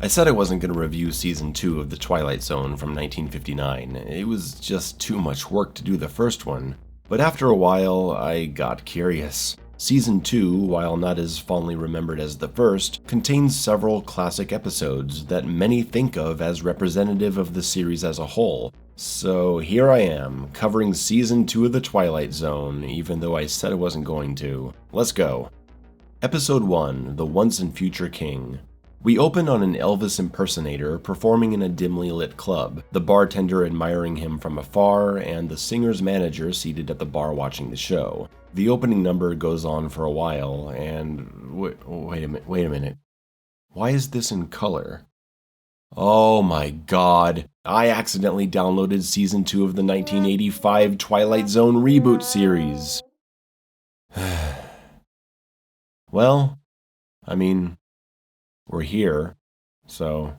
I said I wasn't going to review Season 2 of The Twilight Zone from 1959. It was just too much work to do the first one. But after a while, I got curious. Season 2, while not as fondly remembered as the first, contains several classic episodes that many think of as representative of the series as a whole. So here I am, covering Season 2 of The Twilight Zone, even though I said I wasn't going to. Let's go. Episode 1, The Once and Future King. We open on an Elvis impersonator performing in a dimly lit club, the bartender admiring him from afar, and the singer's manager seated at the bar watching the show. The opening number goes on for a while, and wait a minute. Why is this in color? Oh my god, I accidentally downloaded Season 2 of the 1985 Twilight Zone Reboot series. Well, I mean, we're here, so.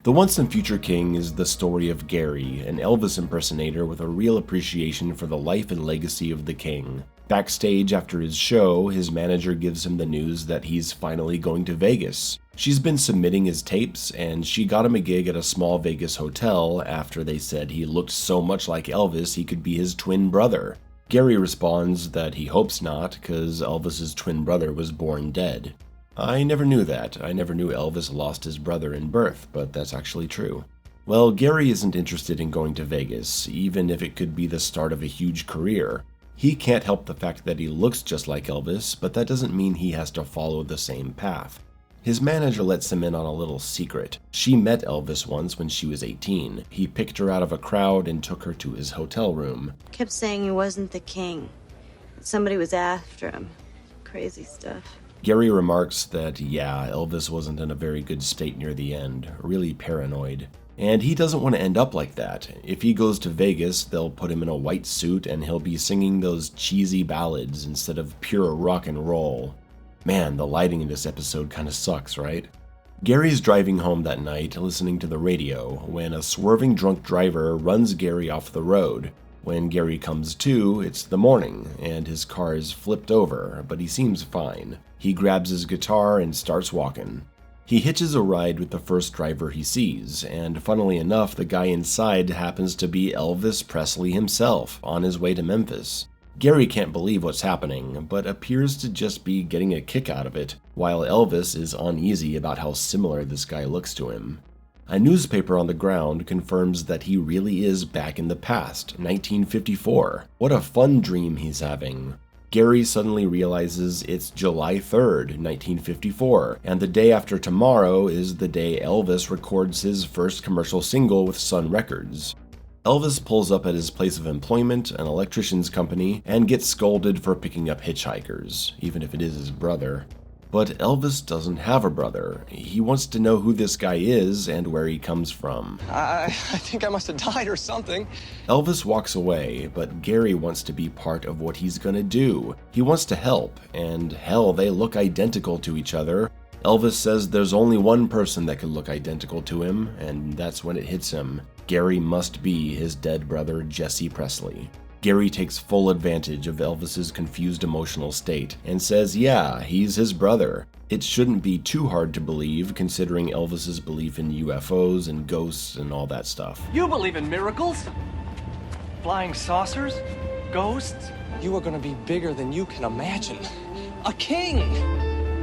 The Once and Future King is the story of Gary, an Elvis impersonator with a real appreciation for the life and legacy of the king. Backstage after his show, his manager gives him the news that he's finally going to Vegas. She's been submitting his tapes, and she got him a gig at a small Vegas hotel after they said he looked so much like Elvis he could be his twin brother. Gary responds that he hopes not, because Elvis's twin brother was born dead. I never knew that. I never knew Elvis lost his brother in birth, but that's actually true. Well, Gary isn't interested in going to Vegas, even if it could be the start of a huge career. He can't help the fact that he looks just like Elvis, but that doesn't mean he has to follow the same path. His manager lets him in on a little secret. She met Elvis once when she was 18. He picked her out of a crowd and took her to his hotel room. Kept saying he wasn't the king. Somebody was after him. Crazy stuff. Gary remarks that, yeah, Elvis wasn't in a very good state near the end, really paranoid. And he doesn't want to end up like that. If he goes to Vegas, they'll put him in a white suit and he'll be singing those cheesy ballads instead of pure rock and roll. Man, the lighting in this episode kinda sucks, right? Gary's driving home that night, listening to the radio, when a swerving drunk driver runs Gary off the road. When Gary comes to, it's the morning, and his car is flipped over, but he seems fine. He grabs his guitar and starts walking. He hitches a ride with the first driver he sees, and funnily enough, the guy inside happens to be Elvis Presley himself, on his way to Memphis. Gary can't believe what's happening, but appears to just be getting a kick out of it, while Elvis is uneasy about how similar this guy looks to him. A newspaper on the ground confirms that he really is back in the past, 1954. What a fun dream he's having. Gary suddenly realizes it's July 3rd, 1954, and the day after tomorrow is the day Elvis records his first commercial single with Sun Records. Elvis pulls up at his place of employment, an electrician's company, and gets scolded for picking up hitchhikers, even if it is his brother. But Elvis doesn't have a brother. He wants to know who this guy is and where he comes from. I think I must have died or something. Elvis walks away, but Gary wants to be part of what he's gonna do. He wants to help, and hell, they look identical to each other. Elvis says there's only one person that could look identical to him, and that's when it hits him. Gary must be his dead brother, Jesse Presley. Gary takes full advantage of Elvis's confused emotional state and says, yeah, he's his brother. It shouldn't be too hard to believe, considering Elvis's belief in UFOs and ghosts and all that stuff. You believe in miracles? Flying saucers? Ghosts? You are going to be bigger than you can imagine. A king!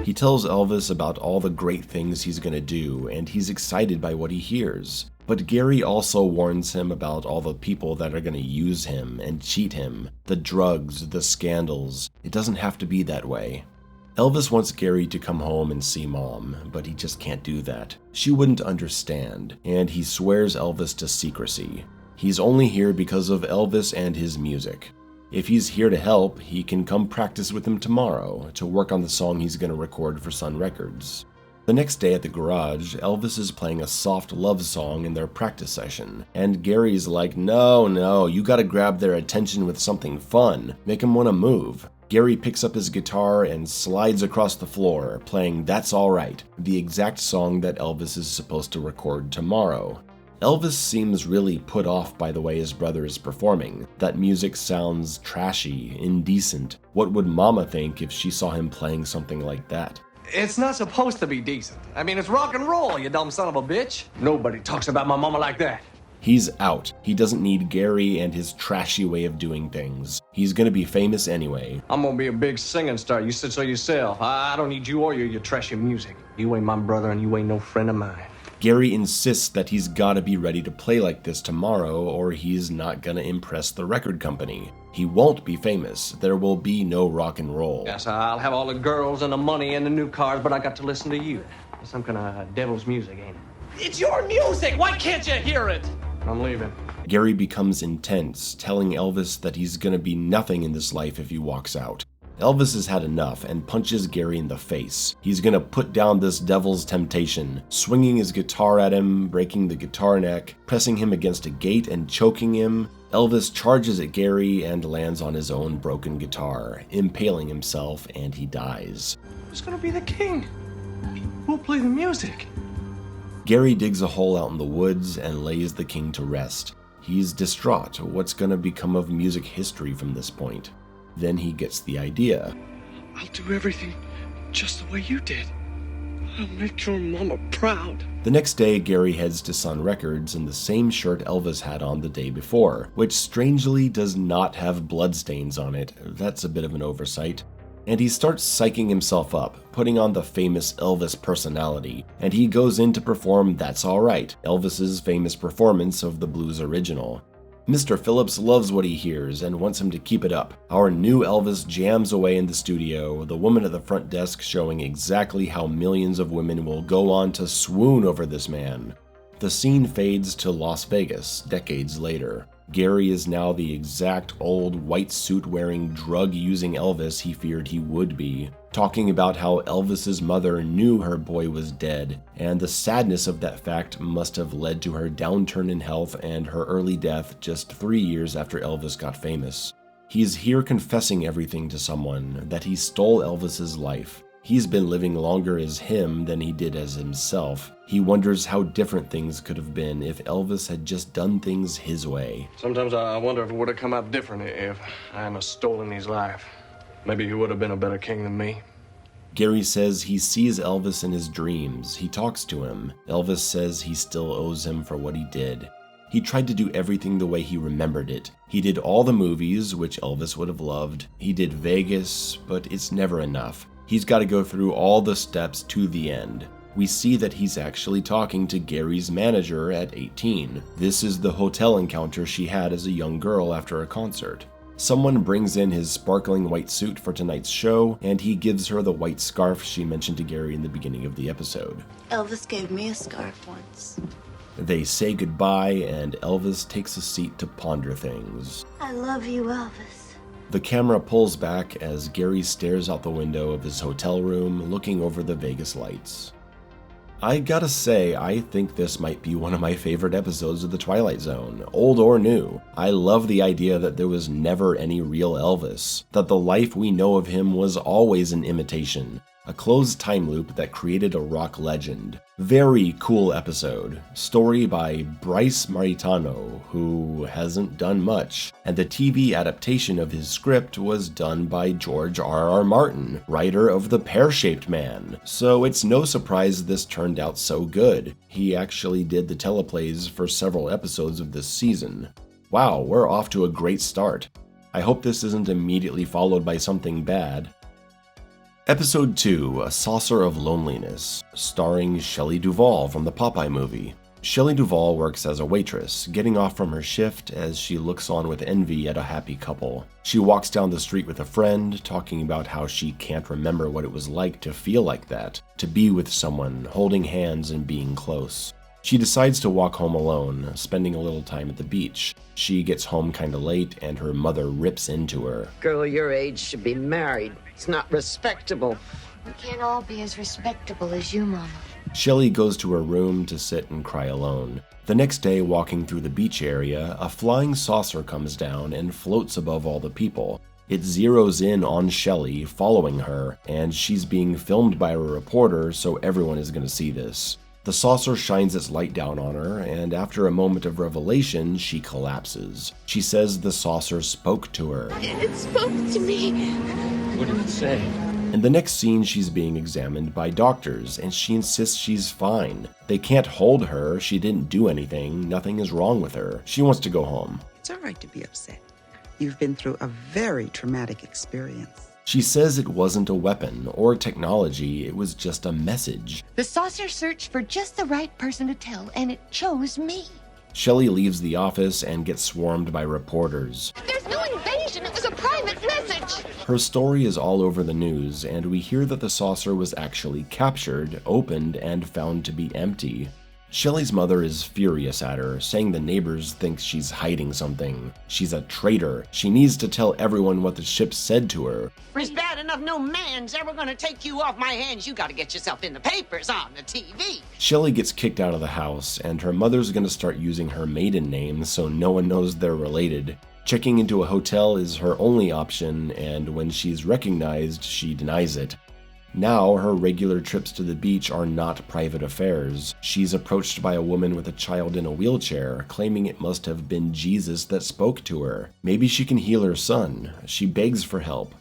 He tells Elvis about all the great things he's gonna do, and he's excited by what he hears. But Gary also warns him about all the people that are gonna use him and cheat him, the drugs, the scandals. It doesn't have to be that way. Elvis wants Gary to come home and see Mom, but he just can't do that. She wouldn't understand, and he swears Elvis to secrecy. He's only here because of Elvis and his music. If he's here to help, he can come practice with him tomorrow to work on the song he's going to record for Sun Records. The next day at the garage, Elvis is playing a soft love song in their practice session, and Gary's like, no, you gotta grab their attention with something fun, make them want to move. Gary picks up his guitar and slides across the floor, playing That's Alright, the exact song that Elvis is supposed to record tomorrow. Elvis seems really put off by the way his brother is performing. That music sounds trashy, indecent. What would Mama think if she saw him playing something like that? It's not supposed to be decent. I mean, it's rock and roll, you dumb son of a bitch. Nobody talks about my mama like that. He's out. He doesn't need Gary and his trashy way of doing things. He's gonna be famous anyway. I'm gonna be a big singing star. You said so yourself. I don't need you or your trashy music. You ain't my brother and you ain't no friend of mine. Gary insists that he's gotta be ready to play like this tomorrow or he's not gonna impress the record company. He won't be famous. There will be no rock and roll. Yes, I'll have all the girls and the money and the new cars, but I got to listen to you. Some kind of devil's music, ain't it? It's your music! Why can't you hear it? I'm leaving. Gary becomes intense, telling Elvis that he's gonna be nothing in this life if he walks out. Elvis has had enough and punches Gary in the face. He's gonna put down this devil's temptation, swinging his guitar at him, breaking the guitar neck, pressing him against a gate and choking him. Elvis charges at Gary and lands on his own broken guitar, impaling himself, and he dies. Who's gonna be the king? Who'll play the music? Gary digs a hole out in the woods and lays the king to rest. He's distraught. What's gonna become of music history from this point? Then he gets the idea. I'll do everything just the way you did. I'll make your mama proud. The next day, Gary heads to Sun Records in the same shirt Elvis had on the day before, which strangely does not have bloodstains on it. That's a bit of an oversight. And he starts psyching himself up, putting on the famous Elvis personality, and he goes in to perform That's Alright, Elvis's famous performance of the blues original. Mr. Phillips loves what he hears and wants him to keep it up. Our new Elvis jams away in the studio, the woman at the front desk showing exactly how millions of women will go on to swoon over this man. The scene fades to Las Vegas, decades later. Gary is now the exact old white suit-wearing, drug-using Elvis he feared he would be, talking about how Elvis's mother knew her boy was dead, and the sadness of that fact must have led to her downturn in health and her early death just 3 years after Elvis got famous. He's here confessing everything to someone, that he stole Elvis's life. He's been living longer as him than he did as himself. He wonders how different things could have been if Elvis had just done things his way. Sometimes I wonder if it would have come out differently if I hadn't stolen his life. Maybe he would have been a better king than me. Gary says he sees Elvis in his dreams. He talks to him. Elvis says he still owes him for what he did. He tried to do everything the way he remembered it. He did all the movies, which Elvis would have loved. He did Vegas, but it's never enough. He's got to go through all the steps to the end. We see that he's actually talking to Gary's manager at 18. This is the hotel encounter she had as a young girl after a concert. Someone brings in his sparkling white suit for tonight's show, and he gives her the white scarf she mentioned to Gary in the beginning of the episode. Elvis gave me a scarf once. They say goodbye, and Elvis takes a seat to ponder things. I love you, Elvis. The camera pulls back as Gary stares out the window of his hotel room, looking over the Vegas lights. I gotta say, I think this might be one of my favorite episodes of The Twilight Zone, old or new. I love the idea that there was never any real Elvis, that the life we know of him was always an imitation, a closed time loop that created a rock legend. Very cool episode. Story by Bryce Maritano, who hasn't done much, and the TV adaptation of his script was done by George R.R. Martin, writer of The Pear-Shaped Man. So it's no surprise this turned out so good. He actually did the teleplays for several episodes of this season. Wow, we're off to a great start. I hope this isn't immediately followed by something bad. Episode 2, A Saucer of Loneliness, starring Shelley Duvall from the Popeye movie. Shelley Duvall works as a waitress, getting off from her shift as she looks on with envy at a happy couple. She walks down the street with a friend, talking about how she can't remember what it was like to feel like that, to be with someone, holding hands and being close. She decides to walk home alone, spending a little time at the beach. She gets home kinda late, and her mother rips into her. Girl your age should be married. It's not respectable. We can't all be as respectable as you, Mama. Shelley goes to her room to sit and cry alone. The next day, walking through the beach area, a flying saucer comes down and floats above all the people. It zeroes in on Shelley, following her, and she's being filmed by a reporter, so everyone is gonna see this. The saucer shines its light down on her, and after a moment of revelation, she collapses. She says the saucer spoke to her. It spoke to me. What did it say? In the next scene, she's being examined by doctors, and she insists she's fine. They can't hold her, she didn't do anything, nothing is wrong with her. She wants to go home. It's all right to be upset. You've been through a very traumatic experience. She says it wasn't a weapon or technology, it was just a message. The saucer searched for just the right person to tell, and it chose me. Shelley leaves the office and gets swarmed by reporters. There's no invasion, it was a private message. Her story is all over the news, and we hear that the saucer was actually captured, opened, and found to be empty. Shelley's mother is furious at her, saying the neighbors think she's hiding something. She's a traitor. She needs to tell everyone what the ship said to her. It's bad enough no man's ever gonna take you off my hands. You gotta get yourself in the papers, on the TV. Shelley gets kicked out of the house, and her mother's gonna start using her maiden name so no one knows they're related. Checking into a hotel is her only option, and when she's recognized, she denies it. Now, her regular trips to the beach are not private affairs. She's approached by a woman with a child in a wheelchair, claiming it must have been Jesus that spoke to her. Maybe she can heal her son. She begs for help.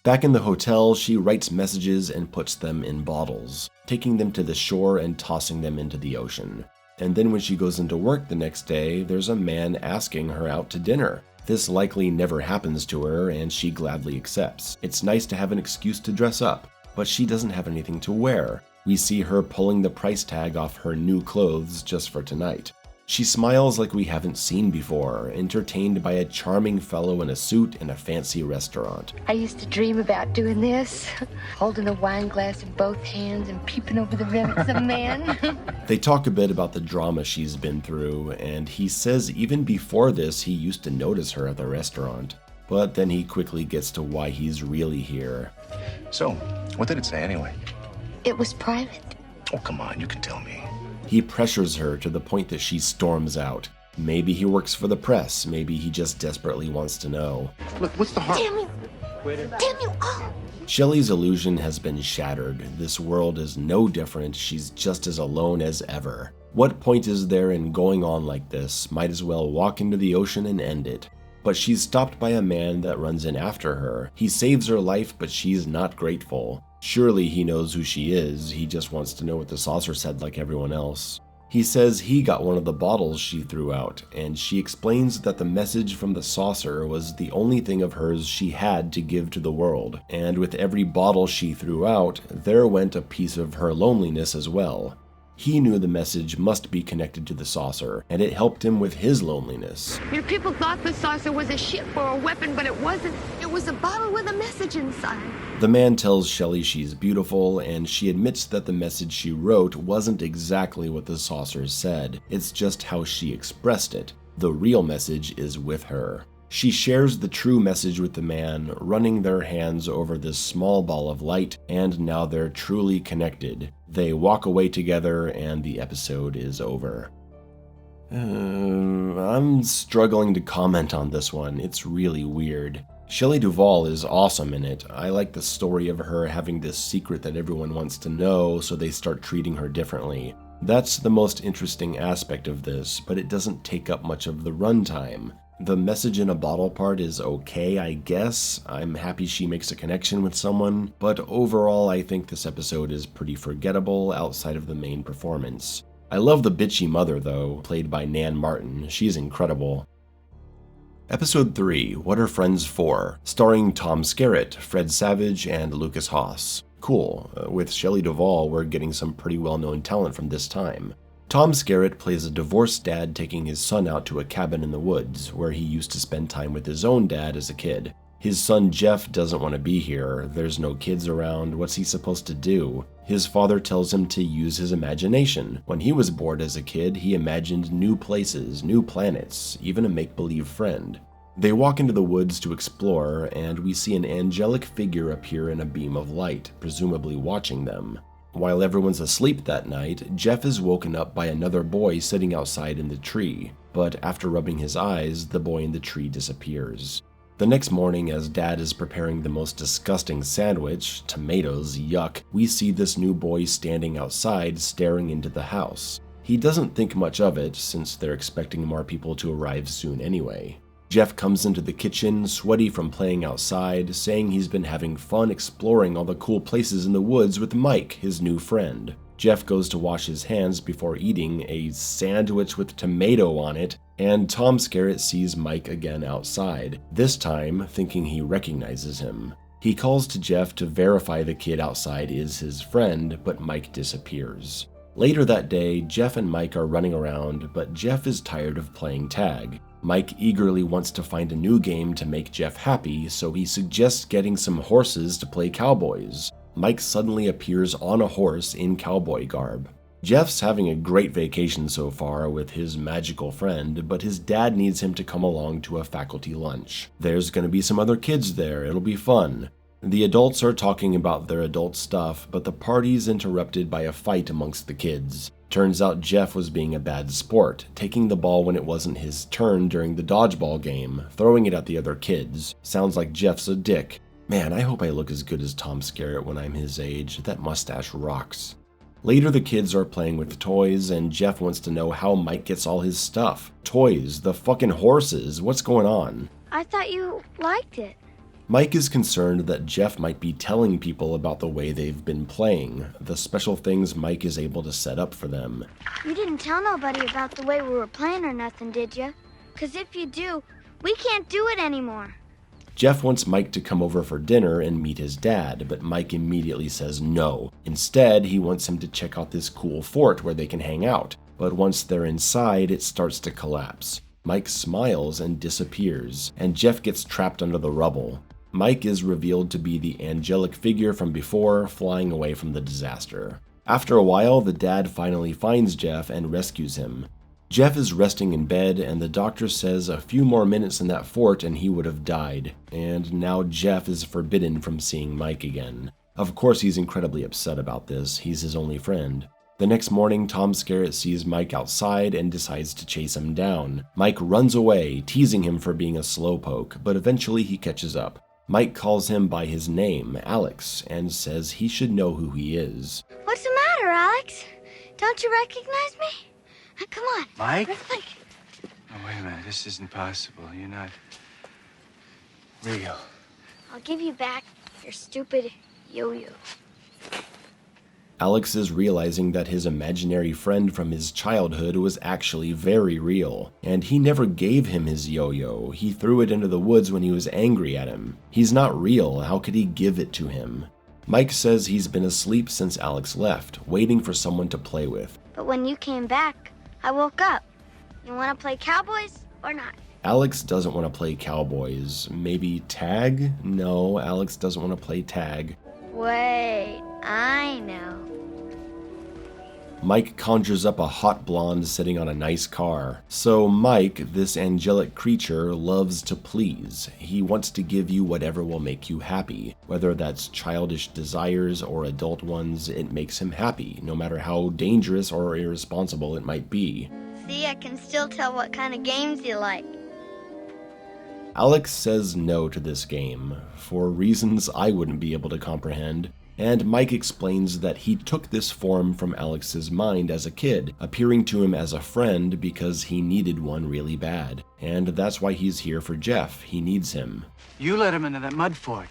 Back in the hotel, she writes messages and puts them in bottles, taking them to the shore and tossing them into the ocean. And then when she goes into work the next day, there's a man asking her out to dinner. This likely never happens to her, and she gladly accepts. It's nice to have an excuse to dress up. But she doesn't have anything to wear. We see her pulling the price tag off her new clothes just for tonight. She smiles like we haven't seen before, entertained by a charming fellow in a suit in a fancy restaurant. I used to dream about doing this, holding a wine glass in both hands and peeping over the rivets of men. They talk a bit about the drama she's been through, and he says even before this he used to notice her at the restaurant. But then he quickly gets to why he's really here. So, what did it say anyway? It was private. Oh, come on, you can tell me. He pressures her to the point that she storms out. Maybe he works for the press, maybe he just desperately wants to know. Look, what's the harm? Damn you! Damn you all! Shelley's illusion has been shattered. This world is no different, she's just as alone as ever. What point is there in going on like this? Might as well walk into the ocean and end it. But she's stopped by a man that runs in after her. He saves her life, but she's not grateful. Surely he knows who she is, he just wants to know what the saucer said like everyone else. He says he got one of the bottles she threw out, and she explains that the message from the saucer was the only thing of hers she had to give to the world, and with every bottle she threw out, there went a piece of her loneliness as well. He knew the message must be connected to the saucer, and it helped him with his loneliness. Your people thought the saucer was a ship or a weapon, but it wasn't. It was a bottle with a message inside. The man tells Shelley she's beautiful, and she admits that the message she wrote wasn't exactly what the saucer said. It's just how she expressed it. The real message is with her. She shares the true message with the man, running their hands over this small ball of light, and now they're truly connected. They walk away together, and the episode is over. I'm struggling to comment on this one. It's really weird. Shelley Duvall is awesome in it. I like the story of her having this secret that everyone wants to know, so they start treating her differently. That's the most interesting aspect of this, but it doesn't take up much of the runtime. The message in a bottle part is okay, I guess. I'm happy she makes a connection with someone, but overall I think this episode is pretty forgettable outside of the main performance. I love the bitchy mother though, played by Nan Martin. She's incredible. Episode 3, What Are Friends For? Starring Tom Skerritt, Fred Savage, and Lucas Haas. Cool. With Shelley Duvall, we're getting some pretty well-known talent from this time. Tom Skerritt plays a divorced dad taking his son out to a cabin in the woods, where he used to spend time with his own dad as a kid. His son Jeff doesn't want to be here, there's no kids around, what's he supposed to do? His father tells him to use his imagination. When he was bored as a kid, he imagined new places, new planets, even a make-believe friend. They walk into the woods to explore, and we see an angelic figure appear in a beam of light, presumably watching them. While everyone's asleep that night, Jeff is woken up by another boy sitting outside in the tree, but after rubbing his eyes, the boy in the tree disappears. The next morning, as Dad is preparing the most disgusting sandwich, tomatoes, yuck, we see this new boy standing outside staring into the house. He doesn't think much of it, since they're expecting more people to arrive soon anyway. Jeff comes into the kitchen, sweaty from playing outside, saying he's been having fun exploring all the cool places in the woods with Mike, his new friend. Jeff goes to wash his hands before eating a sandwich with tomato on it, and Tom Skerritt sees Mike again outside, this time thinking he recognizes him. He calls to Jeff to verify the kid outside is his friend, but Mike disappears. Later that day, Jeff and Mike are running around, but Jeff is tired of playing tag. Mike eagerly wants to find a new game to make Jeff happy, so he suggests getting some horses to play cowboys. Mike suddenly appears on a horse in cowboy garb. Jeff's having a great vacation so far with his magical friend, but his dad needs him to come along to a faculty lunch. There's going to be some other kids there, it'll be fun. The adults are talking about their adult stuff, but the party's interrupted by a fight amongst the kids. Turns out Jeff was being a bad sport, taking the ball when it wasn't his turn during the dodgeball game, throwing it at the other kids. Sounds like Jeff's a dick. Man, I hope I look as good as Tom Skerritt when I'm his age. That mustache rocks. Later, the kids are playing with toys, and Jeff wants to know how Mike gets all his stuff. Toys, the fucking horses, what's going on? I thought you liked it. Mike is concerned that Jeff might be telling people about the way they've been playing, the special things Mike is able to set up for them. You didn't tell nobody about the way we were playing or nothing, did you? 'Cause if you do, we can't do it anymore. Jeff wants Mike to come over for dinner and meet his dad, but Mike immediately says no. Instead, he wants him to check out this cool fort where they can hang out, but once they're inside, it starts to collapse. Mike smiles and disappears, and Jeff gets trapped under the rubble. Mike is revealed to be the angelic figure from before, flying away from the disaster. After a while, the dad finally finds Jeff and rescues him. Jeff is resting in bed, and the doctor says a few more minutes in that fort and he would have died. And now Jeff is forbidden from seeing Mike again. Of course, he's incredibly upset about this. He's his only friend. The next morning, Tom Skerritt sees Mike outside and decides to chase him down. Mike runs away, teasing him for being a slowpoke, but eventually he catches up. Mike calls him by his name, Alex, and says he should know who he is. What's the matter, Alex? Don't you recognize me? Come on. Mike? Let's play. Oh, wait a minute. This isn't possible. You're not real. I'll give you back your stupid yo-yo. Alex is realizing that his imaginary friend from his childhood was actually very real, and he never gave him his yo-yo. He threw it into the woods when he was angry at him. He's not real. How could he give it to him? Mike says he's been asleep since Alex left, waiting for someone to play with. But when you came back, I woke up. You want to play cowboys or not? Alex doesn't want to play cowboys. Maybe tag? No, Alex doesn't want to play tag. Wait, I know. Mike conjures up a hot blonde sitting on a nice car. So Mike, this angelic creature, loves to please. He wants to give you whatever will make you happy. Whether that's childish desires or adult ones, it makes him happy, no matter how dangerous or irresponsible it might be. See, I can still tell what kind of games you like. Alex says no to this game, for reasons I wouldn't be able to comprehend. And Mike explains that he took this form from Alex's mind as a kid, appearing to him as a friend because he needed one really bad. And that's why he's here for Jeff. He needs him. You let him into that mud fort.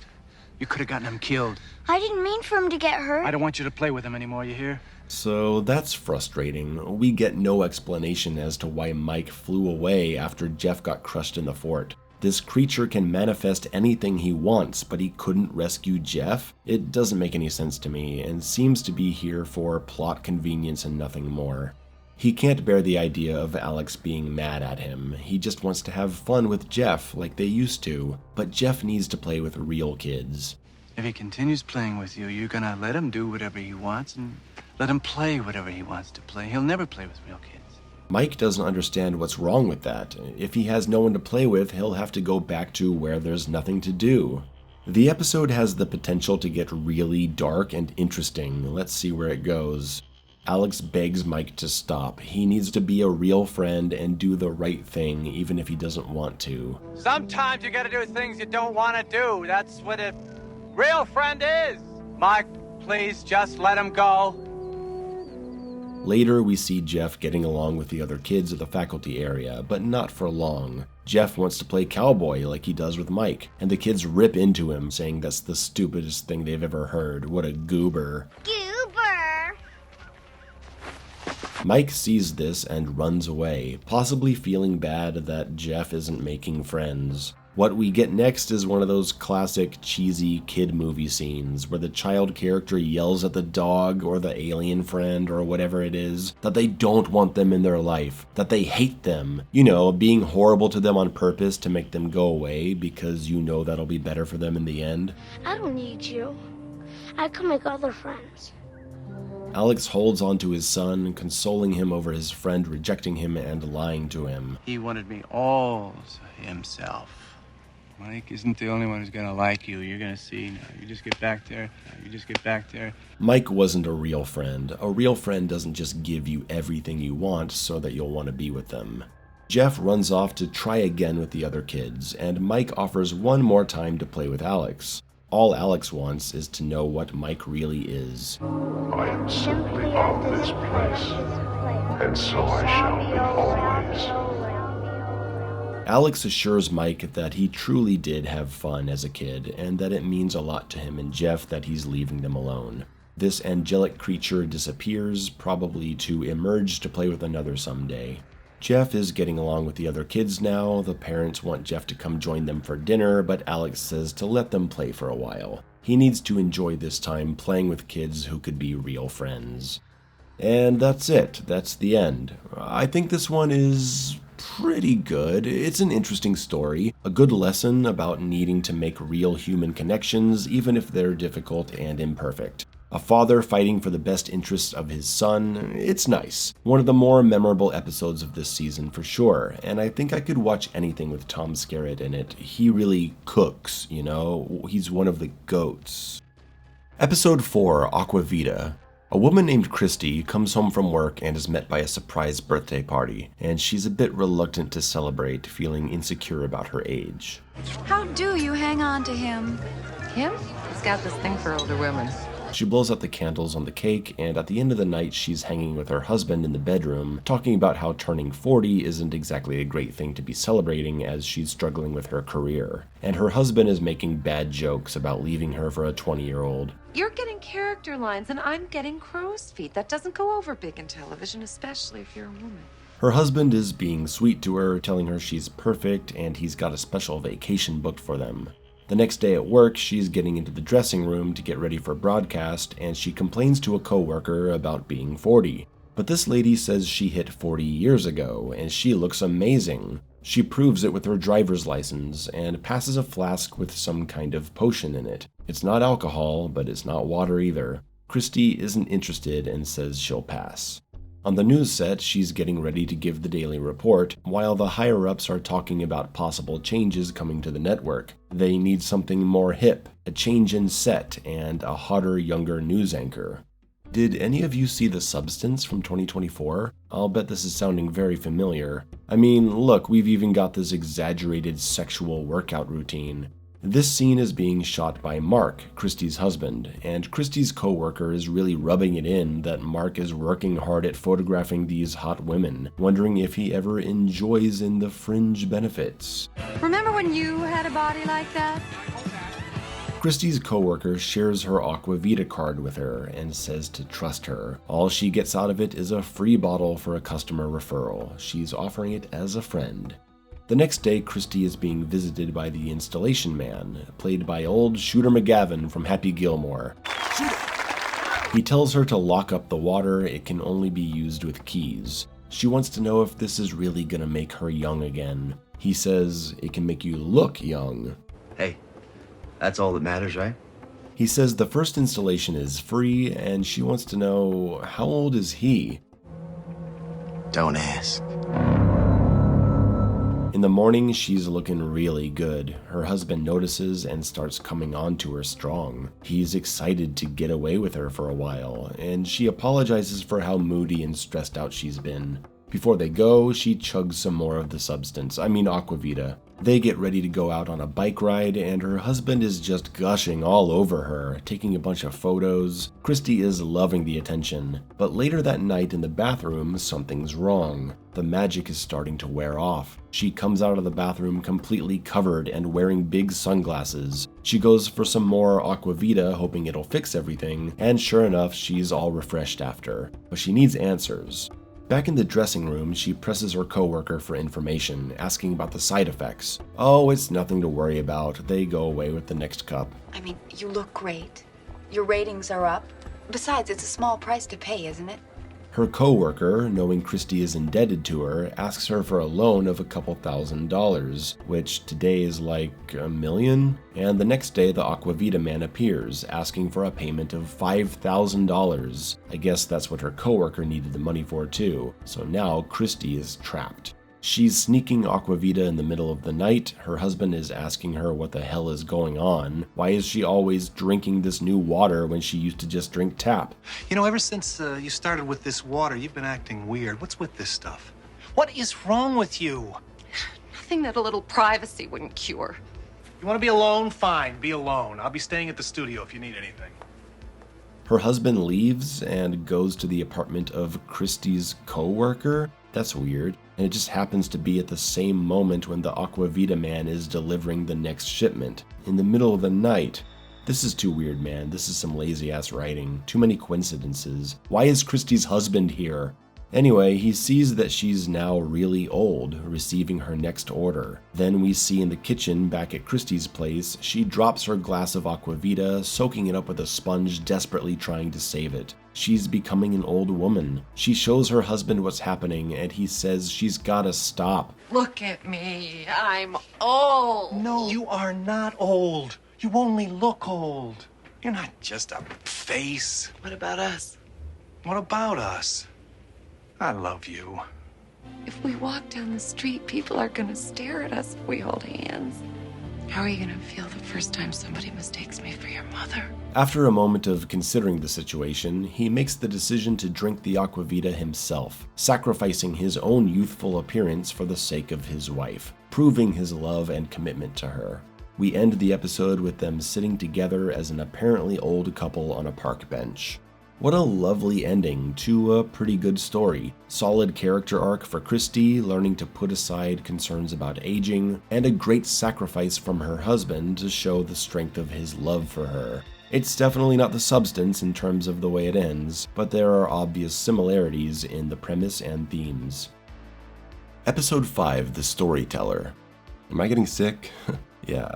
You could have gotten him killed. I didn't mean for him to get hurt. I don't want you to play with him anymore, you hear? So that's frustrating. We get no explanation as to why Mike flew away after Jeff got crushed in the fort. This creature can manifest anything he wants, but he couldn't rescue Jeff? It doesn't make any sense to me, and seems to be here for plot convenience and nothing more. He can't bear the idea of Alex being mad at him. He just wants to have fun with Jeff like they used to, but Jeff needs to play with real kids. If he continues playing with you, you're gonna let him do whatever he wants and let him play whatever he wants to play. He'll never play with real kids. Mike doesn't understand what's wrong with that. If he has no one to play with, he'll have to go back to where there's nothing to do. The episode has the potential to get really dark and interesting. Let's see where it goes. Alex begs Mike to stop. He needs to be a real friend and do the right thing, even if he doesn't want to. Sometimes you gotta do things you don't want to do. That's what a real friend is. Mike, please just let him go. Later, we see Jeff getting along with the other kids at the faculty area, but not for long. Jeff wants to play cowboy like he does with Mike, and the kids rip into him, saying that's the stupidest thing they've ever heard. What a goober. Goober! Mike sees this and runs away, possibly feeling bad that Jeff isn't making friends. What we get next is one of those classic cheesy kid movie scenes where the child character yells at the dog or the alien friend or whatever it is that they don't want them in their life, that they hate them. You know, being horrible to them on purpose to make them go away because you know that'll be better for them in the end. I don't need you. I can make other friends. Alex holds on to his son, consoling him over his friend rejecting him and lying to him. He wanted me all to himself. Mike isn't the only one who's gonna like you. You're gonna see. Now, you just get back there. You just get back there. Mike wasn't a real friend. A real friend doesn't just give you everything you want so that you'll want to be with them. Jeff runs off to try again with the other kids, and Mike offers one more time to play with Alex. All Alex wants is to know what Mike really is. I am simply of this place, and so I shall be always. Alex assures Mike that he truly did have fun as a kid, and that it means a lot to him and Jeff that he's leaving them alone. This angelic creature disappears, probably to emerge to play with another someday. Jeff is getting along with the other kids now. The parents want Jeff to come join them for dinner, but Alex says to let them play for a while. He needs to enjoy this time playing with kids who could be real friends. And that's it. That's the end. I think this one is pretty good. It's an interesting story, a good lesson about needing to make real human connections, even if they're difficult and imperfect. A father fighting for the best interests of his son, it's nice. One of the more memorable episodes of this season for sure, and I think I could watch anything with Tom Skerritt in it. He really cooks, you know? He's one of the goats. Episode 4, Aqua Vita. A woman named Christy comes home from work and is met by a surprise birthday party, and she's a bit reluctant to celebrate, feeling insecure about her age. How do you hang on to him? Him? He's got this thing for older women. She blows out the candles on the cake, and at the end of the night she's hanging with her husband in the bedroom, talking about how turning 40 isn't exactly a great thing to be celebrating as she's struggling with her career. And her husband is making bad jokes about leaving her for a 20-year-old. You're getting character lines and I'm getting crow's feet. That doesn't go over big in television, especially if you're a woman. Her husband is being sweet to her, telling her she's perfect and he's got a special vacation booked for them. The next day at work, she's getting into the dressing room to get ready for broadcast, and she complains to a coworker about being 40. But this lady says she hit 40 years ago, and she looks amazing. She proves it with her driver's license, and passes a flask with some kind of potion in it. It's not alcohol, but it's not water either. Christy isn't interested and says she'll pass. On the news set, she's getting ready to give the daily report, while the higher-ups are talking about possible changes coming to the network. They need something more hip, a change in set, and a hotter, younger news anchor. Did any of you see The Substance from 2024? I'll bet this is sounding very familiar. I mean, look, we've even got this exaggerated sexual workout routine. This scene is being shot by Mark, Christy's husband, and Christy's coworker is really rubbing it in that Mark is working hard at photographing these hot women, wondering if he ever enjoys in the fringe benefits. Remember when you had a body like that? Christy's coworker shares her Aqua Vita card with her and says to trust her. All she gets out of it is a free bottle for a customer referral. She's offering it as a friend. The next day, Christy is being visited by the installation man, played by old Shooter McGavin from Happy Gilmore. He tells her to lock up the water. It can only be used with keys. She wants to know if this is really gonna make her young again. He says it can make you look young. Hey, that's all that matters, right? He says the first installation is free, and she wants to know, how old is he? Don't ask. In the morning, she's looking really good. Her husband notices and starts coming on to her strong. He's excited to get away with her for a while, and she apologizes for how moody and stressed out she's been. Before they go, she chugs some more of the substance, Aqua Vita. They get ready to go out on a bike ride, and her husband is just gushing all over her, taking a bunch of photos. Christy is loving the attention, but later that night in the bathroom, something's wrong. The magic is starting to wear off. She comes out of the bathroom completely covered and wearing big sunglasses. She goes for some more Aqua Vita, hoping it'll fix everything, and sure enough, she's all refreshed after. But she needs answers. Back in the dressing room, she presses her coworker for information, asking about the side effects. Oh, it's nothing to worry about. They go away with the next cup. You look great. Your ratings are up. Besides, it's a small price to pay, isn't it? Her coworker, knowing Christy is indebted to her, asks her for a loan of a couple $1,000s, which today is like $1 million. And the next day, the Aqua Vita man appears, asking for a payment of $5,000. I guess that's what her coworker needed the money for too. So now Christy is trapped. She's sneaking Aqua Vita in the middle of the night. Her husband is asking her what the hell is going on. Why is she always drinking this new water when she used to just drink tap? Ever since you started with this water, you've been acting weird. What's with this stuff? What is wrong with you? Nothing that a little privacy wouldn't cure. You want to be alone? Fine, be alone. I'll be staying at the studio if you need anything. Her husband leaves and goes to the apartment of Christy's co-worker. That's weird. And it just happens to be at the same moment when the Aqua Vita man is delivering the next shipment. In the middle of the night. This is too weird, man. This is some lazy-ass writing. Too many coincidences. Why is Christy's husband here? Anyway, he sees that she's now really old, receiving her next order. Then we see in the kitchen back at Christy's place, she drops her glass of Aqua Vita, soaking it up with a sponge, desperately trying to save it. She's becoming an old woman. She shows her husband what's happening, and he says she's gotta stop. Look at me. I'm old. No, you are not old. You only look old. You're not just a face. What about us? What about us? I love you. If we walk down the street, people are gonna stare at us if we hold hands. How are you gonna feel the first time somebody mistakes me for your mother? After a moment of considering the situation, he makes the decision to drink the Aqua Vita himself, sacrificing his own youthful appearance for the sake of his wife, proving his love and commitment to her. We end the episode with them sitting together as an apparently old couple on a park bench. What a lovely ending to a pretty good story. Solid character arc for Christy, learning to put aside concerns about aging, and a great sacrifice from her husband to show the strength of his love for her. It's definitely not the substance in terms of the way it ends, but there are obvious similarities in the premise and themes. Episode 5, The Storyteller. Am I getting sick? Yeah,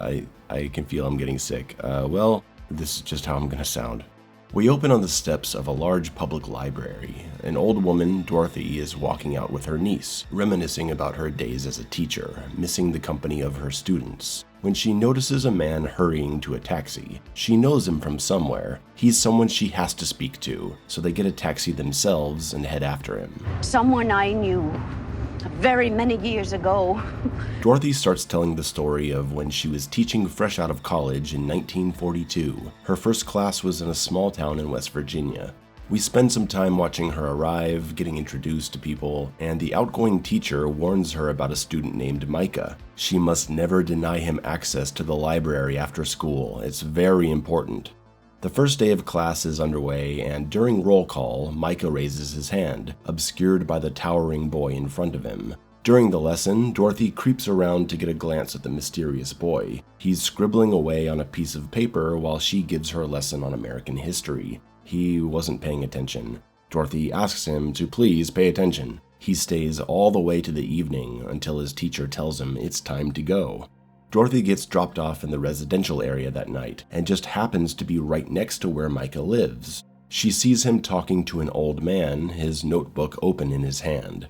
I can feel I'm getting sick. Well, this is just how I'm gonna sound. We open on the steps of a large public library. An old woman, Dorothy, is walking out with her niece, reminiscing about her days as a teacher, missing the company of her students, when she notices a man hurrying to a taxi. She knows him from somewhere. He's someone she has to speak to, so they get a taxi themselves and head after him. Someone I knew very many years ago. Dorothy starts telling the story of when she was teaching fresh out of college in 1942. Her first class was in a small town in West Virginia. We spend some time watching her arrive, getting introduced to people, and the outgoing teacher warns her about a student named Micah. She must never deny him access to the library after school. It's very important. The first day of class is underway, and during roll call, Micah raises his hand, obscured by the towering boy in front of him. During the lesson, Dorothy creeps around to get a glance at the mysterious boy. He's scribbling away on a piece of paper while she gives her a lesson on American history. He wasn't paying attention. Dorothy asks him to please pay attention. He stays all the way to the evening until his teacher tells him it's time to go. Dorothy gets dropped off in the residential area that night, and just happens to be right next to where Micah lives. She sees him talking to an old man, his notebook open in his hand.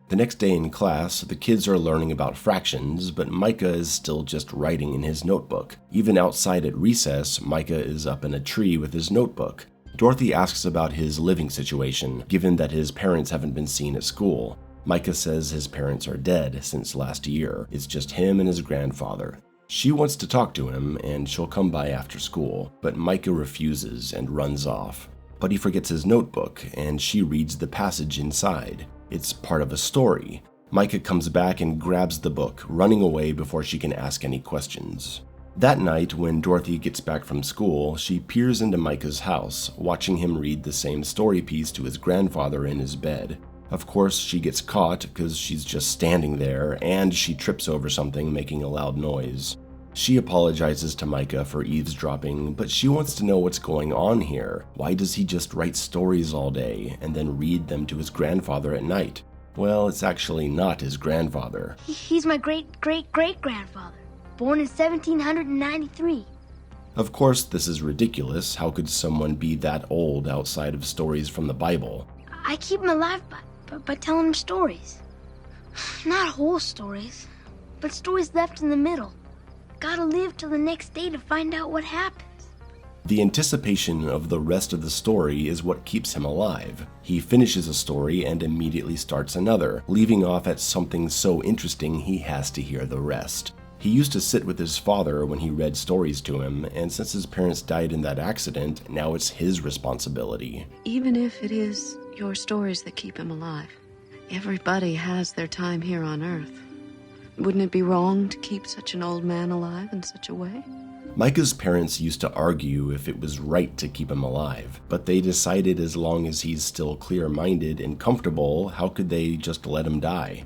The next day in class, the kids are learning about fractions, but Micah is still just writing in his notebook. Even outside at recess, Micah is up in a tree with his notebook. Dorothy asks about his living situation, given that his parents haven't been seen at school. Micah says his parents are dead since last year. It's just him and his grandfather. She wants to talk to him, and she'll come by after school, but Micah refuses and runs off. But he forgets his notebook, and she reads the passage inside. It's part of a story. Micah comes back and grabs the book, running away before she can ask any questions. That night, when Dorothy gets back from school, she peers into Micah's house, watching him read the same story piece to his grandfather in his bed. Of course, she gets caught because she's just standing there, and she trips over something, making a loud noise. She apologizes to Micah for eavesdropping, but she wants to know what's going on here. Why does he just write stories all day and then read them to his grandfather at night? Well, it's actually not his grandfather. He's my great-great-great-grandfather, born in 1793. Of course, this is ridiculous. How could someone be that old outside of stories from the Bible? I keep him alive by telling him stories. Not whole stories, but stories left in the middle. Gotta live till the next day to find out what happened. The anticipation of the rest of the story is what keeps him alive. He finishes a story and immediately starts another, leaving off at something so interesting he has to hear the rest. He used to sit with his father when he read stories to him, and since his parents died in that accident, now it's his responsibility. Even if it is your stories that keep him alive, everybody has their time here on Earth. Wouldn't it be wrong to keep such an old man alive in such a way? Micah's parents used to argue if it was right to keep him alive, but they decided as long as he's still clear-minded and comfortable, how could they just let him die?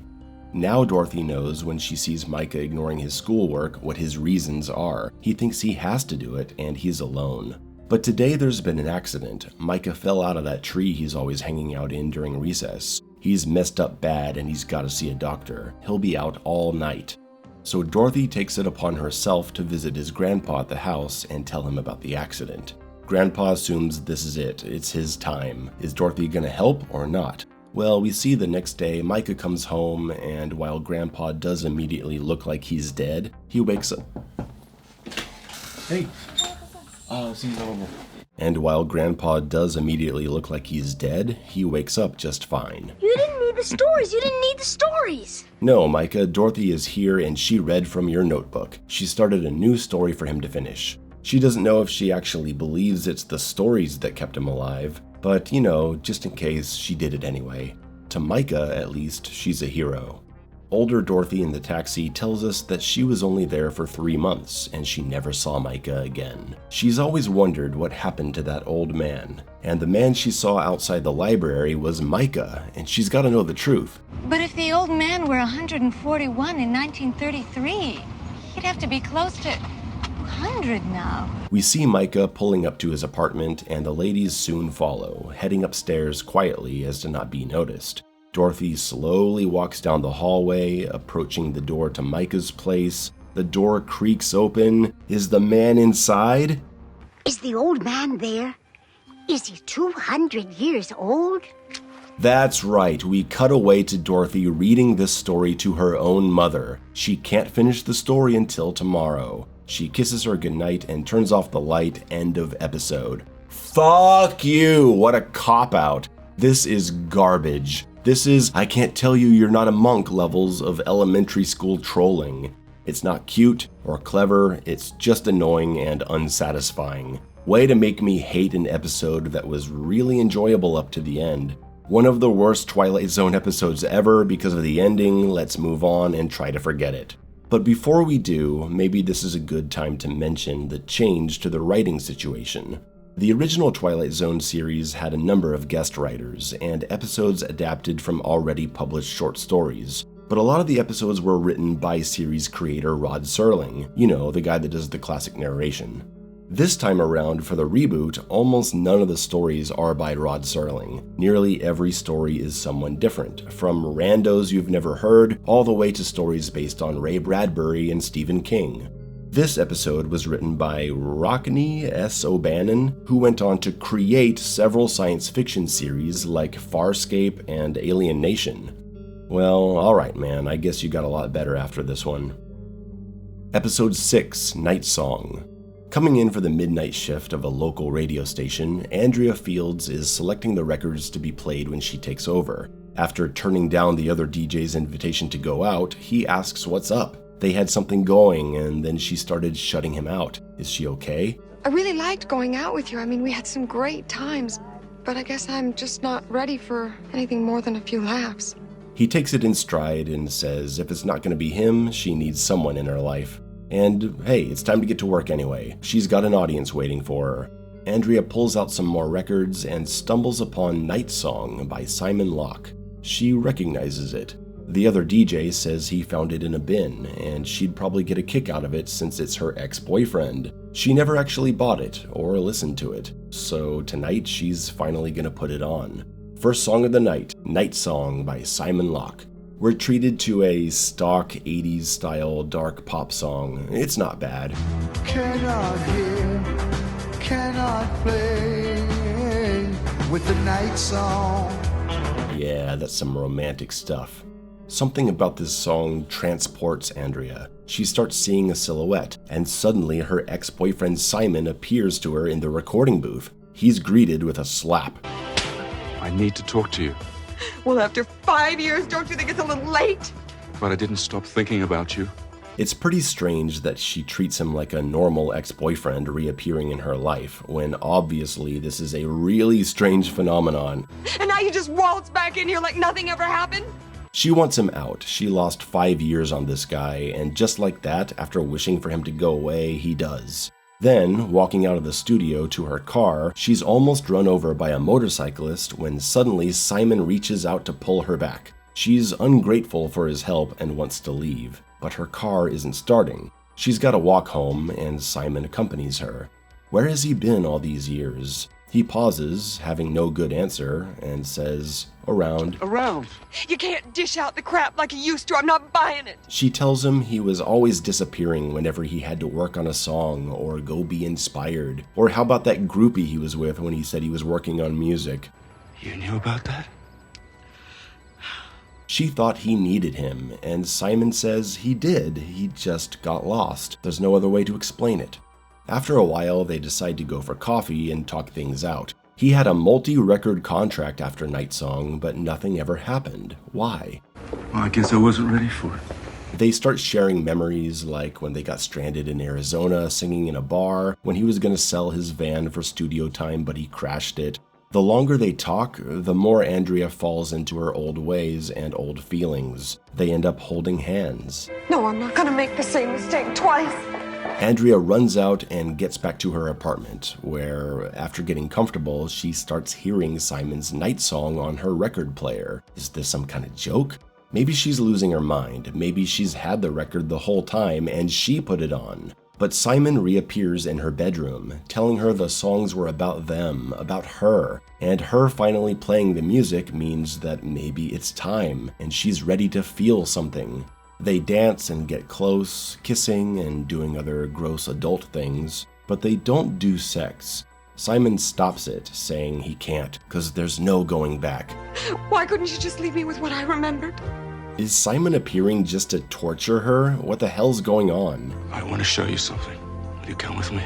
Now Dorothy knows when she sees Micah ignoring his schoolwork what his reasons are. He thinks he has to do it, and he's alone. But today there's been an accident. Micah fell out of that tree he's always hanging out in during recess. He's messed up bad and he's got to see a doctor. He'll be out all night. So Dorothy takes it upon herself to visit his grandpa at the house and tell him about the accident. Grandpa assumes this is it. It's his time. Is Dorothy gonna help or not? Well, we see the next day Micah comes home, and while Grandpa does immediately look like he's dead, he wakes up. Hey. Seems horrible. And while Grandpa does immediately look like he's dead, he wakes up just fine. You didn't need the stories! You didn't need the stories! No, Micah, Dorothy is here and she read from your notebook. She started a new story for him to finish. She doesn't know if she actually believes it's the stories that kept him alive, but, you know, just in case, she did it anyway. To Micah, at least, she's a hero. Older Dorothy in the taxi tells us that she was only there for 3 months and she never saw Micah again. She's always wondered what happened to that old man, and the man she saw outside the library was Micah, and she's got to know the truth. But if the old man were 141 in 1933, he'd have to be close to 200 now. We see Micah pulling up to his apartment, and the ladies soon follow, heading upstairs quietly as to not be noticed. Dorothy slowly walks down the hallway, approaching the door to Micah's place. The door creaks open. Is the man inside? Is the old man there? Is he 200 years old? That's right, we cut away to Dorothy reading this story to her own mother. She can't finish the story until tomorrow. She kisses her goodnight and turns off the light. End of episode. Fuck you! What a cop-out. This is garbage. This is, I can't tell you you're not a monk levels of elementary school trolling. It's not cute or clever, it's just annoying and unsatisfying. Way to make me hate an episode that was really enjoyable up to the end. One of the worst Twilight Zone episodes ever because of the ending. Let's move on and try to forget it. But before we do, maybe this is a good time to mention the change to the writing situation. The original Twilight Zone series had a number of guest writers, and episodes adapted from already published short stories. But a lot of the episodes were written by series creator Rod Serling, you know, the guy that does the classic narration. This time around, for the reboot, almost none of the stories are by Rod Serling. Nearly every story is someone different, from randos you've never heard, all the way to stories based on Ray Bradbury and Stephen King. This episode was written by Rockne S. O'Bannon, who went on to create several science fiction series like Farscape and Alien Nation. Well, alright man, I guess you got a lot better after this one. Episode 6, Nightsong. Coming in for the midnight shift of a local radio station, Andrea Fields is selecting the records to be played when she takes over. After turning down the other DJ's invitation to go out, he asks what's up. They had something going, and then she started shutting him out. Is she okay? I really liked going out with you. I mean, we had some great times. but I guess I'm just not ready for anything more than a few laughs. He takes it in stride and says if it's not going to be him, she needs someone in her life. And hey, it's time to get to work anyway. She's got an audience waiting for her. Andrea pulls out some more records and stumbles upon Nightsong by Simon Locke. She recognizes it. The other DJ says he found it in a bin, and she'd probably get a kick out of it since it's her ex-boyfriend. She never actually bought it or listened to it, so tonight she's finally gonna put it on. First song of the night, Nightsong by Simon Locke. We're treated to a stock 80s style dark pop song. It's not bad. Cannot hear, cannot play with the night song. Yeah, that's some romantic stuff. Something about this song transports Andrea. She starts seeing a silhouette, and suddenly her ex-boyfriend Simon appears to her in the recording booth. He's greeted with a slap. I need to talk to you. Well, after 5 years, don't you think it's a little late? But I didn't stop thinking about you. It's pretty strange that she treats him like a normal ex-boyfriend reappearing in her life, when obviously this is a really strange phenomenon. And now you just waltz back in here like nothing ever happened? She wants him out. She lost 5 years on this guy, and just like that, after wishing for him to go away, he does. Then, walking out of the studio to her car, she's almost run over by a motorcyclist when suddenly Simon reaches out to pull her back. She's ungrateful for his help and wants to leave, but her car isn't starting. She's got to walk home, and Simon accompanies her. Where has he been all these years? He pauses, having no good answer, and says, around. Around? You can't dish out the crap like you used to. I'm not buying it. She tells him he was always disappearing whenever he had to work on a song or go be inspired. Or how about that groupie he was with when he said he was working on music? You knew about that? She thought he needed him, and Simon says he did. He just got lost. There's no other way to explain it. After a while, they decide to go for coffee and talk things out. He had a multi-record contract after Nightsong, but nothing ever happened. Why? Well, I guess I wasn't ready for it. They start sharing memories, like when they got stranded in Arizona singing in a bar, when he was going to sell his van for studio time but he crashed it. The longer they talk, the more Andrea falls into her old ways and old feelings. They end up holding hands. No, I'm not gonna make the same mistake twice. Andrea runs out and gets back to her apartment, where, after getting comfortable, she starts hearing Simon's Nightsong on her record player. Is this some kind of joke? Maybe she's losing her mind. Maybe she's had the record the whole time and she put it on. But Simon reappears in her bedroom, telling her the songs were about them, about her, and her finally playing the music means that maybe it's time, and she's ready to feel something. They dance and get close, kissing and doing other gross adult things, but they don't do sex. Simon stops it, saying he can't, because there's no going back. Why couldn't you just leave me with what I remembered? Is Simon appearing just to torture her? What the hell's going on? I want to show you something. Will you come with me?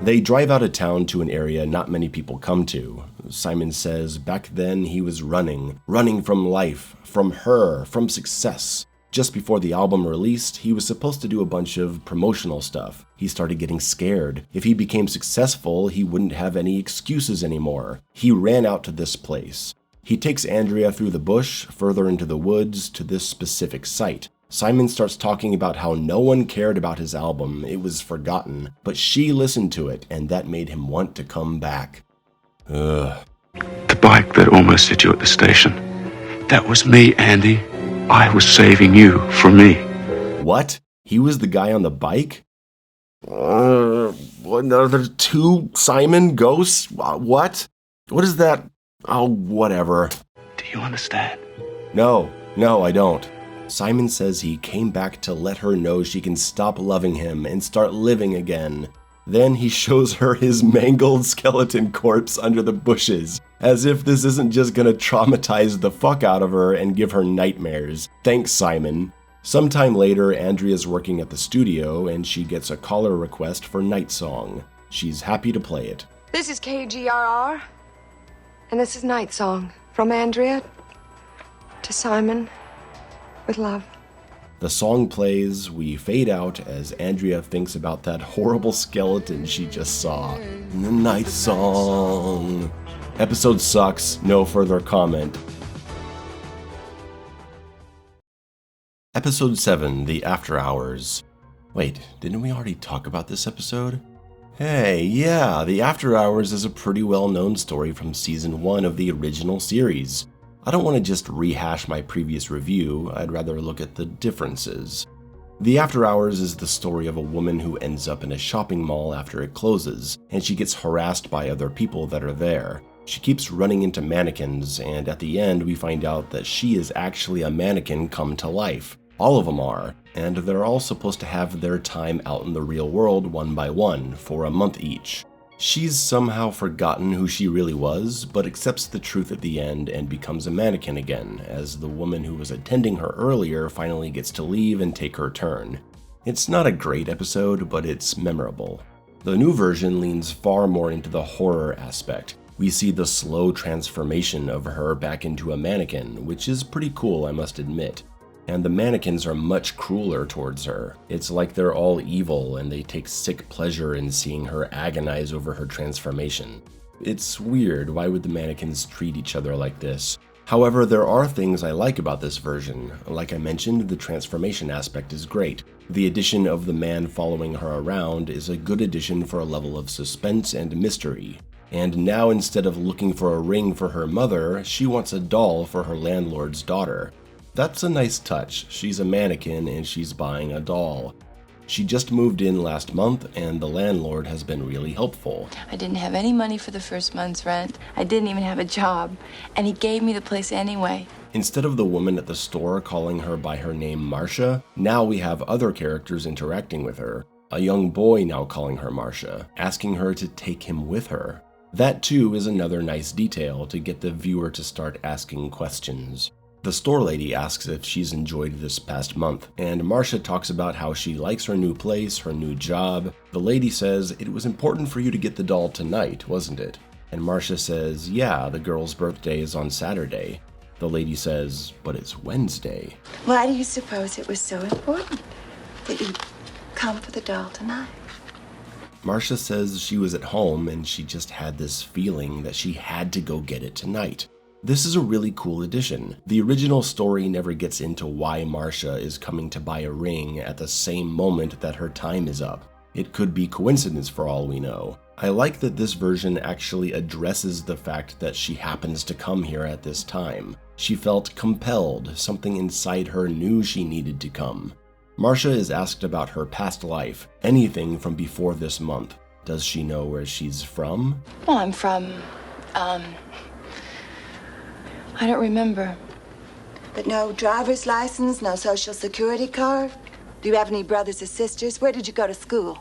They drive out of town to an area not many people come to. Simon says back then he was running from life, from her, from success. Just before the album released, he was supposed to do a bunch of promotional stuff. He started getting scared. If he became successful, he wouldn't have any excuses anymore. He ran out to this place. He takes Andrea through the bush, further into the woods, to this specific site. Simon starts talking about how no one cared about his album, it was forgotten, but she listened to it, and that made him want to come back. Ugh. The bike that almost hit you at the station. That was me, Andy. I was saving you from me. What? He was the guy on the bike? What other two Simon ghosts? What? What is that? Oh, whatever. Do you understand? No, I don't. Simon says he came back to let her know she can stop loving him and start living again. Then he shows her his mangled skeleton corpse under the bushes, as if this isn't just gonna traumatize the fuck out of her and give her nightmares. Thanks, Simon. Sometime later, Andrea's working at the studio and she gets a caller request for Nightsong. She's happy to play it. This is KGRR, and this is Nightsong. From Andrea to Simon, with love. The song plays, we fade out as Andrea thinks about that horrible skeleton she just saw. The Nightsong. Episode sucks, no further comment. Episode 7, The After Hours. Wait, didn't we already talk about this episode? Hey, yeah, The After Hours is a pretty well-known story from Season 1 of the original series. I don't want to just rehash my previous review, I'd rather look at the differences. The After Hours is the story of a woman who ends up in a shopping mall after it closes, and she gets harassed by other people that are there. She keeps running into mannequins, and at the end we find out that she is actually a mannequin come to life. All of them are, and they're all supposed to have their time out in the real world one by one, for a month each. She's somehow forgotten who she really was, but accepts the truth at the end and becomes a mannequin again, as the woman who was attending her earlier finally gets to leave and take her turn. It's not a great episode, but it's memorable. The new version leans far more into the horror aspect. We see the slow transformation of her back into a mannequin, which is pretty cool, I must admit. And the mannequins are much crueler towards her. It's like they're all evil and they take sick pleasure in seeing her agonize over her transformation. It's weird, why would the mannequins treat each other like this? However, there are things I like about this version. Like I mentioned, the transformation aspect is great. The addition of the man following her around is a good addition for a level of suspense and mystery. And now instead of looking for a ring for her mother, she wants a doll for her landlord's daughter. That's a nice touch. She's a mannequin and she's buying a doll. She just moved in last month and the landlord has been really helpful. I didn't have any money for the first month's rent. I didn't even have a job. And he gave me the place anyway. Instead of the woman at the store calling her by her name Marcia, now we have other characters interacting with her. A young boy now calling her Marcia, asking her to take him with her. That too is another nice detail to get the viewer to start asking questions. The store lady asks if she's enjoyed this past month, and Marcia talks about how she likes her new place, her new job. The lady says, "It was important for you to get the doll tonight, wasn't it?" And Marcia says, "Yeah, the girl's birthday is on Saturday." The lady says, "But it's Wednesday." Why do you suppose it was so important that you come for the doll tonight? Marcia says she was at home and she just had this feeling that she had to go get it tonight. This is a really cool addition. The original story never gets into why Marcia is coming to buy a ring at the same moment that her time is up. It could be coincidence for all we know. I like that this version actually addresses the fact that she happens to come here at this time. She felt compelled, something inside her knew she needed to come. Marcia is asked about her past life, anything from before this month. Does she know where she's from? Well, I'm from, I don't remember. But no driver's license, no social security card? Do you have any brothers or sisters? Where did you go to school?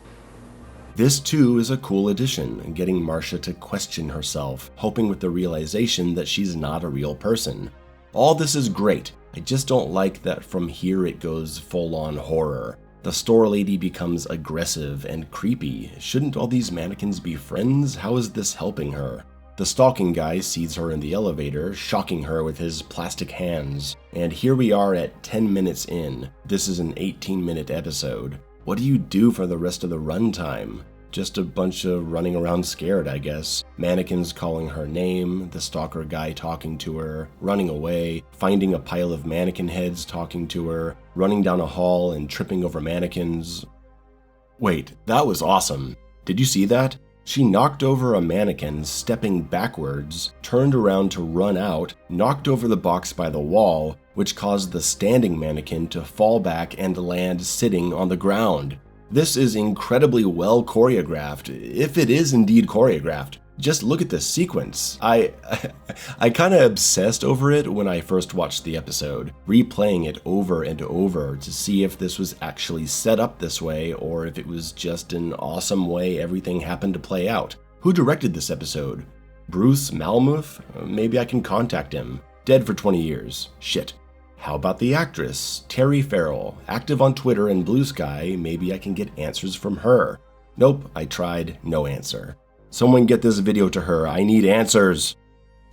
This too is a cool addition, getting Marcia to question herself, hoping with the realization that she's not a real person. All this is great. I just don't like that from here it goes full-on horror. The store lady becomes aggressive and creepy. Shouldn't all these mannequins be friends? How is this helping her? The stalking guy sees her in the elevator, shocking her with his plastic hands. And here we are at 10 minutes in. This is an 18-minute episode. What do you do for the rest of the runtime? Just a bunch of running around scared, I guess. Mannequins calling her name, the stalker guy talking to her, running away, finding a pile of mannequin heads talking to her, running down a hall and tripping over mannequins. Wait, that was awesome. Did you see that? She knocked over a mannequin, stepping backwards, turned around to run out, knocked over the box by the wall, which caused the standing mannequin to fall back and land sitting on the ground. This is incredibly well choreographed, if it is indeed choreographed. Just look at this sequence. I kind of obsessed over it when I first watched the episode, replaying it over and over to see if this was actually set up this way or if it was just an awesome way everything happened to play out. Who directed this episode? Bruce Malmuth? Maybe I can contact him. Dead for 20 years. Shit. How about the actress, Terry Farrell, active on Twitter and Blue Sky? Maybe I can get answers from her. Nope, I tried, no answer. Someone get this video to her, I need answers!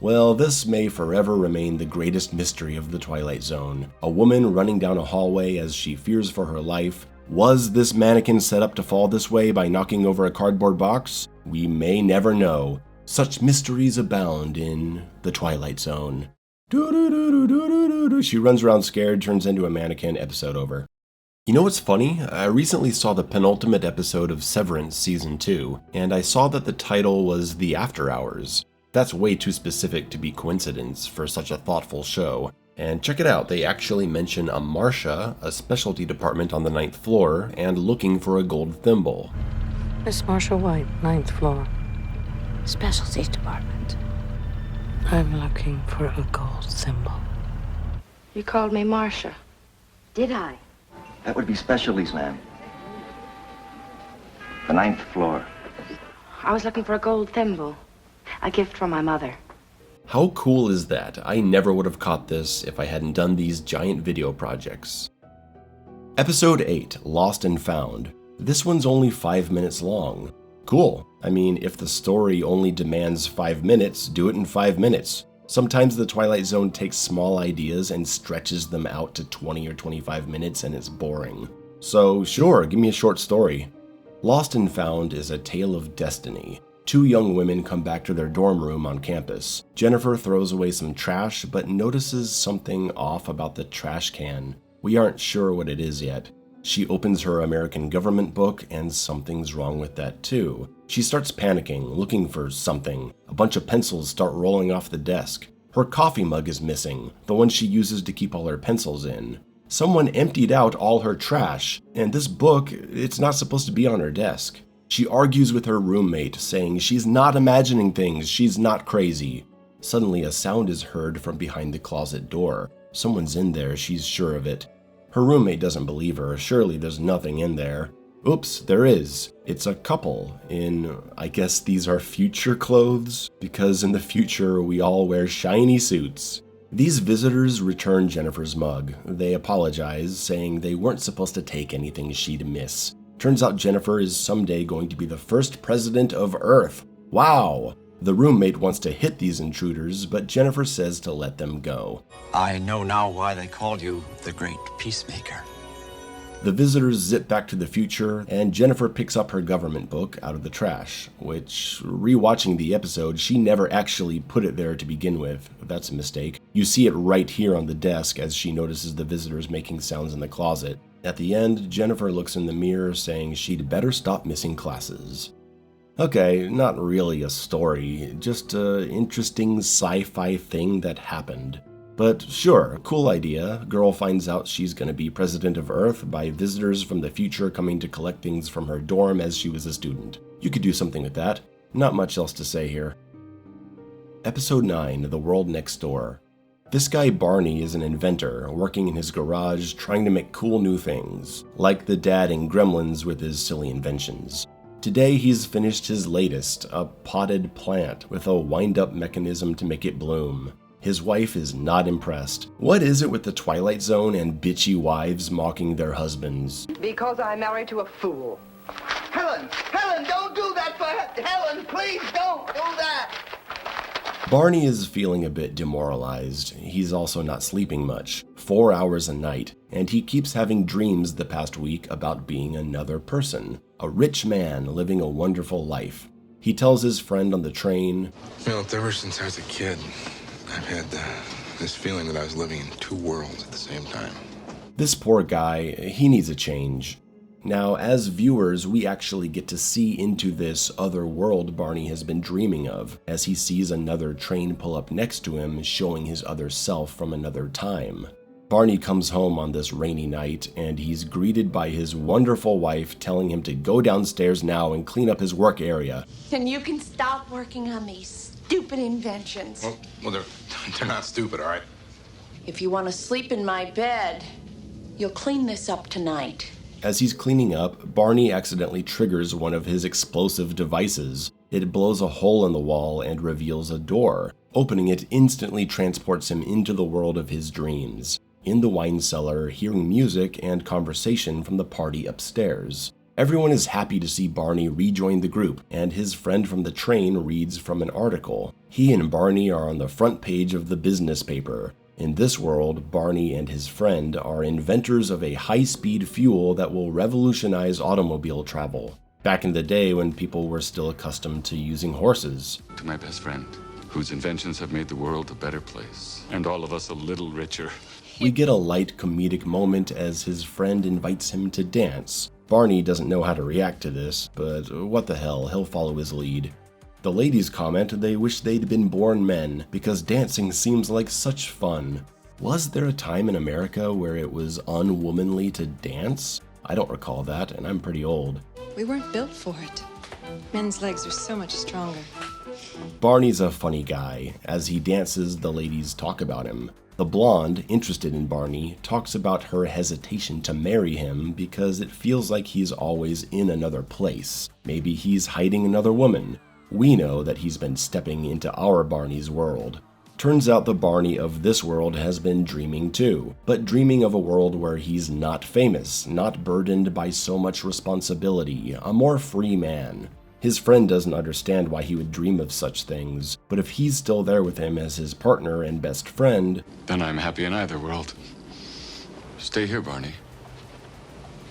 Well, this may forever remain the greatest mystery of the Twilight Zone. A woman running down a hallway as she fears for her life. Was this mannequin set up to fall this way by knocking over a cardboard box? We may never know. Such mysteries abound in the Twilight Zone. She runs around scared, turns into a mannequin, episode over. You know what's funny? I recently saw the penultimate episode of Severance Season 2, and I saw that the title was The After Hours. That's way too specific to be coincidence for such a thoughtful show. And check it out, they actually mention a Marcia, a specialty department on the 9th floor, and looking for a gold thimble. Miss Marcia White, 9th floor. Specialties department. I'm looking for a gold thimble. You called me Marcia. Did I? That would be specialties, ma'am. The 9th floor. I was looking for a gold thimble. A gift from my mother. How cool is that? I never would have caught this if I hadn't done these giant video projects. Episode 8, Lost and Found. This one's only 5 minutes long. Cool. I mean, if the story only demands 5 minutes, do it in 5 minutes. Sometimes the Twilight Zone takes small ideas and stretches them out to 20 or 25 minutes and it's boring. So sure, give me a short story. Lost and Found is a tale of destiny. 2 young women come back to their dorm room on campus. Jennifer throws away some trash but notices something off about the trash can. We aren't sure what it is yet. She opens her American government book and something's wrong with that too. She starts panicking, looking for something. A bunch of pencils start rolling off the desk. Her coffee mug is missing, the one she uses to keep all her pencils in. Someone emptied out all her trash, and this book, it's not supposed to be on her desk. She argues with her roommate, saying she's not imagining things, she's not crazy. Suddenly a sound is heard from behind the closet door. Someone's in there, she's sure of it. Her roommate doesn't believe her, surely there's nothing in there. Oops, there is. It's a couple in, I guess these are future clothes, because in the future we all wear shiny suits. These visitors return Jennifer's mug. They apologize, saying they weren't supposed to take anything she'd miss. Turns out Jennifer is someday going to be the first president of Earth. Wow! The roommate wants to hit these intruders, but Jennifer says to let them go. I know now why they called you the Great Peacemaker. The visitors zip back to the future, and Jennifer picks up her government book out of the trash, which, rewatching the episode, she never actually put it there to begin with. That's a mistake. You see it right here on the desk as she notices the visitors making sounds in the closet. At the end, Jennifer looks in the mirror saying she'd better stop missing classes. Okay, not really a story, just an interesting sci-fi thing that happened. But sure, cool idea. Girl finds out she's gonna be president of Earth by visitors from the future coming to collect things from her dorm as she was a student. You could do something with that. Not much else to say here. Episode 9, The World Next Door. This guy Barney is an inventor, working in his garage trying to make cool new things, like the dad in Gremlins with his silly inventions. Today he's finished his latest, a potted plant with a wind-up mechanism to make it bloom. His wife is not impressed. What is it with the Twilight Zone and bitchy wives mocking their husbands? Because I'm married to a fool. Helen, don't do that for Helen, please don't do that. Barney is feeling a bit demoralized. He's also not sleeping much, 4 hours a night, and he keeps having dreams the past week about being another person, a rich man living a wonderful life. He tells his friend on the train, Philip, ever since I was a kid, I've had this feeling that I was living in 2 worlds at the same time. This poor guy, he needs a change. Now, as viewers, we actually get to see into this other world Barney has been dreaming of, as he sees another train pull up next to him, showing his other self from another time. Barney comes home on this rainy night, and he's greeted by his wonderful wife telling him to go downstairs now and clean up his work area. And you can stop working on these stupid inventions. Well, they're not stupid, all right? If you want to sleep in my bed, you'll clean this up tonight. As he's cleaning up, Barney accidentally triggers one of his explosive devices. It blows a hole in the wall and reveals a door. Opening it instantly transports him into the world of his dreams. In the wine cellar, hearing music and conversation from the party upstairs. Everyone is happy to see Barney rejoin the group, and his friend from the train reads from an article. He and Barney are on the front page of the business paper. In this world, Barney and his friend are inventors of a high-speed fuel that will revolutionize automobile travel. back in the day when people were still accustomed to using horses. To my best friend, whose inventions have made the world a better place, and all of us a little richer. We get a light comedic moment as his friend invites him to dance. Barney doesn't know how to react to this, but what the hell, he'll follow his lead. The ladies comment they wish they'd been born men, because dancing seems like such fun. Was there a time in America where it was unwomanly to dance? I don't recall that, and I'm pretty old. We weren't built for it. Men's legs are so much stronger. Barney's a funny guy. As he dances, the ladies talk about him. The blonde, interested in Barney, talks about her hesitation to marry him because it feels like he's always in another place. Maybe he's hiding another woman. We know that he's been stepping into our Barney's world. Turns out the Barney of this world has been dreaming too, but dreaming of a world where he's not famous, not burdened by so much responsibility, a more free man. His friend doesn't understand why he would dream of such things, but if he's still there with him as his partner and best friend, then I'm happy in either world. Stay here, Barney.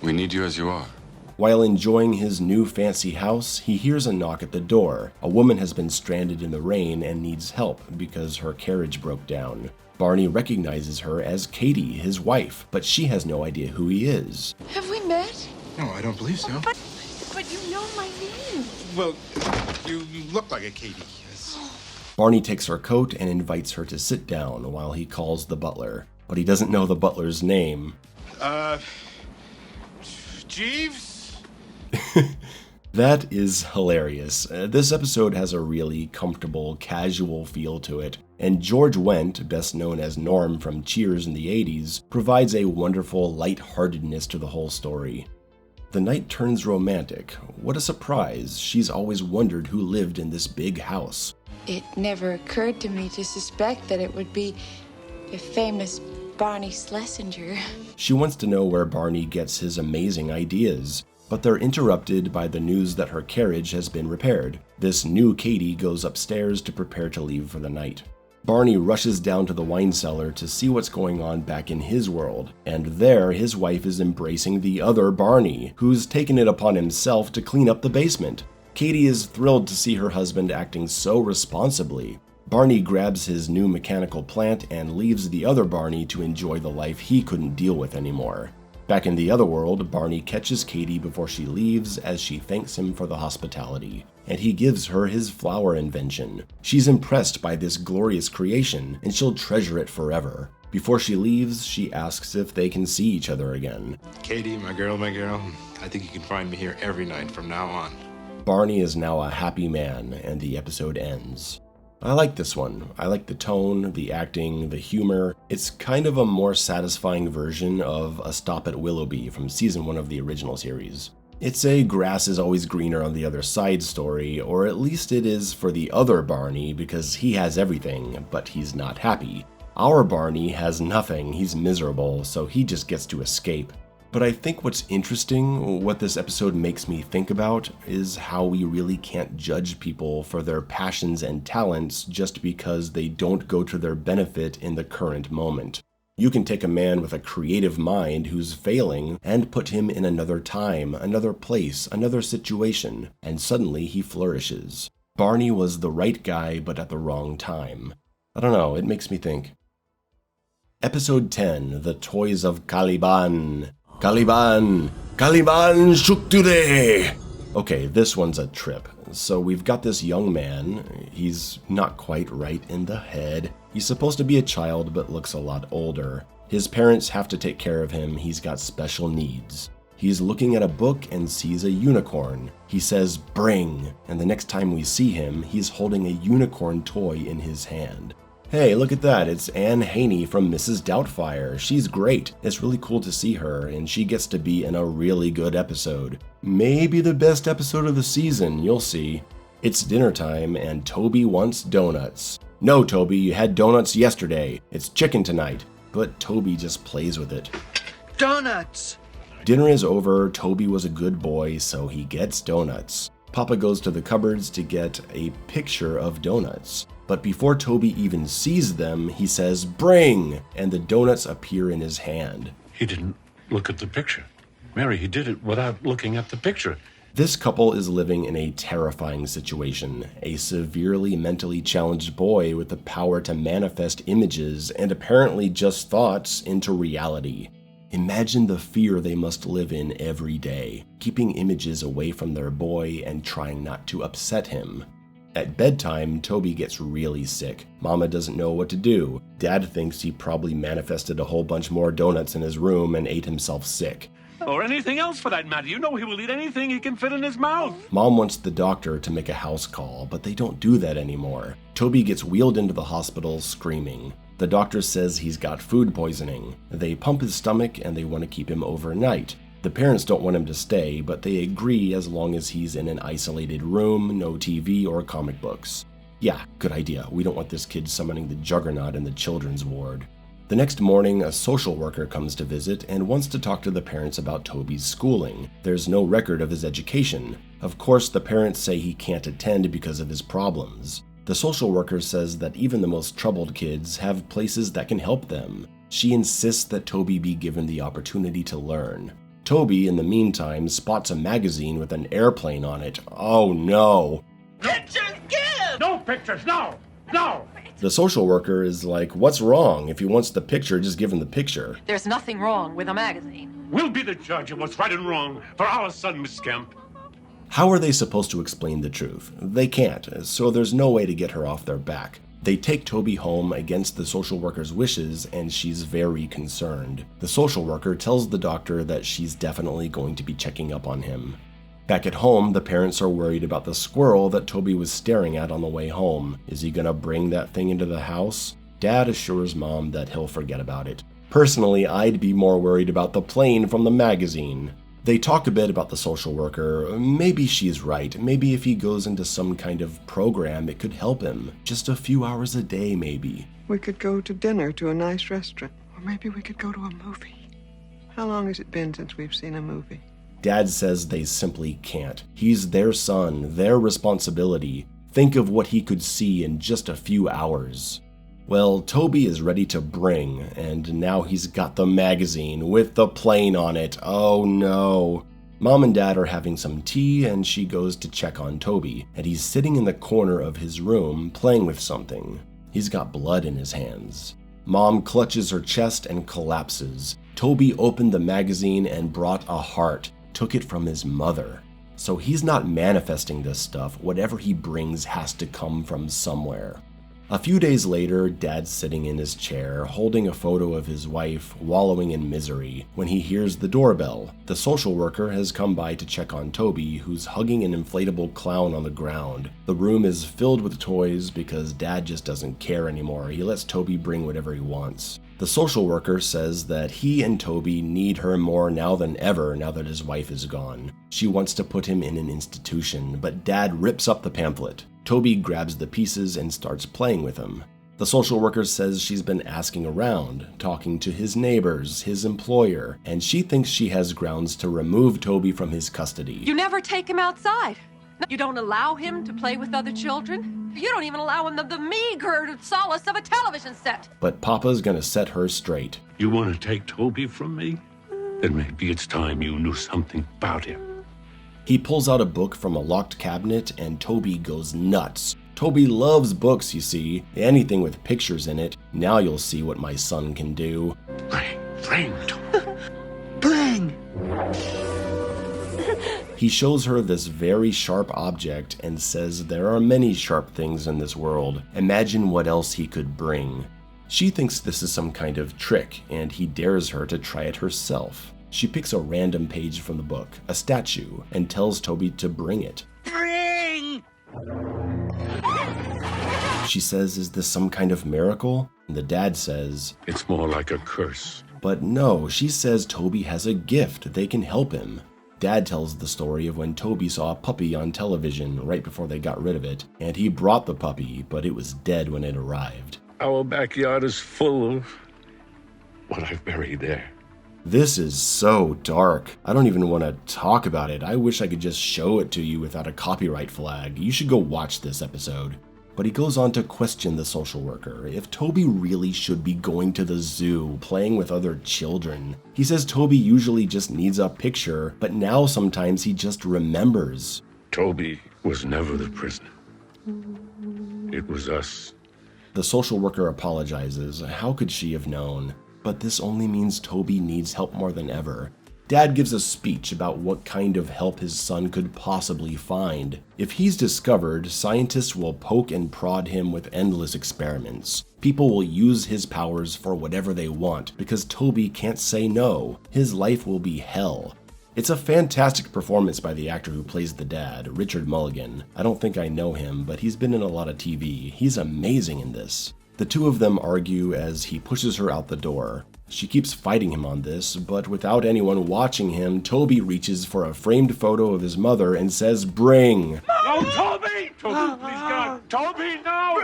We need you as you are. While enjoying his new fancy house, he hears a knock at the door. A woman has been stranded in the rain and needs help because her carriage broke down. Barney recognizes her as Katie, his wife, but she has no idea who he is. Have we met? No, I don't believe so. But you know my name. Well, you look like a Katie. Yes. Barney takes her coat and invites her to sit down while he calls the butler. But he doesn't know the butler's name. Jeeves? That is hilarious. This episode has a really comfortable, casual feel to it, and George Wendt, best known as Norm from Cheers in the 80s, provides a wonderful lightheartedness to the whole story. The night turns romantic. What a surprise. She's always wondered who lived in this big house. It never occurred to me to suspect that it would be the famous Barney Schlesinger. She wants to know where Barney gets his amazing ideas, but they're interrupted by the news that her carriage has been repaired. This new Katie goes upstairs to prepare to leave for the night. Barney rushes down to the wine cellar to see what's going on back in his world, and there his wife is embracing the other Barney, who's taken it upon himself to clean up the basement. Katie is thrilled to see her husband acting so responsibly. Barney grabs his new mechanical plant and leaves the other Barney to enjoy the life he couldn't deal with anymore. Back in the other world, Barney catches Katie before she leaves as she thanks him for the hospitality, and he gives her his flower invention. She's impressed by this glorious creation, and she'll treasure it forever. Before she leaves, she asks if they can see each other again. Katie, my girl, I think you can find me here every night from now on. Barney is now a happy man, and the episode ends. I like this one. I like the tone, the acting, the humor. It's kind of a more satisfying version of A Stop at Willoughby from season 1 of the original series. It's a grass is always greener on the other side story, or at least it is for the other Barney because he has everything, but he's not happy. Our Barney has nothing, he's miserable, so he just gets to escape. But I think what's interesting, what this episode makes me think about, is how we really can't judge people for their passions and talents just because they don't go to their benefit in the current moment. You can take a man with a creative mind who's failing and put him in another time, another place, another situation, and suddenly he flourishes. Barney was the right guy, but at the wrong time. I don't know, it makes me think. Episode 10, The Toys of Caliban. Caliban! Caliban Shukture! Okay, this one's a trip. So we've got this young man. He's not quite right in the head. He's supposed to be a child, but looks a lot older. His parents have to take care of him. He's got special needs. He's looking at a book and sees a unicorn. He says, "Bring!" And the next time we see him, he's holding a unicorn toy in his hand. Hey, look at that, it's Anne Haney from Mrs. Doubtfire. She's great. It's really cool to see her, and she gets to be in a really good episode. Maybe the best episode of the season, you'll see. It's dinner time, and Toby wants donuts. No, Toby, you had donuts yesterday. It's chicken tonight. But Toby just plays with it. Donuts! Dinner is over, Toby was a good boy, so he gets donuts. Papa goes to the cupboards to get a picture of donuts. But before Toby even sees them, he says, "Bring!" and the donuts appear in his hand. He didn't look at the picture. Mary, he did it without looking at the picture. This couple is living in a terrifying situation. A severely mentally challenged boy with the power to manifest images and apparently just thoughts into reality. Imagine the fear they must live in every day, keeping images away from their boy and trying not to upset him. At bedtime, Toby gets really sick. Mama doesn't know what to do. Dad thinks he probably manifested a whole bunch more donuts in his room and ate himself sick. Or anything else for that matter. You know he will eat anything he can fit in his mouth. Mom wants the doctor to make a house call, but they don't do that anymore. Toby gets wheeled into the hospital screaming. The doctor says he's got food poisoning. They pump his stomach and they want to keep him overnight. The parents don't want him to stay, but they agree as long as he's in an isolated room, no TV or comic books. Yeah, good idea. We don't want this kid summoning the juggernaut in the children's ward. The next morning, a social worker comes to visit and wants to talk to the parents about Toby's schooling. There's no record of his education. Of course, the parents say he can't attend because of his problems. The social worker says that even the most troubled kids have places that can help them. She insists that Toby be given the opportunity to learn. Toby, in the meantime, spots a magazine with an airplane on it. Oh no! Pictures, kid! No pictures, no! No! The social worker is like, what's wrong? If he wants the picture, just give him the picture. There's nothing wrong with a magazine. We'll be the judge of what's right and wrong for our son, Miss Kemp. How are they supposed to explain the truth? They can't, so there's no way to get her off their back. They take Toby home against the social worker's wishes, and she's very concerned. The social worker tells the doctor that she's definitely going to be checking up on him. Back at home, the parents are worried about the squirrel that Toby was staring at on the way home. Is he gonna bring that thing into the house? Dad assures Mom that he'll forget about it. Personally, I'd be more worried about the plane from the magazine. They talk a bit about the social worker. Maybe she's right. Maybe if he goes into some kind of program, it could help him. Just a few hours a day, maybe. We could go to dinner to a nice restaurant. Or maybe we could go to a movie. How long has it been since we've seen a movie? Dad says they simply can't. He's their son, their responsibility. Think of what he could see in just a few hours. Well, Toby is ready to bring, and now he's got the magazine with the plane on it. Oh no. Mom and Dad are having some tea, and she goes to check on Toby, and he's sitting in the corner of his room playing with something. He's got blood in his hands. Mom clutches her chest and collapses. Toby opened the magazine and brought a heart. Took it from his mother. So he's not manifesting this stuff. Whatever he brings has to come from somewhere. A few days later, Dad's sitting in his chair, holding a photo of his wife, wallowing in misery, when he hears the doorbell. The social worker has come by to check on Toby, who's hugging an inflatable clown on the ground. The room is filled with toys because Dad just doesn't care anymore. He lets Toby bring whatever he wants. The social worker says that he and Toby need her more now than ever now that his wife is gone. She wants to put him in an institution, but Dad rips up the pamphlet. Toby grabs the pieces and starts playing with them. The social worker says she's been asking around, talking to his neighbors, his employer, and she thinks she has grounds to remove Toby from his custody. You never take him outside. You don't allow him to play with other children. You don't even allow him the meager solace of a television set. But Papa's gonna set her straight. You want to take Toby from me? Then maybe it's time you knew something about him. He pulls out a book from a locked cabinet and Toby goes nuts. Toby loves books, you see. Anything with pictures in it. Now you'll see what my son can do. Bring, Bring! He shows her this very sharp object and says there are many sharp things in this world. Imagine what else he could bring. She thinks this is some kind of trick, and he dares her to try it herself. She picks a random page from the book, a statue, and tells Toby to bring it. Bring! She says, is this some kind of miracle? And the dad says, it's more like a curse. But no, she says Toby has a gift. They can help him. Dad tells the story of when Toby saw a puppy on television right before they got rid of it, and he brought the puppy, but it was dead when it arrived. Our backyard is full of what I've buried there. This is so dark. I don't even want to talk about it. I wish I could just show it to you without a copyright flag. You should go watch this episode. But he goes on to question the social worker if Toby really should be going to the zoo, playing with other children. He says Toby usually just needs a picture, but now sometimes he just remembers. Toby was never the prisoner. It was us. The social worker apologizes. How could she have known? But this only means Toby needs help more than ever. Dad gives a speech about what kind of help his son could possibly find. If he's discovered, scientists will poke and prod him with endless experiments. People will use his powers for whatever they want because Toby can't say no. His life will be hell. It's a fantastic performance by the actor who plays the dad, Richard Mulligan. I don't think I know him, but he's been in a lot of TV. He's amazing in this. The two of them argue as he pushes her out the door. She keeps fighting him on this, but without anyone watching him, Toby reaches for a framed photo of his mother and says, "Bring!" No, Toby! Toby, please God! Toby, no!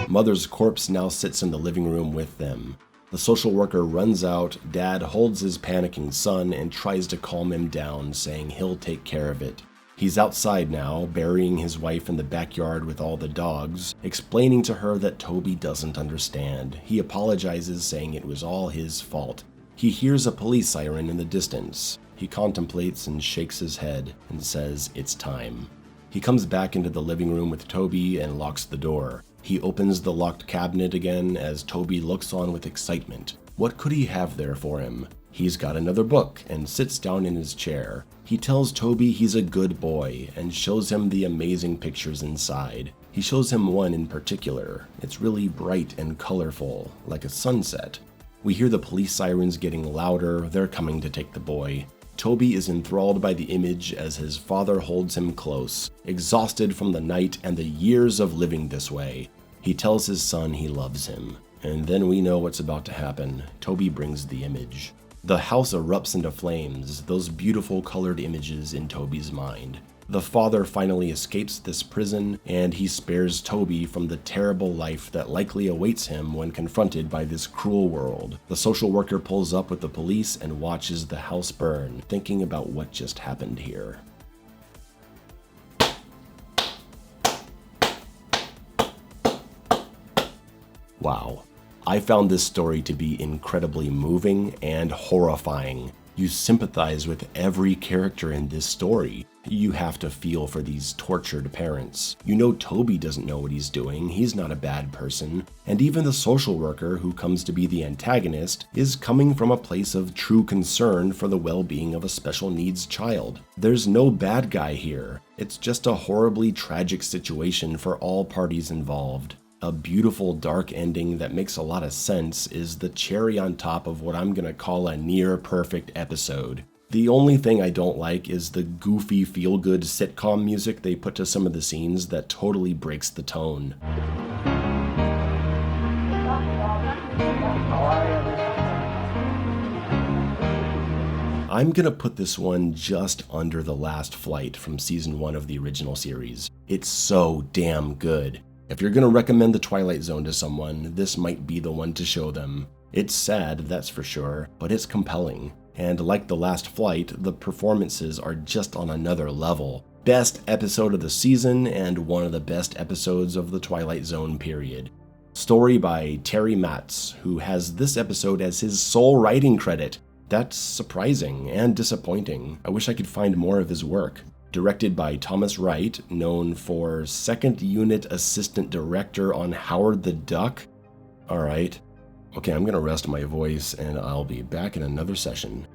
Mother's corpse now sits in the living room with them. The social worker runs out, Dad holds his panicking son and tries to calm him down, saying he'll take care of it. He's outside now, burying his wife in the backyard with all the dogs, explaining to her that Toby doesn't understand. He apologizes, saying it was all his fault. He hears a police siren in the distance. He contemplates and shakes his head and says it's time. He comes back into the living room with Toby and locks the door. He opens the locked cabinet again as Toby looks on with excitement. What could he have there for him? He's got another book and sits down in his chair. He tells Toby he's a good boy and shows him the amazing pictures inside. He shows him one in particular. It's really bright and colorful, like a sunset. We hear the police sirens getting louder. They're coming to take the boy. Toby is enthralled by the image as his father holds him close, exhausted from the night and the years of living this way. He tells his son he loves him. And then we know what's about to happen. Toby brings the image. The house erupts into flames, those beautiful colored images in Toby's mind. The father finally escapes this prison, and he spares Toby from the terrible life that likely awaits him when confronted by this cruel world. The social worker pulls up with the police and watches the house burn, thinking about what just happened here. Wow. I found this story to be incredibly moving and horrifying. You sympathize with every character in this story. You have to feel for these tortured parents. You know Toby doesn't know what he's doing, he's not a bad person, and even the social worker who comes to be the antagonist is coming from a place of true concern for the well-being of a special needs child. There's no bad guy here. It's just a horribly tragic situation for all parties involved. A beautiful dark ending that makes a lot of sense is the cherry on top of what I'm gonna call a near-perfect episode. The only thing I don't like is the goofy feel-good sitcom music they put to some of the scenes that totally breaks the tone. I'm gonna put this one just under The Last Flight from season 1 of the original series. It's so damn good. If you're gonna recommend the Twilight Zone to someone, this might be the one to show them. It's sad, that's for sure, but it's compelling. And like The Last Flight, the performances are just on another level. Best episode of the season and one of the best episodes of the Twilight Zone period. Story by Terry Matz, who has this episode as his sole writing credit. That's surprising and disappointing. I wish I could find more of his work. Directed by Thomas Wright, known for second unit assistant director on Howard the Duck. Alright. Okay, I'm gonna rest my voice and I'll be back in another session.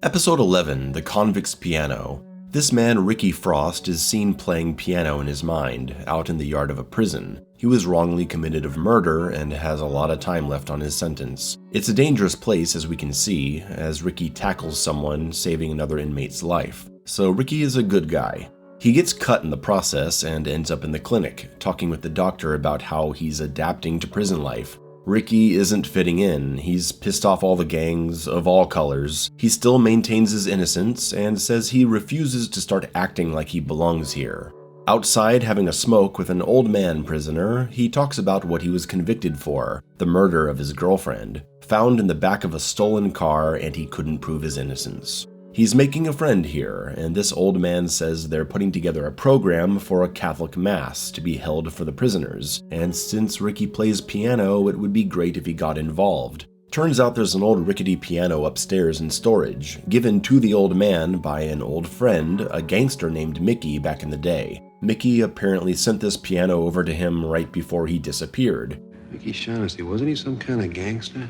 Episode 11, The Convict's Piano. This man, Ricky Frost, is seen playing piano in his mind, out in the yard of a prison. He was wrongly convicted of murder and has a lot of time left on his sentence. It's a dangerous place, as we can see, as Ricky tackles someone, saving another inmate's life. So Ricky is a good guy. He gets cut in the process and ends up in the clinic, talking with the doctor about how he's adapting to prison life. Ricky isn't fitting in. He's pissed off all the gangs of all colors. He still maintains his innocence and says he refuses to start acting like he belongs here. Outside, having a smoke with an old man prisoner, he talks about what he was convicted for, the murder of his girlfriend, found in the back of a stolen car, and he couldn't prove his innocence. He's making a friend here, and this old man says they're putting together a program for a Catholic mass to be held for the prisoners, and since Ricky plays piano, it would be great if he got involved. Turns out there's an old rickety piano upstairs in storage, given to the old man by an old friend, a gangster named Mickey back in the day. Mickey apparently sent this piano over to him right before he disappeared. Mickey Shaughnessy, wasn't he some kind of gangster?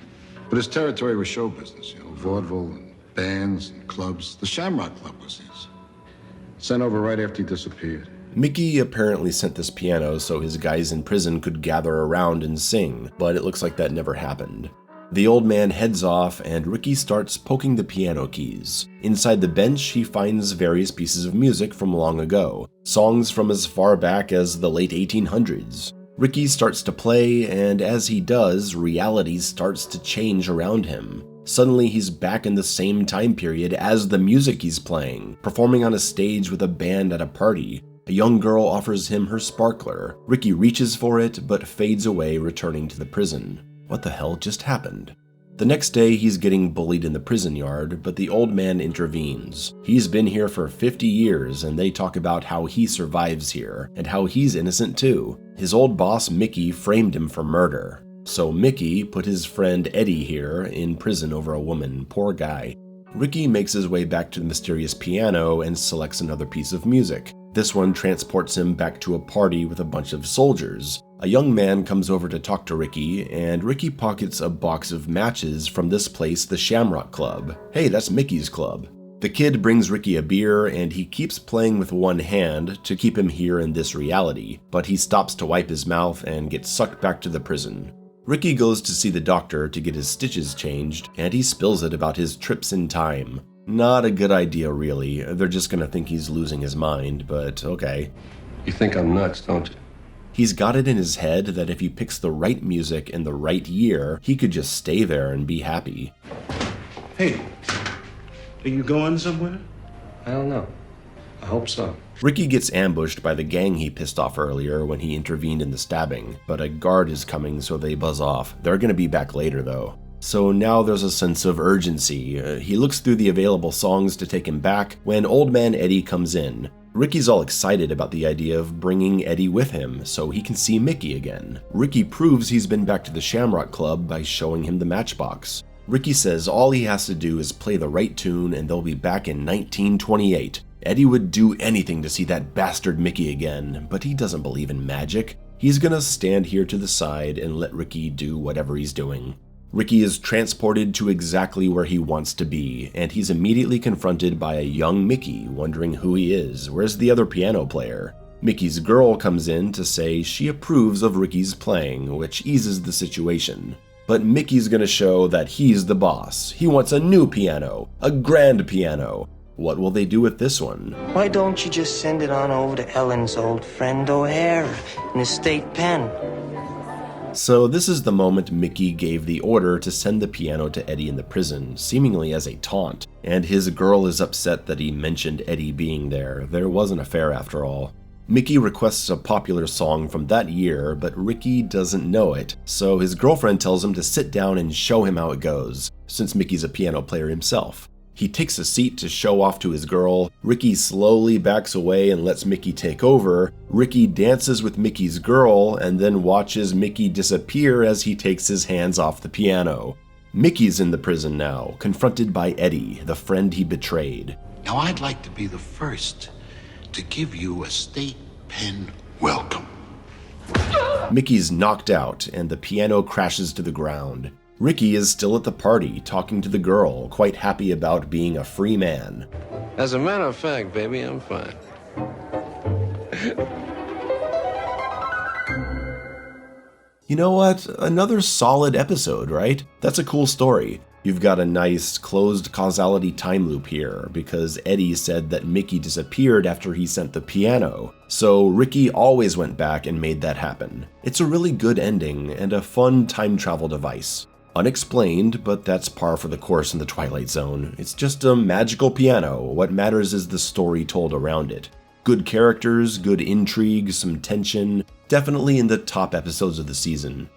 But his territory was show business, vaudeville and bands and clubs. The Shamrock Club was his. Sent over right after he disappeared. Mickey apparently sent this piano so his guys in prison could gather around and sing, but it looks like that never happened. The old man heads off, and Ricky starts poking the piano keys. Inside the bench, he finds various pieces of music from long ago, songs from as far back as the late 1800s. Ricky starts to play, and as he does, reality starts to change around him. Suddenly, he's back in the same time period as the music he's playing, performing on a stage with a band at a party. A young girl offers him her sparkler. Ricky reaches for it, but fades away, returning to the prison. What the hell just happened? The next day, he's getting bullied in the prison yard, but the old man intervenes. He's been here for 50 years, and they talk about how he survives here, and how he's innocent too. His old boss, Mickey, framed him for murder. So Mickey put his friend Eddie here in prison over a woman. Poor guy. Ricky makes his way back to the mysterious piano and selects another piece of music. This one transports him back to a party with a bunch of soldiers. A young man comes over to talk to Ricky, and Ricky pockets a box of matches from this place, the Shamrock Club. Hey, that's Mickey's club. The kid brings Ricky a beer, and he keeps playing with one hand to keep him here in this reality, but he stops to wipe his mouth and gets sucked back to the prison. Ricky goes to see the doctor to get his stitches changed, and he spills it about his trips in time. Not a good idea, really. They're just gonna think he's losing his mind, but okay. You think I'm nuts, don't you? He's got it in his head that if he picks the right music in the right year, he could just stay there and be happy. Hey, are you going somewhere? I don't know. I hope so. Ricky gets ambushed by the gang he pissed off earlier when he intervened in the stabbing, but a guard is coming, so they buzz off. They're gonna be back later, though. So now there's a sense of urgency. He looks through the available songs to take him back when Old Man Eddie comes in. Ricky's all excited about the idea of bringing Eddie with him so he can see Mickey again. Ricky proves he's been back to the Shamrock Club by showing him the matchbox. Ricky says all he has to do is play the right tune and they'll be back in 1928. Eddie would do anything to see that bastard Mickey again, but he doesn't believe in magic. He's gonna stand here to the side and let Ricky do whatever he's doing. Ricky is transported to exactly where he wants to be, and he's immediately confronted by a young Mickey wondering who he is. Where's the other piano player? Mickey's girl comes in to say she approves of Ricky's playing, which eases the situation. But Mickey's gonna show that he's the boss. He wants a new piano, a grand piano. What will they do with this one? Why don't you just send it on over to Ellen's old friend O'Hare in the state pen? So this is the moment Mickey gave the order to send the piano to Eddie in the prison, seemingly as a taunt. And his girl is upset that he mentioned Eddie being there. There was an affair after all. Mickey requests a popular song from that year, but Ricky doesn't know it, so his girlfriend tells him to sit down and show him how it goes, since Mickey's a piano player himself. He takes a seat to show off to his girl. Ricky slowly backs away and lets Mickey take over. Ricky dances with Mickey's girl and then watches Mickey disappear as he takes his hands off the piano. Mickey's in the prison now, confronted by Eddie, the friend he betrayed. Now I'd like to be the first to give you a state pen welcome. Mickey's knocked out and the piano crashes to the ground. Ricky is still at the party, talking to the girl, quite happy about being a free man. As a matter of fact, baby, I'm fine. You know what? Another solid episode, right? That's a cool story. You've got a nice closed causality time loop here, because Eddie said that Mickey disappeared after he sent the piano. So Ricky always went back and made that happen. It's a really good ending and a fun time travel device. Unexplained, but that's par for the course in the Twilight Zone. It's just a magical piano. What matters is the story told around it. Good characters, good intrigue, some tension. Definitely in the top episodes of the season.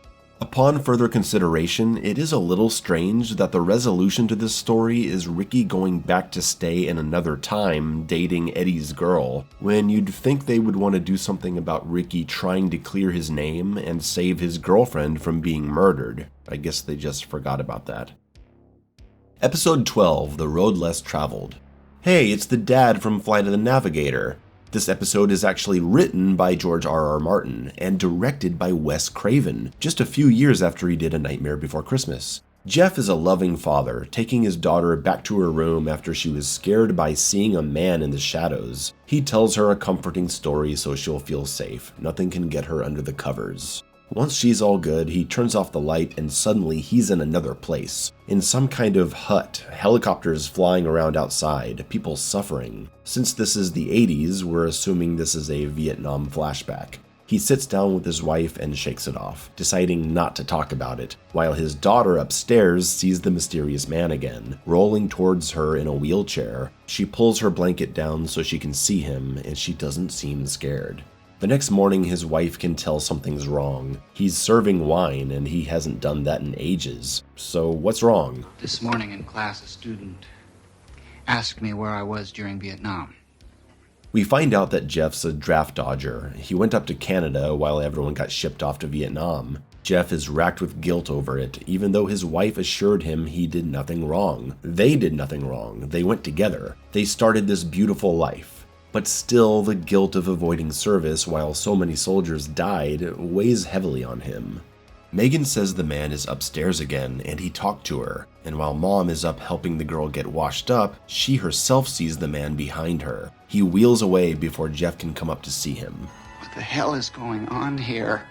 Upon further consideration, it is a little strange that the resolution to this story is Ricky going back to stay in another time dating Eddie's girl, when you'd think they would want to do something about Ricky trying to clear his name and save his girlfriend from being murdered. I guess they just forgot about that. Episode 12, The Road Less Traveled. Hey, it's the dad from Flight of the Navigator. This episode is actually written by George R.R. Martin and directed by Wes Craven, just a few years after he did A Nightmare Before Christmas. Jeff is a loving father, taking his daughter back to her room after she was scared by seeing a man in the shadows. He tells her a comforting story so she'll feel safe. Nothing can get her under the covers. Once she's all good, he turns off the light and suddenly he's in another place. In some kind of hut, helicopters flying around outside, people suffering. Since this is the 80s, we're assuming this is a Vietnam flashback. He sits down with his wife and shakes it off, deciding not to talk about it, while his daughter upstairs sees the mysterious man again, rolling towards her in a wheelchair. She pulls her blanket down so she can see him, and she doesn't seem scared. The next morning, his wife can tell something's wrong. He's serving wine, and he hasn't done that in ages. So what's wrong? This morning in class, a student asked me where I was during Vietnam. We find out that Jeff's a draft dodger. He went up to Canada while everyone got shipped off to Vietnam. Jeff is racked with guilt over it, even though his wife assured him he did nothing wrong. They did nothing wrong. They went together. They started this beautiful life. But still, the guilt of avoiding service while so many soldiers died weighs heavily on him. Megan says the man is upstairs again and he talked to her, and while Mom is up helping the girl get washed up, she herself sees the man behind her. He wheels away before Jeff can come up to see him. What the hell is going on here?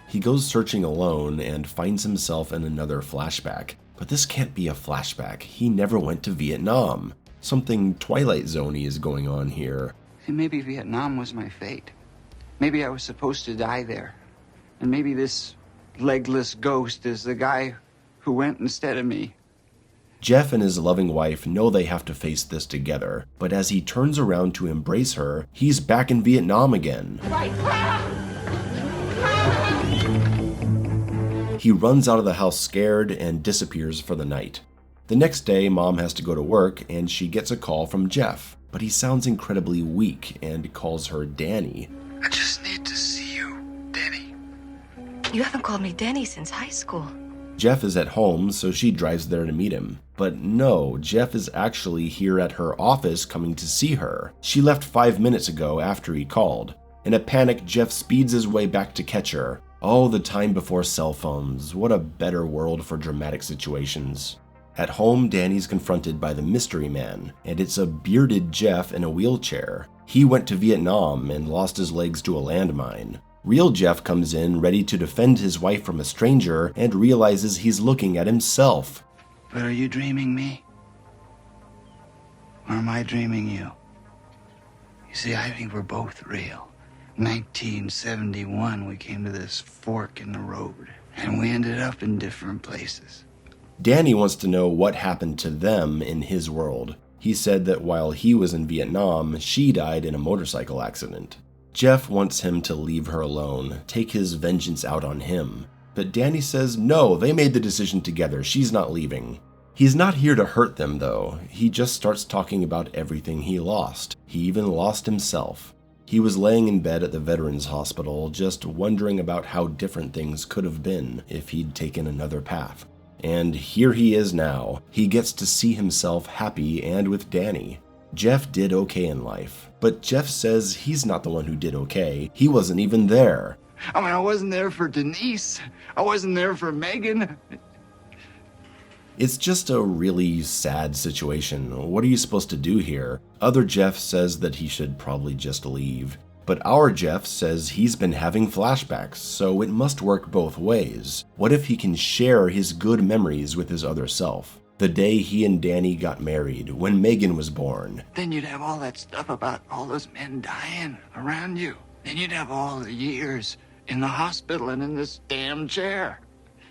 He goes searching alone and finds himself in another flashback. But this can't be a flashback. He never went to Vietnam. Something Twilight Zone-y is going on here. And maybe Vietnam was my fate. Maybe I was supposed to die there. And maybe this legless ghost is the guy who went instead of me. Jeff and his loving wife know they have to face this together, but as he turns around to embrace her, he's back in Vietnam again. He runs out of the house scared and disappears for the night. The next day, Mom has to go to work, and she gets a call from Jeff, but he sounds incredibly weak and calls her Danny. I just need to see you, Danny. You haven't called me Danny since high school. Jeff is at home, so she drives there to meet him. But no, Jeff is actually here at her office coming to see her. She left 5 minutes ago after he called. In a panic, Jeff speeds his way back to catch her. Oh, the time before cell phones. What a better world for dramatic situations. At home, Danny's confronted by the mystery man, and it's a bearded Jeff in a wheelchair. He went to Vietnam and lost his legs to a landmine. Real Jeff comes in ready to defend his wife from a stranger and realizes he's looking at himself. But are you dreaming me? Or am I dreaming you? You see, I think we're both real. 1971, we came to this fork in the road, and we ended up in different places. Danny wants to know what happened to them in his world. He said that while he was in Vietnam, she died in a motorcycle accident. Jeff wants him to leave her alone, take his vengeance out on him. But Danny says no, they made the decision together, she's not leaving. He's not here to hurt them though, he just starts talking about everything he lost. He even lost himself. He was laying in bed at the Veterans Hospital, just wondering about how different things could have been if he'd taken another path. And here he is now. He gets to see himself happy and with Danny. Jeff did okay in life, but Jeff says he's not the one who did okay. He wasn't even there. I mean, I wasn't there for Denise. I wasn't there for Megan. It's just a really sad situation. What are you supposed to do here? Other Jeff says that he should probably just leave. But our Jeff says he's been having flashbacks, so it must work both ways. What if he can share his good memories with his other self? The day he and Danny got married, when Megan was born. Then you'd have all that stuff about all those men dying around you. Then you'd have all the years in the hospital and in this damn chair.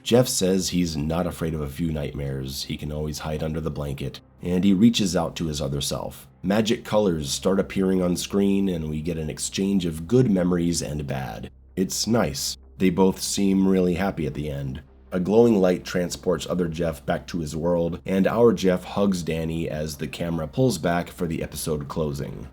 Jeff says he's not afraid of a few nightmares. He can always hide under the blanket. And he reaches out to his other self. Magic colors start appearing on screen and we get an exchange of good memories and bad. It's nice. They both seem really happy at the end. A glowing light transports other Jeff back to his world, and our Jeff hugs Danny as the camera pulls back for the episode closing.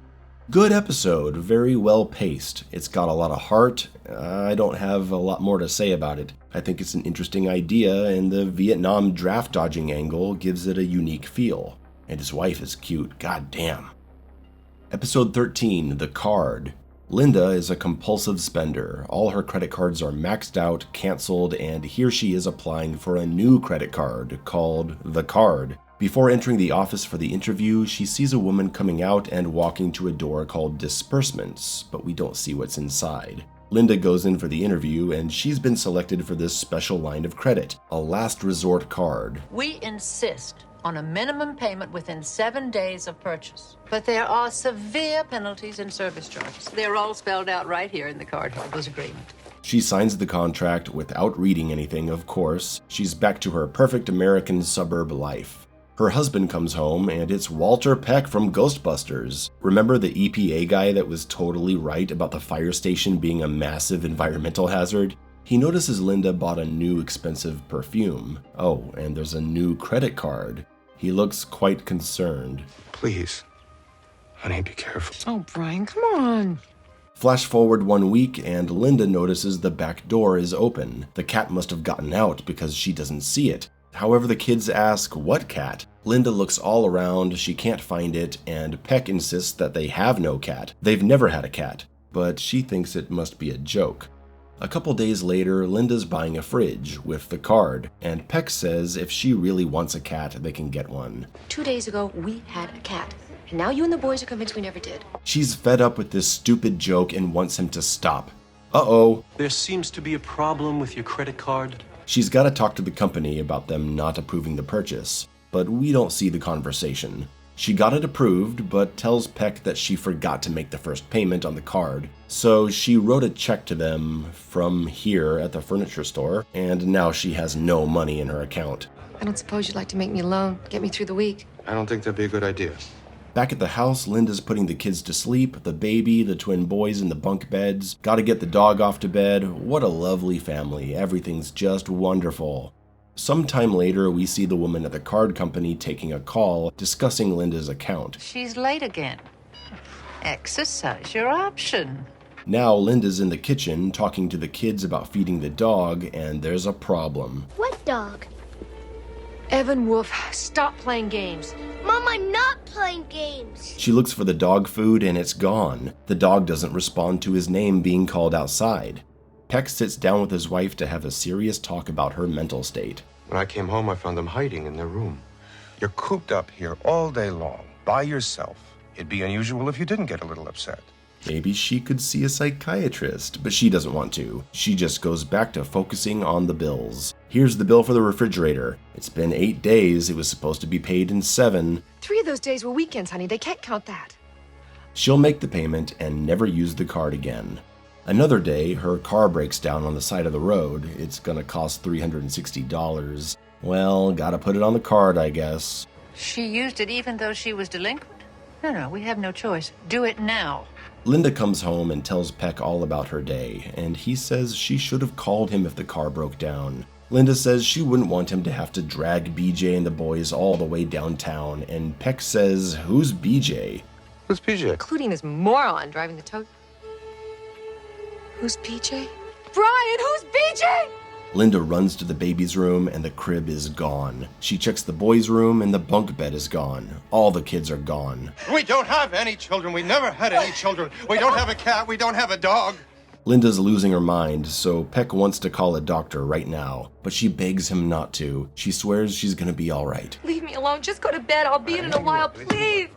Good episode, very well paced. It's got a lot of heart. I don't have a lot more to say about it. I think it's an interesting idea, and the Vietnam draft dodging angle gives it a unique feel. And his wife is cute, god damn. Episode 13, The Card. Linda is a compulsive spender. All her credit cards are maxed out, canceled, and here she is applying for a new credit card called The Card. Before entering the office for the interview, she sees a woman coming out and walking to a door called Disbursements, but we don't see what's inside. Linda goes in for the interview, and she's been selected for this special line of credit, a last resort card. We insist on a minimum payment within 7 days of purchase. But there are severe penalties and service charges. They're all spelled out right here in the cardholder's agreement. She signs the contract without reading anything, of course. She's back to her perfect American suburb life. Her husband comes home, and it's Walter Peck from Ghostbusters. Remember the EPA guy that was totally right about the fire station being a massive environmental hazard? He notices Linda bought a new expensive perfume. Oh, and there's a new credit card. He looks quite concerned. Please, honey, be careful. Oh, Brian, come on. Flash forward 1 week, and Linda notices the back door is open. The cat must have gotten out because she doesn't see it. However, the kids ask, what cat? Linda looks all around, she can't find it, and Peck insists that they have no cat. They've never had a cat, but she thinks it must be a joke. A couple days later, Linda's buying a fridge with the card, and Peck says if she really wants a cat, they can get one. 2 days ago, we had a cat, and now you and the boys are convinced we never did. She's fed up with this stupid joke and wants him to stop. Uh-oh. There seems to be a problem with your credit card. She's got to talk to the company about them not approving the purchase, but we don't see the conversation. She got it approved, but tells Peck that she forgot to make the first payment on the card, so she wrote a check to them from here at the furniture store, and now she has no money in her account. I don't suppose you'd like to make me a loan, get me through the week. I don't think that'd be a good idea. Back at the house, Linda's putting the kids to sleep, the baby, the twin boys in the bunk beds. Gotta get the dog off to bed. What a lovely family. Everything's just wonderful. Sometime later, we see the woman at the card company taking a call, discussing Linda's account. She's late again. Exercise your option. Now Linda's in the kitchen talking to the kids about feeding the dog, and there's a problem. What dog? Evan Wolf, stop playing games. Mom, I'm not playing games. She looks for the dog food and it's gone. The dog doesn't respond to his name being called outside. Peck sits down with his wife to have a serious talk about her mental state. When I came home, I found them hiding in their room. You're cooped up here all day long, by yourself. It'd be unusual if you didn't get a little upset. Maybe she could see a psychiatrist, but she doesn't want to. She just goes back to focusing on the bills. Here's the bill for the refrigerator. It's been 8 days. It was supposed to be paid in 7. 3 of those days were weekends, honey. They can't count that. She'll make the payment and never use the card again. Another day, her car breaks down on the side of the road. It's gonna cost $360. Well, gotta put it on the card, I guess. She used it even though she was delinquent? No, we have no choice. Do it now. Linda comes home and tells Peck all about her day, and he says she should have called him if the car broke down. Linda says she wouldn't want him to have to drag BJ and the boys all the way downtown, and Peck says, who's BJ? Who's PJ? Including this moron driving the tow. Who's PJ? Brian, who's BJ? Linda runs to the baby's room and the crib is gone. She checks the boys' room and the bunk bed is gone. All the kids are gone. We don't have any children. We never had any children. We don't have a cat. We don't have a dog. Linda's losing her mind, so Peck wants to call a doctor right now, but she begs him not to. She swears she's gonna be all right. Leave me alone. Just go to bed. I'll be in a while, please.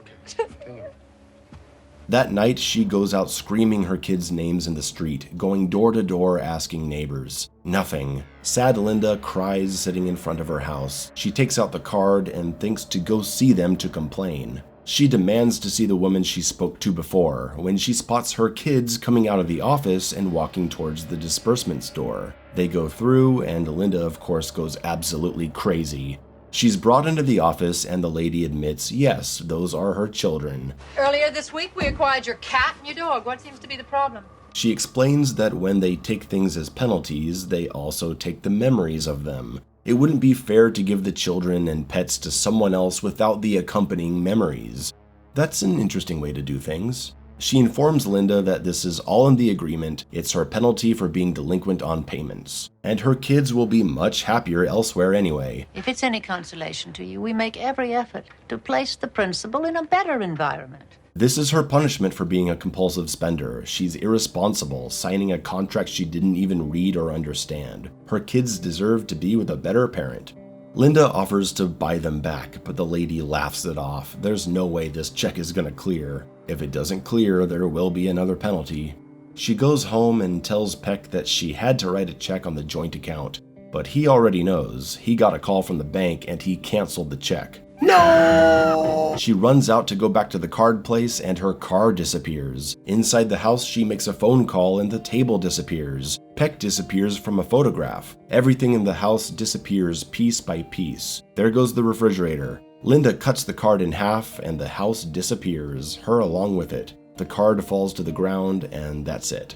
That night, she goes out screaming her kids' names in the street, going door to door asking neighbors. Nothing. Sad Linda cries sitting in front of her house. She takes out the card and thinks to go see them to complain. She demands to see the woman she spoke to before, when she spots her kids coming out of the office and walking towards the disbursement store. They go through, and Linda, of course, goes absolutely crazy. She's brought into the office, and the lady admits, yes, those are her children. Earlier this week, we acquired your cat and your dog. What seems to be the problem? She explains that when they take things as penalties, they also take the memories of them. It wouldn't be fair to give the children and pets to someone else without the accompanying memories. That's an interesting way to do things. She informs Linda that this is all in the agreement, it's her penalty for being delinquent on payments, and her kids will be much happier elsewhere anyway. If it's any consolation to you, we make every effort to place the principal in a better environment. This is her punishment for being a compulsive spender. She's irresponsible, signing a contract she didn't even read or understand. Her kids deserve to be with a better parent. Linda offers to buy them back, but the lady laughs it off. There's no way this check is gonna clear. If it doesn't clear, there will be another penalty. She goes home and tells Peck that she had to write a check on the joint account, but he already knows. He got a call from the bank and he canceled the check. No! She runs out to go back to the card place and her car disappears. Inside the house, she makes a phone call and the table disappears. Peck disappears from a photograph. Everything in the house disappears piece by piece. There goes the refrigerator. Linda cuts the card in half and the house disappears, her along with it. The card falls to the ground and that's it.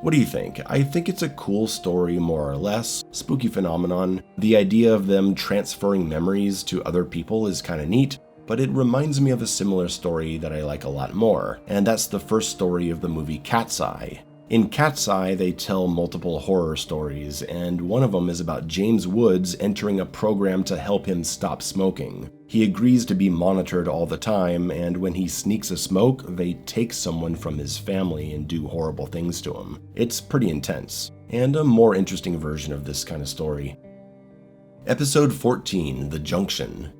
What do you think? I think it's a cool story, more or less. Spooky phenomenon. The idea of them transferring memories to other people is kind of neat, but it reminds me of a similar story that I like a lot more, and that's the first story of the movie Cat's Eye. In Cat's Eye, they tell multiple horror stories, and one of them is about James Woods entering a program to help him stop smoking. He agrees to be monitored all the time, and when he sneaks a smoke, they take someone from his family and do horrible things to him. It's pretty intense, and a more interesting version of this kind of story. Episode 14, The Junction.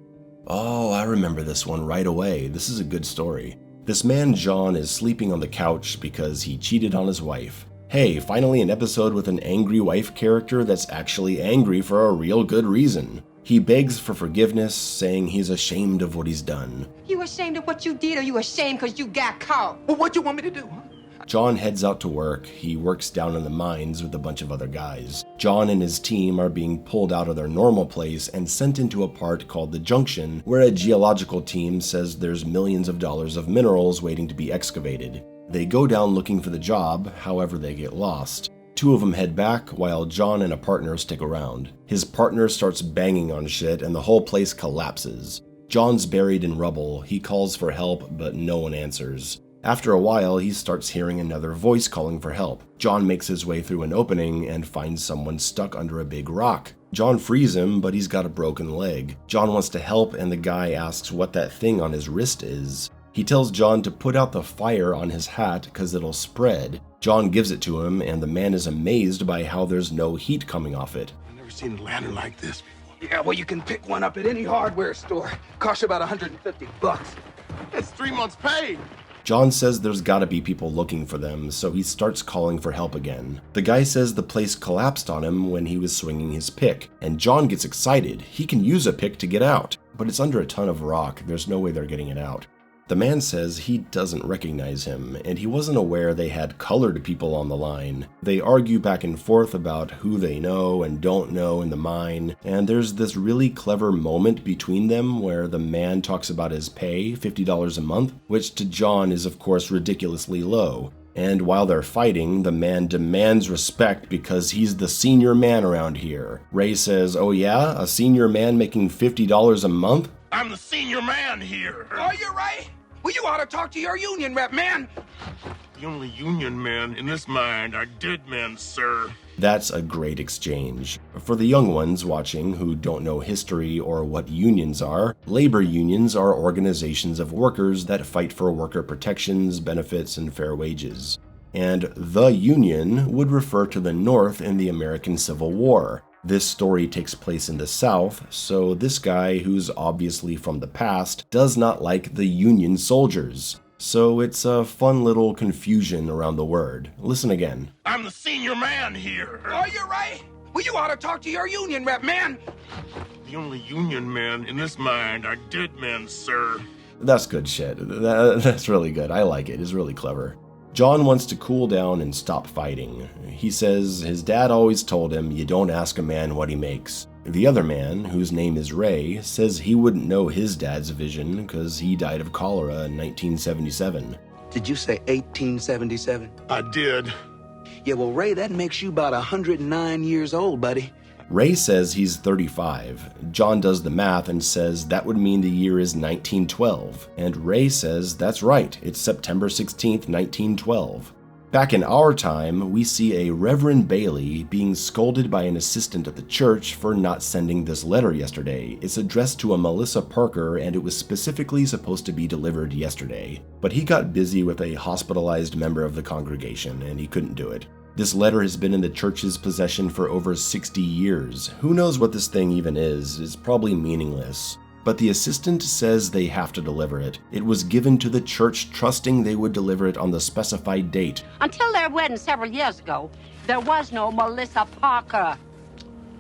Oh, I remember this one right away. This is a good story. This man, John, is sleeping on the couch because he cheated on his wife. Hey, finally an episode with an angry wife character that's actually angry for a real good reason. He begs for forgiveness, saying he's ashamed of what he's done. You ashamed of what you did, or you ashamed because you got caught? Well, what you want me to do, huh? John heads out to work. He works down in the mines with a bunch of other guys. John and his team are being pulled out of their normal place and sent into a part called the Junction, where a geological team says there's millions of dollars of minerals waiting to be excavated. They go down looking for the job, however they get lost. Two of them head back, while John and a partner stick around. His partner starts banging on shit and the whole place collapses. John's buried in rubble. He calls for help, but no one answers. After a while, he starts hearing another voice calling for help. John makes his way through an opening and finds someone stuck under a big rock. John frees him, but he's got a broken leg. John wants to help, and the guy asks what that thing on his wrist is. He tells John to put out the fire on his hat because it'll spread. John gives it to him, and the man is amazed by how there's no heat coming off it. I've never seen a lantern like this before. Yeah, well, you can pick one up at any hardware store. Costs you about $150. That's 3 months' pay. John says there's gotta be people looking for them, so he starts calling for help again. The guy says the place collapsed on him when he was swinging his pick, and John gets excited. He can use a pick to get out, but it's under a ton of rock. There's no way they're getting it out. The man says he doesn't recognize him, and he wasn't aware they had colored people on the line. They argue back and forth about who they know and don't know in the mine, and there's this really clever moment between them where the man talks about his pay, $50 a month, which to John is of course ridiculously low. And while they're fighting, the man demands respect because he's the senior man around here. Ray says, "Oh yeah, a senior man making $50 a month?" I'm the senior man here. Are you right? Well, you ought to talk to your union rep, man. The only union men in this mine are dead men, sir. That's a great exchange. For the young ones watching who don't know history or what unions are, labor unions are organizations of workers that fight for worker protections, benefits, and fair wages. And the Union would refer to the North in the American Civil War. This story takes place in the South, so this guy, who's obviously from the past, does not like the Union soldiers. So it's a fun little confusion around the word. Listen again. I'm the senior man here. Are you right? Well, you ought to talk to your union rep, man. The only union men in this mine are dead men, sir. That's good shit. That's really good. I like it. It's really clever. John wants to cool down and stop fighting. He says his dad always told him you don't ask a man what he makes. The other man, whose name is Ray, says he wouldn't know his dad's vision because he died of cholera in 1977. Did you say 1877? I did. Yeah, well, Ray, that makes you about 109 years old, buddy. Ray says he's 35. John does the math and says that would mean the year is 1912. And Ray says that's right, it's September 16th, 1912. Back in our time, we see a Reverend Bailey being scolded by an assistant at the church for not sending this letter yesterday. It's addressed to a Melissa Parker and it was specifically supposed to be delivered yesterday. But he got busy with a hospitalized member of the congregation and he couldn't do it. This letter has been in the church's possession for over 60 years. Who knows what this thing even is? It's probably meaningless. But the assistant says they have to deliver it. It was given to the church trusting they would deliver it on the specified date. Until their wedding several years ago, there was no Melissa Parker.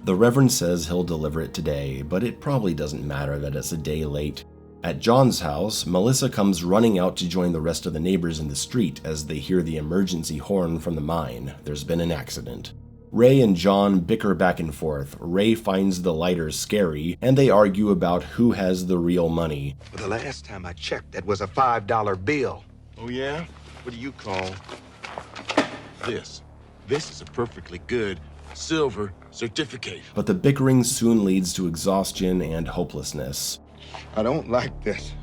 The Reverend says he'll deliver it today, but it probably doesn't matter that it's a day late. At John's house, Melissa comes running out to join the rest of the neighbors in the street as they hear the emergency horn from the mine. There's been an accident. Ray and John bicker back and forth. Ray finds the lighter scary, and they argue about who has the real money. Well, the last time I checked, that was a $5 bill. Oh, yeah? What do you call this? This is a perfectly good silver certificate. But the bickering soon leads to exhaustion and hopelessness. I don't like this.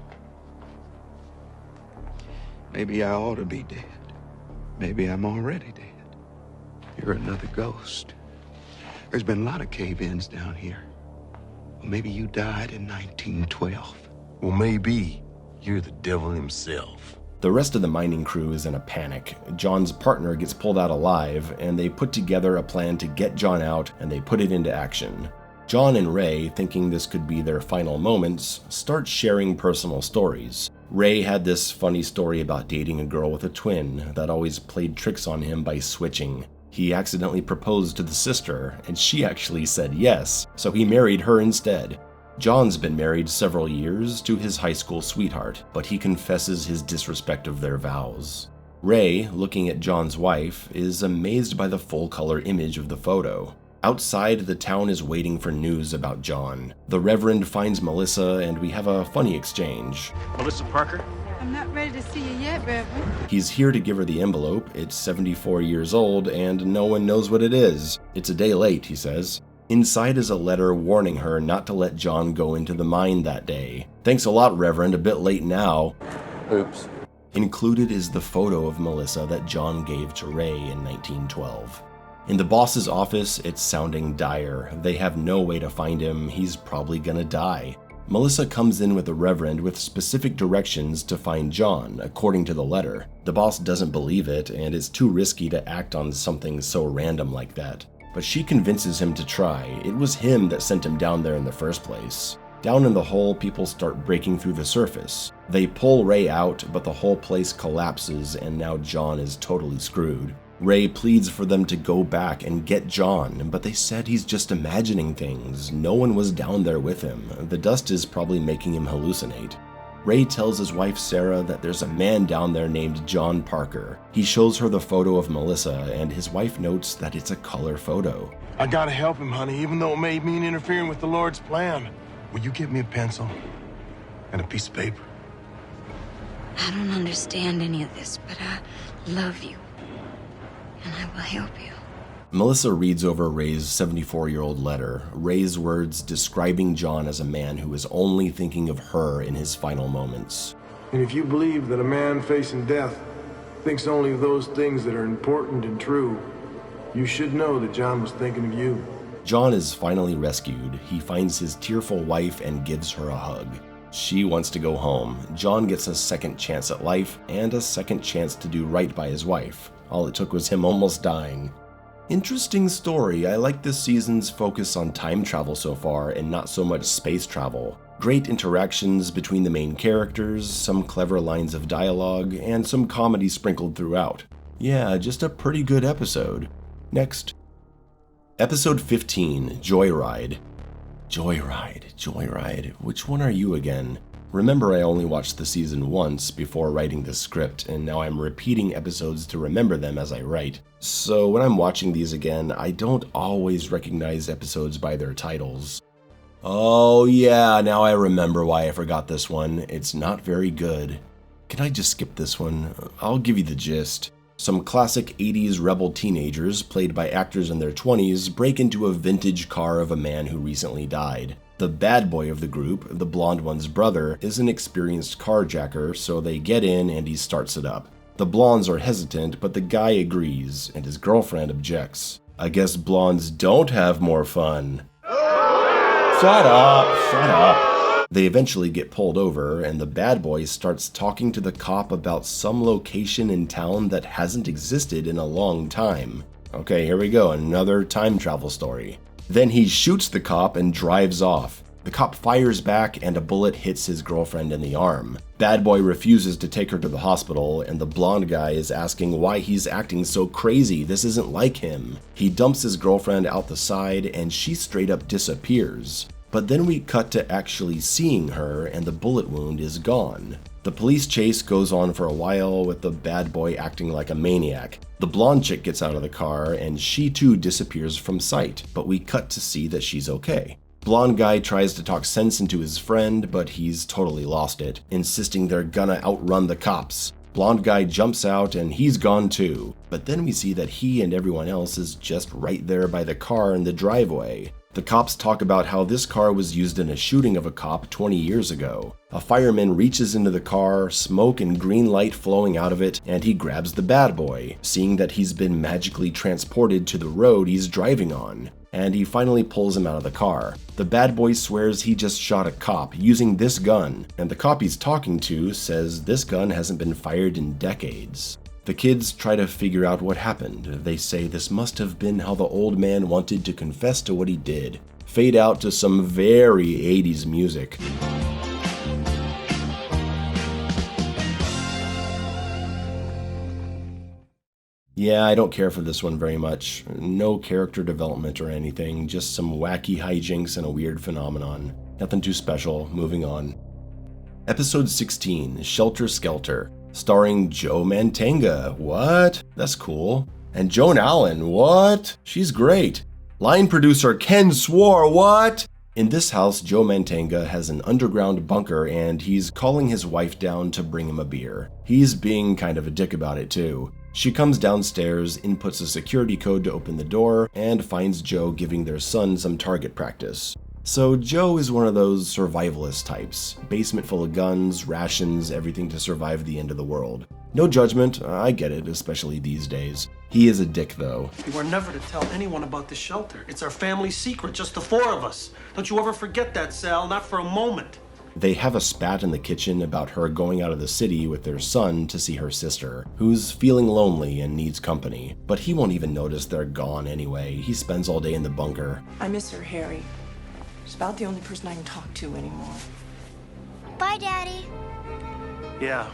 Maybe I ought to be dead. Maybe I'm already dead. You're another ghost. There's been a lot of cave-ins down here. Well, maybe you died in 1912. Well, maybe you're the devil himself. The rest of the mining crew is in a panic. John's partner gets pulled out alive, and they put together a plan to get John out, and they put it into action. John and Ray, thinking this could be their final moments, start sharing personal stories. Ray had this funny story about dating a girl with a twin that always played tricks on him by switching. He accidentally proposed to the sister, and she actually said yes, so he married her instead. John's been married several years to his high school sweetheart, but he confesses his disrespect of their vows. Ray, looking at John's wife, is amazed by the full-color image of the photo. Outside, the town is waiting for news about John. The Reverend finds Melissa, and we have a funny exchange. Melissa Parker? I'm not ready to see you yet, Reverend. He's here to give her the envelope. It's 74 years old, and no one knows what it is. It's a day late, he says. Inside is a letter warning her not to let John go into the mine that day. Thanks a lot, Reverend, a bit late now. Oops. Included is the photo of Melissa that John gave to Ray in 1912. In the boss's office, it's sounding dire. They have no way to find him. He's probably gonna die. Melissa comes in with the Reverend with specific directions to find John, according to the letter. The boss doesn't believe it, and it's too risky to act on something so random like that. But she convinces him to try. It was him that sent him down there in the first place. Down in the hole, people start breaking through the surface. They pull Ray out, but the whole place collapses, and now John is totally screwed. Ray pleads for them to go back and get John, but they said he's just imagining things. No one was down there with him. The dust is probably making him hallucinate. Ray tells his wife Sarah that there's a man down there named John Parker. He shows her the photo of Melissa, and his wife notes that it's a color photo. I gotta help him, honey, even though it may mean interfering with the Lord's plan. Will you give me a pencil and a piece of paper? I don't understand any of this, but I love you. And I will help you. Melissa reads over Ray's 74-year-old letter, Ray's words describing John as a man who is only thinking of her in his final moments. And if you believe that a man facing death thinks only of those things that are important and true, you should know that John was thinking of you. John is finally rescued. He finds his tearful wife and gives her a hug. She wants to go home. John gets a second chance at life and a second chance to do right by his wife. All it took was him almost dying. Interesting story. I like this season's focus on time travel so far and not so much space travel. Great interactions between the main characters, some clever lines of dialogue, and some comedy sprinkled throughout. Yeah, just a pretty good episode. Next. Episode 15, Joyride. Joyride. Which one are you again? Remember, I only watched the season once before writing the script, and now I'm repeating episodes to remember them as I write. So when I'm watching these again, I don't always recognize episodes by their titles. Oh yeah, now I remember why I forgot this one. It's not very good. Can I just skip this one? I'll give you the gist. Some classic 80s rebel teenagers, played by actors in their 20s, break into a vintage car of a man who recently died. The bad boy of the group, the blonde one's brother, is an experienced carjacker, so they get in and he starts it up. The blondes are hesitant, but the guy agrees, and his girlfriend objects. I guess blondes don't have more fun. Shut up. They eventually get pulled over, and the bad boy starts talking to the cop about some location in town that hasn't existed in a long time. Okay, here we go, another time travel story. Then he shoots the cop and drives off. The cop fires back and a bullet hits his girlfriend in the arm. Bad boy refuses to take her to the hospital, and the blonde guy is asking why he's acting so crazy. This isn't like him. He dumps his girlfriend out the side and she straight up disappears. But then we cut to actually seeing her and the bullet wound is gone. The police chase goes on for a while with the bad boy acting like a maniac. The blonde chick gets out of the car and she too disappears from sight, but we cut to see that she's okay. Blonde guy tries to talk sense into his friend, but he's totally lost it, insisting they're gonna outrun the cops. Blonde guy jumps out and he's gone too, but then we see that he and everyone else is just right there by the car in the driveway. The cops talk about how this car was used in a shooting of a cop 20 years ago. A fireman reaches into the car, smoke and green light flowing out of it, and he grabs the bad boy, seeing that he's been magically transported to the road he's driving on. And he finally pulls him out of the car. The bad boy swears he just shot a cop using this gun, and the cop he's talking to says this gun hasn't been fired in decades. The kids try to figure out what happened. They say this must have been how the old man wanted to confess to what he did. Fade out to some very 80s music. Yeah, I don't care for this one very much. No character development or anything, just some wacky hijinks and a weird phenomenon. Nothing too special, moving on. Episode 16, Skelter. Starring Joe Mantegna. What? That's cool. And Joan Allen. What? She's great. Line producer Ken Swore. What? In this house, Joe Mantegna has an underground bunker and he's calling his wife down to bring him a beer. He's being kind of a dick about it too. She comes downstairs, inputs a security code to open the door, and finds Joe giving their son some target practice. So Joe is one of those survivalist types. Basement full of guns, rations, everything to survive the end of the world. No judgment, I get it, especially these days. He is a dick though. You are never to tell anyone about the shelter. It's our family secret, just the four of us. Don't you ever forget that, Sal, not for a moment. They have a spat in the kitchen about her going out of the city with their son to see her sister, who's feeling lonely and needs company. But he won't even notice they're gone anyway. He spends all day in the bunker. I miss her, Harry. She's about the only person I can talk to anymore. Bye, Daddy. Yeah.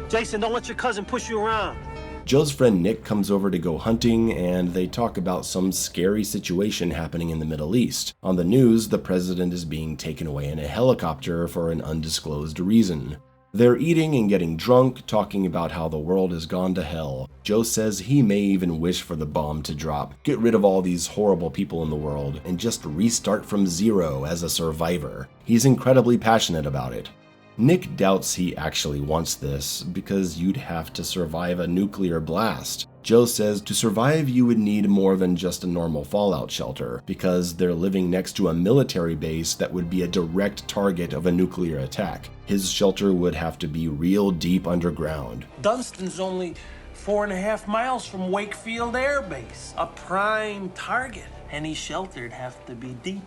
Jason, don't let your cousin push you around. Joe's friend Nick comes over to go hunting, and they talk about some scary situation happening in the Middle East. On the news, the president is being taken away in a helicopter for an undisclosed reason. They're eating and getting drunk, talking about how the world has gone to hell. Joe says he may even wish for the bomb to drop, get rid of all these horrible people in the world, and just restart from zero as a survivor. He's incredibly passionate about it. Nick doubts he actually wants this, because you'd have to survive a nuclear blast. Joe says to survive you would need more than just a normal fallout shelter, because they're living next to a military base that would be a direct target of a nuclear attack. His shelter would have to be real deep underground. Dunston's only 4.5 miles from Wakefield Air Base, a prime target. Any shelter'd have to be deep.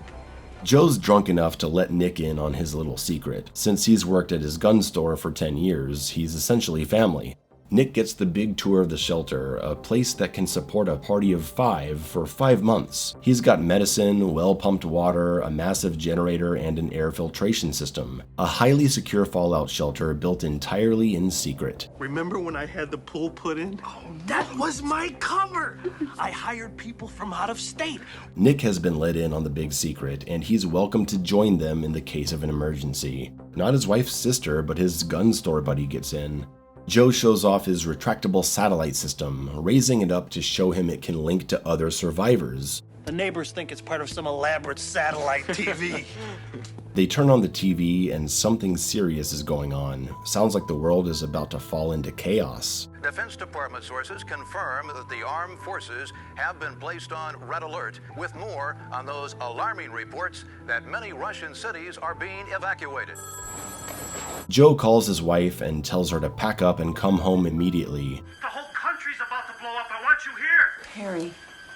Joe's drunk enough to let Nick in on his little secret. Since he's worked at his gun store for 10 years, he's essentially family. Nick gets the big tour of the shelter, a place that can support a party of 5 for 5 months. He's got medicine, well-pumped water, a massive generator, and an air filtration system. A highly secure fallout shelter built entirely in secret. Remember when I had the pool put in? Oh, that was my cover! I hired people from out of state. Nick has been let in on the big secret, and he's welcome to join them in the case of an emergency. Not his wife's sister, but his gun store buddy gets in. Joe shows off his retractable satellite system, raising it up to show him it can link to other survivors. The neighbors think it's part of some elaborate satellite TV. They turn on the TV and something serious is going on. Sounds like the world is about to fall into chaos. Defense Department sources confirm that the armed forces have been placed on red alert, with more on those alarming reports that many Russian cities are being evacuated. Joe calls his wife and tells her to pack up and come home immediately. The whole country's about to blow up. I want you here. Harry,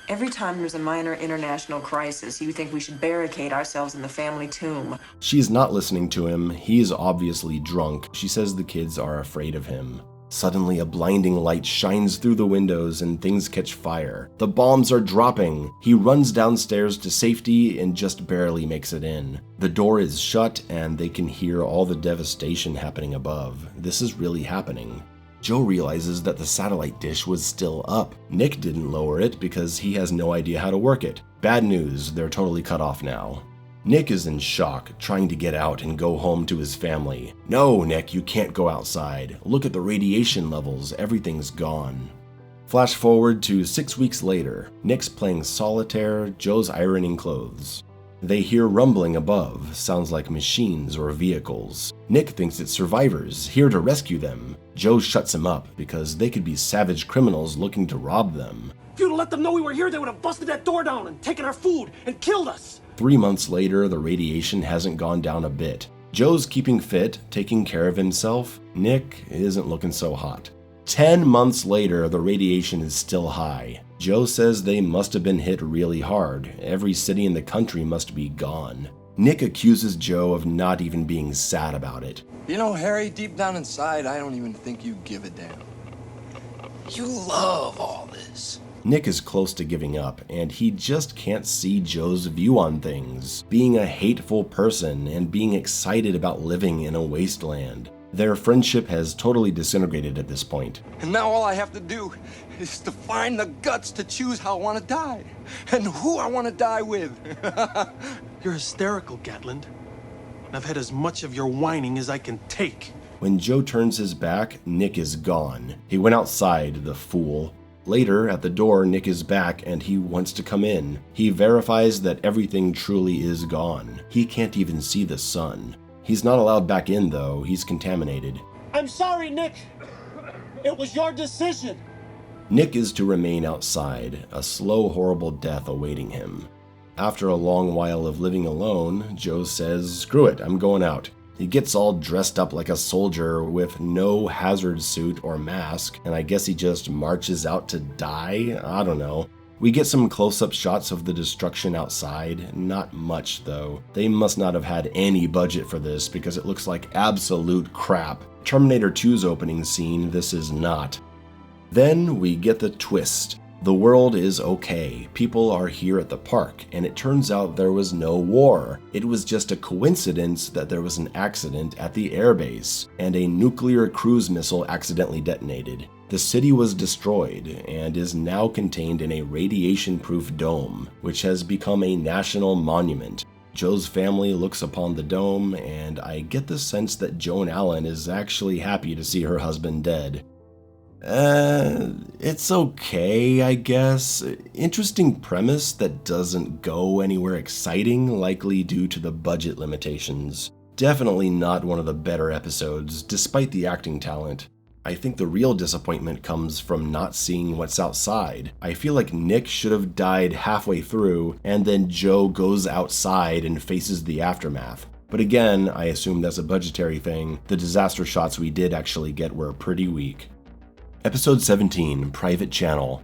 every time there's a minor international crisis, you think we should barricade ourselves in the family tomb. She's not listening to him. He's obviously drunk. She says the kids are afraid of him. Suddenly, a blinding light shines through the windows and things catch fire. The bombs are dropping. He runs downstairs to safety and just barely makes it in. The door is shut and they can hear all the devastation happening above. This is really happening. Joe realizes that the satellite dish was still up. Nick didn't lower it because he has no idea how to work it. Bad news, they're totally cut off now. Nick is in shock, trying to get out and go home to his family. No, Nick, you can't go outside. Look at the radiation levels, everything's gone. Flash forward to 6 weeks later. Nick's playing solitaire, Joe's ironing clothes. They hear rumbling above, sounds like machines or vehicles. Nick thinks it's survivors, here to rescue them. Joe shuts him up because they could be savage criminals looking to rob them. If you'd have let them know we were here, they would have busted that door down and taken our food and killed us. 3 months later, the radiation hasn't gone down a bit. Joe's keeping fit, taking care of himself. Nick isn't looking so hot. 10 months later, the radiation is still high. Joe says they must have been hit really hard. Every city in the country must be gone. Nick accuses Joe of not even being sad about it. You know, Harry, deep down inside, I don't even think you give a damn. You love all this. Nick is close to giving up, and he just can't see Joe's view on things, being a hateful person and being excited about living in a wasteland. Their friendship has totally disintegrated at this point. And now all I have to do is to find the guts to choose how I want to die, and who I want to die with. You're hysterical, Gatland. I've had as much of your whining as I can take. When Joe turns his back, Nick is gone. He went outside, the fool. Later, at the door, Nick is back and he wants to come in. He verifies that everything truly is gone. He can't even see the sun. He's not allowed back in, though. He's contaminated. I'm sorry, Nick. It was your decision. Nick is to remain outside, a slow, horrible death awaiting him. After a long while of living alone, Joe says, "Screw it, I'm going out." He gets all dressed up like a soldier with no hazard suit or mask, and I guess he just marches out to die? I don't know. We get some close-up shots of the destruction outside. Not much, though. They must not have had any budget for this because it looks like absolute crap. Terminator 2's opening scene, this is not. Then we get the twist. The world is okay. People are here at the park, and it turns out there was no war. It was just a coincidence that there was an accident at the airbase, and a nuclear cruise missile accidentally detonated. The city was destroyed, and is now contained in a radiation-proof dome, which has become a national monument. Joe's family looks upon the dome, and I get the sense that Joan Allen is actually happy to see her husband dead. It's okay, I guess. Interesting premise that doesn't go anywhere exciting, likely due to the budget limitations. Definitely not one of the better episodes, despite the acting talent. I think the real disappointment comes from not seeing what's outside. I feel like Nick should have died halfway through, and then Joe goes outside and faces the aftermath. But again, I assume that's a budgetary thing. The disaster shots we did actually get were pretty weak. Episode 17, Private Channel.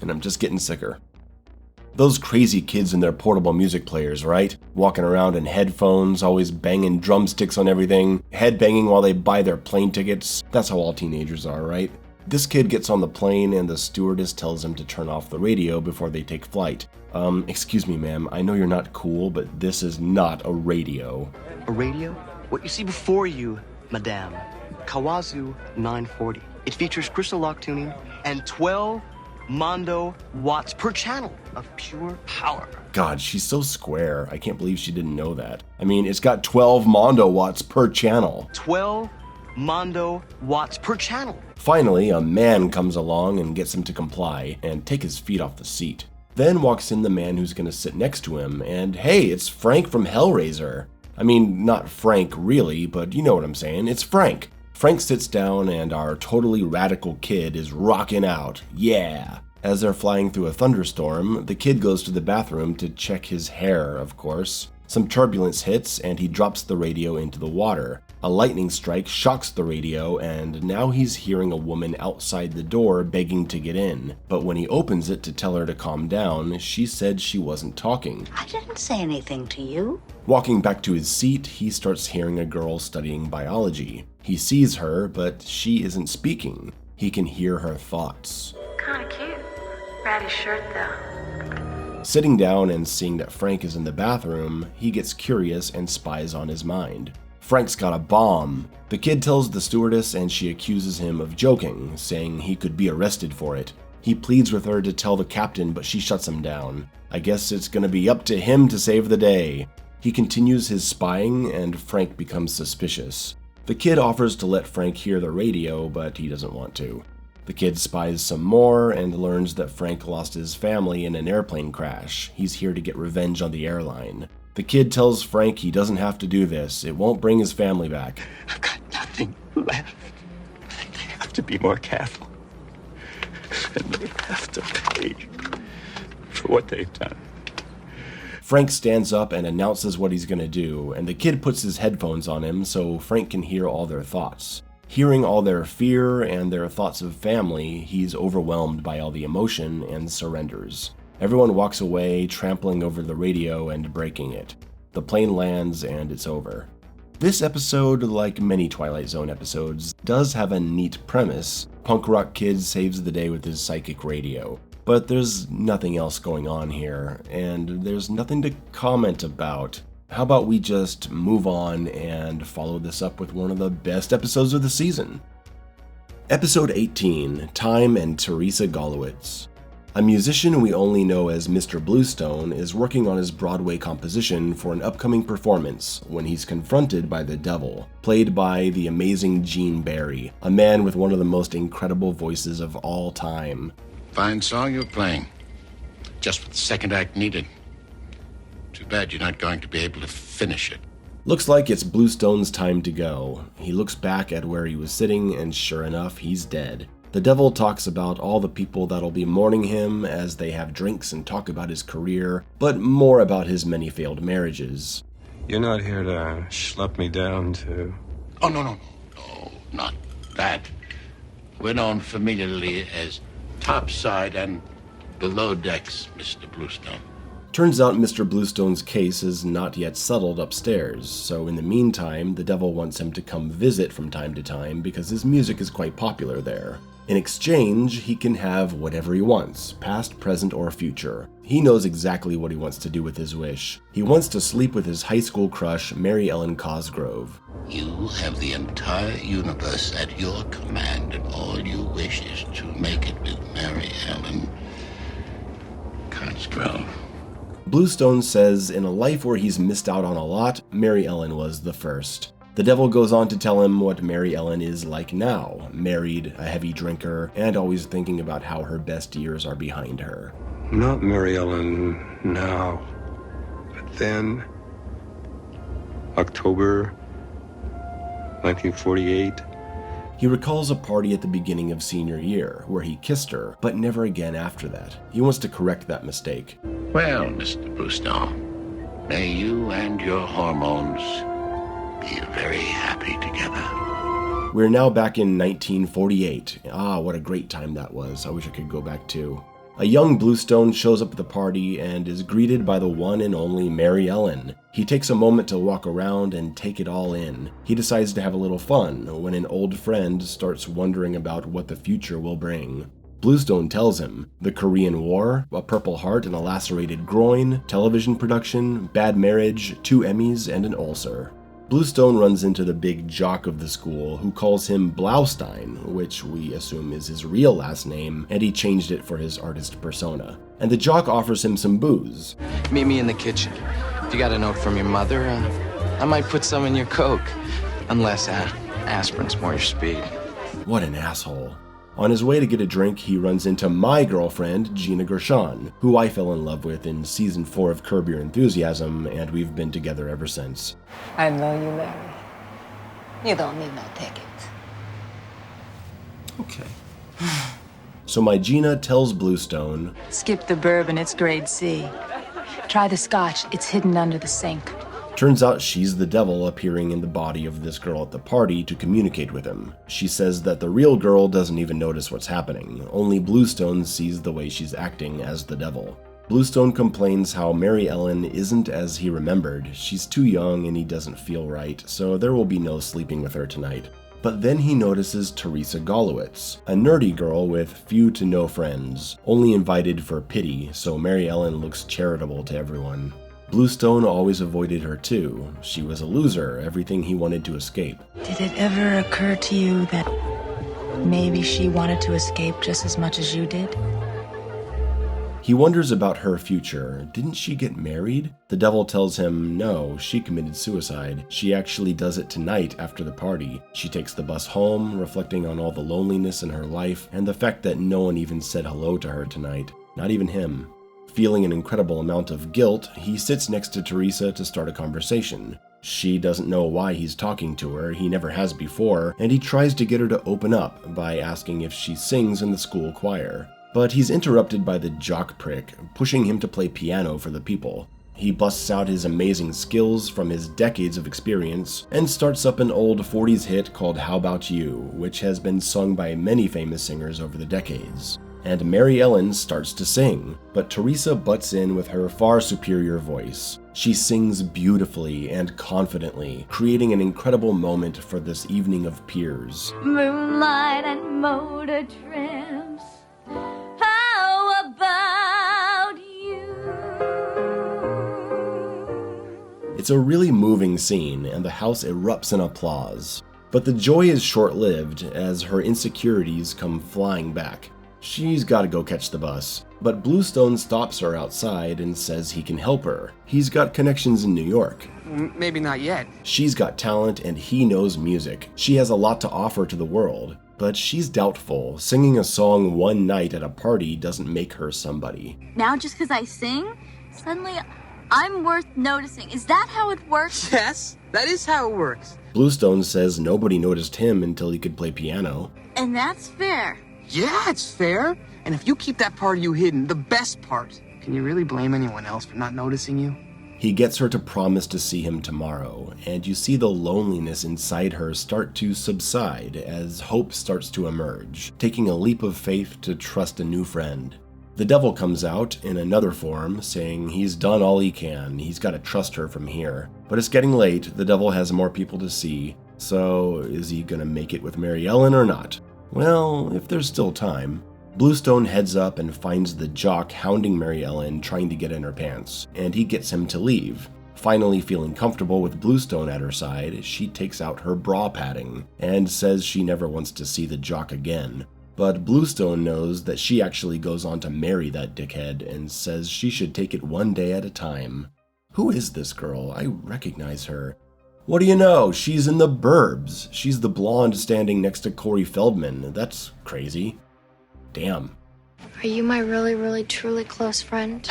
And I'm just getting sicker. Those crazy kids and their portable music players, right? Walking around in headphones, always banging drumsticks on everything, headbanging while they buy their plane tickets. That's how all teenagers are, right? This kid gets on the plane and the stewardess tells him to turn off the radio before they take flight. Excuse me, ma'am, I know you're not cool, but this is not a radio. A radio? What you see before you, madame. Kawazu 940. It features crystal lock tuning and 12 Mondo watts per channel of pure power. God, she's so square. I can't believe she didn't know that. I mean, it's got 12 Mondo watts per channel. 12 Mondo watts per channel. Finally, a man comes along and gets him to comply and take his feet off the seat. Then walks in the man who's going to sit next to him, and hey, it's Frank from Hellraiser. I mean, not Frank really, but you know what I'm saying, it's Frank. Frank sits down and our totally radical kid is rocking out, yeah. As they're flying through a thunderstorm, the kid goes to the bathroom to check his hair, of course. Some turbulence hits and he drops the radio into the water. A lightning strike shocks the radio, and now he's hearing a woman outside the door begging to get in. But when he opens it to tell her to calm down, she said she wasn't talking. I didn't say anything to you. Walking back to his seat, he starts hearing a girl studying biology. He sees her, but she isn't speaking. He can hear her thoughts. Kinda cute. Ratty shirt, though. Sitting down and seeing that Frank is in the bathroom, he gets curious and spies on his mind. Frank's got a bomb. The kid tells the stewardess and she accuses him of joking, saying he could be arrested for it. He pleads with her to tell the captain, but she shuts him down. I guess it's gonna be up to him to save the day. He continues his spying and Frank becomes suspicious. The kid offers to let Frank hear the radio, but he doesn't want to. The kid spies some more and learns that Frank lost his family in an airplane crash. He's here to get revenge on the airline. The kid tells Frank he doesn't have to do this. It won't bring his family back. I've got nothing left. They have to be more careful. And they have to pay for what they've done. Frank stands up and announces what he's gonna do, and the kid puts his headphones on him so Frank can hear all their thoughts. Hearing all their fear and their thoughts of family, he's overwhelmed by all the emotion and surrenders. Everyone walks away, trampling over the radio and breaking it. The plane lands and it's over. This episode, like many Twilight Zone episodes, does have a neat premise. Punk rock kid saves the day with his psychic radio. But there's nothing else going on here, and there's nothing to comment about. How about we just move on and follow this up with one of the best episodes of the season? Episode 18, Time and Teresa Golowitz. A musician we only know as Mr. Bluestone is working on his Broadway composition for an upcoming performance when he's confronted by the devil, played by the amazing Gene Barry, a man with one of the most incredible voices of all time. Fine song you're playing. Just what the second act needed. Too bad you're not going to be able to finish it. Looks like it's Bluestone's time to go. He looks back at where he was sitting, and sure enough, he's dead. The devil talks about all the people that'll be mourning him as they have drinks and talk about his career, but more about his many failed marriages. You're not here to schlep me down to... Oh, no, not that. We're known familiarly as topside and below decks, Mr. Bluestone. Turns out Mr. Bluestone's case is not yet settled upstairs, so in the meantime, the devil wants him to come visit from time to time because his music is quite popular there. In exchange, he can have whatever he wants, past, present, or future. He knows exactly what he wants to do with his wish. He wants to sleep with his high school crush, Mary Ellen Cosgrove. You have the entire universe at your command, and all you wish is to make it with Mary Ellen Cosgrove. Bluestone says in a life where he's missed out on a lot, Mary Ellen was the first. The devil goes on to tell him what Mary Ellen is like now, married, a heavy drinker, and always thinking about how her best years are behind her. Not Mary Ellen now, but then, October 1948. He recalls a party at the beginning of senior year where he kissed her, but never again after that. He wants to correct that mistake. Well, Mr. Bluestone, may you and your hormones be very happy together. We're now back in 1948. Ah, what a great time that was. I wish I could go back too. A young Bluestone shows up at the party and is greeted by the one and only Mary Ellen. He takes a moment to walk around and take it all in. He decides to have a little fun when an old friend starts wondering about what the future will bring. Bluestone tells him the Korean War, a Purple Heart and a lacerated groin, television production, bad marriage, 2 Emmys, and an ulcer. Bluestone runs into the big jock of the school who calls him Blaustein, which we assume is his real last name, and he changed it for his artist persona. And the jock offers him some booze. Meet me in the kitchen. If you got a note from your mother, I might put some in your Coke. Unless aspirin's more your speed. What an asshole. On his way to get a drink, he runs into my girlfriend, Gina Gershon, who I fell in love with in season 4 of Curb Your Enthusiasm, and we've been together ever since. I know you, Larry. You don't need no ticket. Okay. So my Gina tells Bluestone, skip the bourbon, it's grade C. Try the scotch, it's hidden under the sink. Turns out she's the devil appearing in the body of this girl at the party to communicate with him. She says that the real girl doesn't even notice what's happening, only Bluestone sees the way she's acting as the devil. Bluestone complains how Mary Ellen isn't as he remembered. She's too young and he doesn't feel right, so there will be no sleeping with her tonight. But then he notices Teresa Golowitz, a nerdy girl with few to no friends, only invited for pity, so Mary Ellen looks charitable to everyone. Bluestone always avoided her too. She was a loser, everything he wanted to escape. Did it ever occur to you that maybe she wanted to escape just as much as you did? He wonders about her future. Didn't she get married? The devil tells him no, she committed suicide. She actually does it tonight after the party. She takes the bus home, reflecting on all the loneliness in her life and the fact that no one even said hello to her tonight. Not even him. Feeling an incredible amount of guilt, he sits next to Teresa to start a conversation. She doesn't know why he's talking to her, he never has before, and he tries to get her to open up by asking if she sings in the school choir. But he's interrupted by the jock prick, pushing him to play piano for the people. He busts out his amazing skills from his decades of experience and starts up an old 40s hit called How About You, which has been sung by many famous singers over the decades. And Mary Ellen starts to sing, but Teresa butts in with her far superior voice. She sings beautifully and confidently, creating an incredible moment for this evening of peers. Moonlight and motor trims. How about you? It's a really moving scene, and the house erupts in applause. But the joy is short-lived as her insecurities come flying back. She's gotta go catch the bus, but Bluestone stops her outside and says he can help her. He's got connections in New York. Maybe not yet. She's got talent and he knows music. She has a lot to offer to the world, but she's doubtful. Singing a song one night at a party doesn't make her somebody. Now just because I sing, suddenly I'm worth noticing. Is that how it works? Yes, that is how it works. Bluestone says nobody noticed him until he could play piano. And that's fair. Yeah, it's fair. And if you keep that part of you hidden, the best part, can you really blame anyone else for not noticing you? He gets her to promise to see him tomorrow, and you see the loneliness inside her start to subside as hope starts to emerge, taking a leap of faith to trust a new friend. The devil comes out in another form, saying he's done all he can, he's got to trust her from here. But it's getting late, the devil has more people to see, so is he gonna make it with Mary Ellen or not? Well, if there's still time. Bluestone heads up and finds the jock hounding Mary Ellen, trying to get in her pants, and he gets him to leave. Finally feeling comfortable with Bluestone at her side, she takes out her bra padding and says she never wants to see the jock again. But Bluestone knows that she actually goes on to marry that dickhead and says she should take it one day at a time. Who is this girl? I recognize her. What do you know? She's in The Burbs. She's the blonde standing next to Corey Feldman. That's crazy. Damn. Are you my really, really, truly close friend?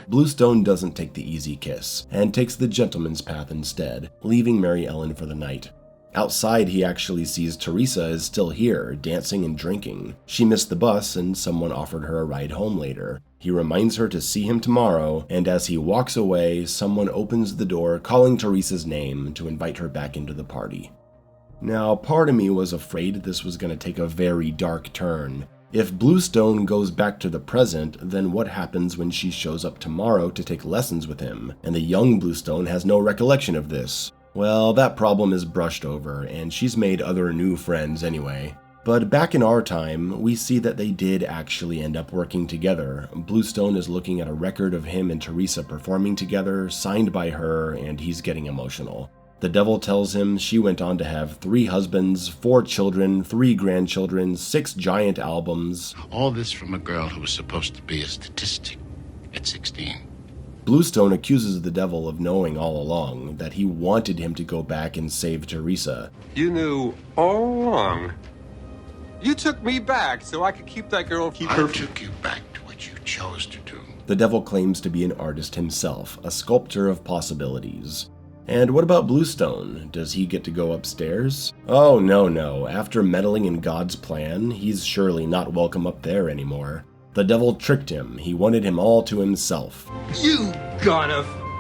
Bluestone doesn't take the easy kiss, and takes the gentleman's path instead, leaving Mary Ellen for the night. Outside, he actually sees Teresa is still here, dancing and drinking. She missed the bus, and someone offered her a ride home later. He reminds her to see him tomorrow, and as he walks away, someone opens the door calling Teresa's name to invite her back into the party. Now, part of me was afraid this was going to take a very dark turn. If Bluestone goes back to the present, then what happens when she shows up tomorrow to take lessons with him, and the young Bluestone has no recollection of this? Well, that problem is brushed over, and she's made other new friends anyway. But back in our time, we see that they did actually end up working together. Bluestone is looking at a record of him and Teresa performing together, signed by her, and he's getting emotional. The devil tells him she went on to have 3 husbands, 4 children, 3 grandchildren, 6 giant albums. All this from a girl who was supposed to be a statistic at 16. Bluestone accuses the devil of knowing all along that he wanted him to go back and save Teresa. You knew all along You took me back so I could keep that girl. I took you back to what you chose to do. The devil claims to be an artist himself, a sculptor of possibilities. And what about Bluestone? Does he get to go upstairs? Oh, no. After meddling in God's plan, he's surely not welcome up there anymore. The devil tricked him. He wanted him all to himself. You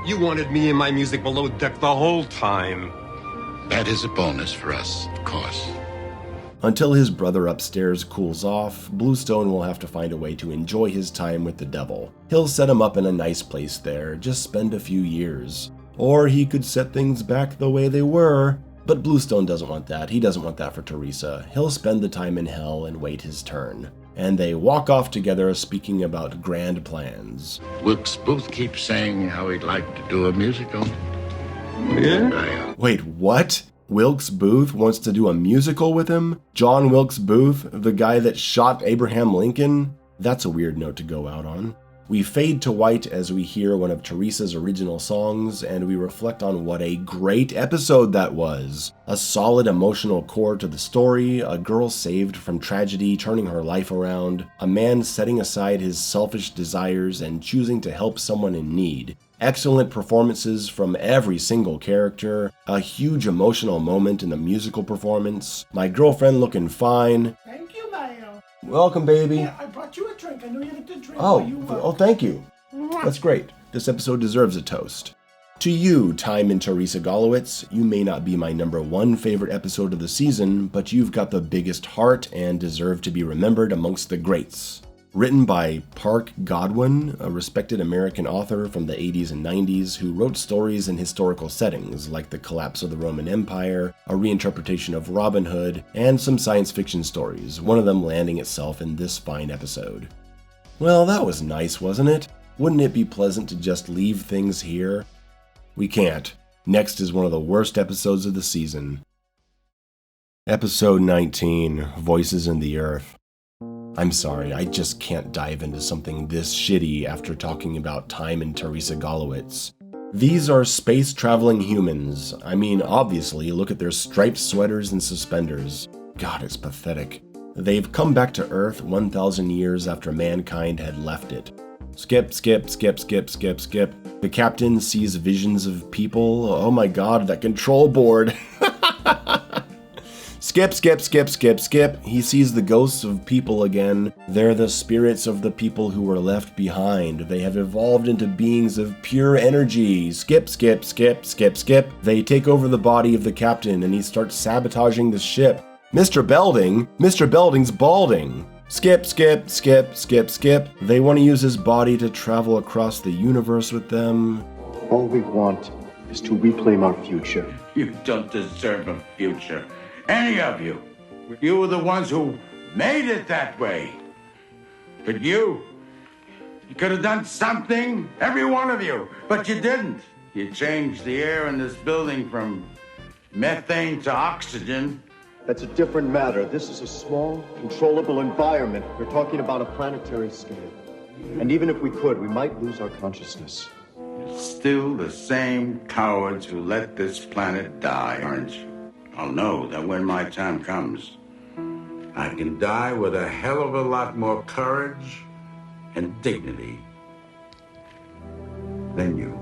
You wanted me and my music below deck the whole time. That is a bonus for us, of course. Until his brother upstairs cools off, Bluestone will have to find a way to enjoy his time with the devil. He'll set him up in a nice place there, just spend a few years. Or he could set things back the way they were. But Bluestone doesn't want that. He doesn't want that for Teresa. He'll spend the time in hell and wait his turn. And they walk off together speaking about grand plans. Wilkes Booth keeps saying how he'd like to do a musical. Yeah? Wait, what? Wilkes Booth wants to do a musical with him? John Wilkes Booth, the guy that shot Abraham Lincoln? That's a weird note to go out on. We fade to white as we hear one of Teresa's original songs, and we reflect on what a great episode that was. A solid emotional core to the story, a girl saved from tragedy, turning her life around, a man setting aside his selfish desires and choosing to help someone in need. Excellent performances from every single character, a huge emotional moment in the musical performance, my girlfriend looking fine. Thank you, Mayo. Welcome, baby. Yeah, I brought you a drink. I know you had a good drink. while you Thank you. That's great. This episode deserves a toast. To you, Time and Teresa Golowitz, you may not be my #1 favorite episode of the season, but you've got the biggest heart and deserve to be remembered amongst the greats. Written by Park Godwin, a respected American author from the 80s and 90s who wrote stories in historical settings like the collapse of the Roman Empire, a reinterpretation of Robin Hood, and some science fiction stories, one of them landing itself in this fine episode. Well, that was nice, wasn't it? Wouldn't it be pleasant to just leave things here? We can't. Next is one of the worst episodes of the season. Episode 19, Voices in the Earth. I'm sorry, I just can't dive into something this shitty after talking about Time and Teresa Golowitz. These are space-traveling humans. I mean, obviously, look at their striped sweaters and suspenders. God, it's pathetic. They've come back to Earth 1,000 years after mankind had left it. Skip. The captain sees visions of people. Oh my god, that control board! Skip. He sees the ghosts of people again. They're the spirits of the people who were left behind. They have evolved into beings of pure energy. Skip. They take over the body of the captain and he starts sabotaging the ship. Mr. Belding's balding. Skip. They want to use his body to travel across the universe with them. All we want is to reclaim our future. You don't deserve a future. Any of you. You were the ones who made it that way. But you could have done something, every one of you, but you didn't. You changed the air in this building from methane to oxygen. That's a different matter. This is a small, controllable environment. We're talking about a planetary scale. And even if we could, we might lose our consciousness. You're still the same cowards who let this planet die, aren't you? I'll know that when my time comes, I can die with a hell of a lot more courage and dignity than you.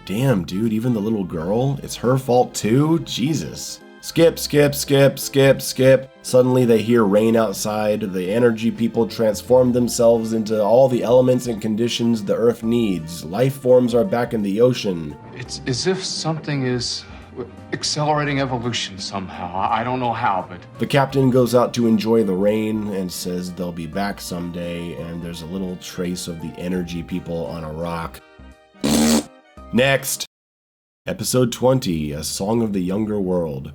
Damn, dude, even the little girl? It's her fault too? Jesus. Skip. Suddenly they hear rain outside. The energy people transform themselves into all the elements and conditions the Earth needs. Life forms are back in the ocean. It's as if something is accelerating evolution somehow. I don't know how, but... The captain goes out to enjoy the rain and says they'll be back someday, and there's a little trace of the energy people on a rock. Next! Episode 20, A Song of the Younger World.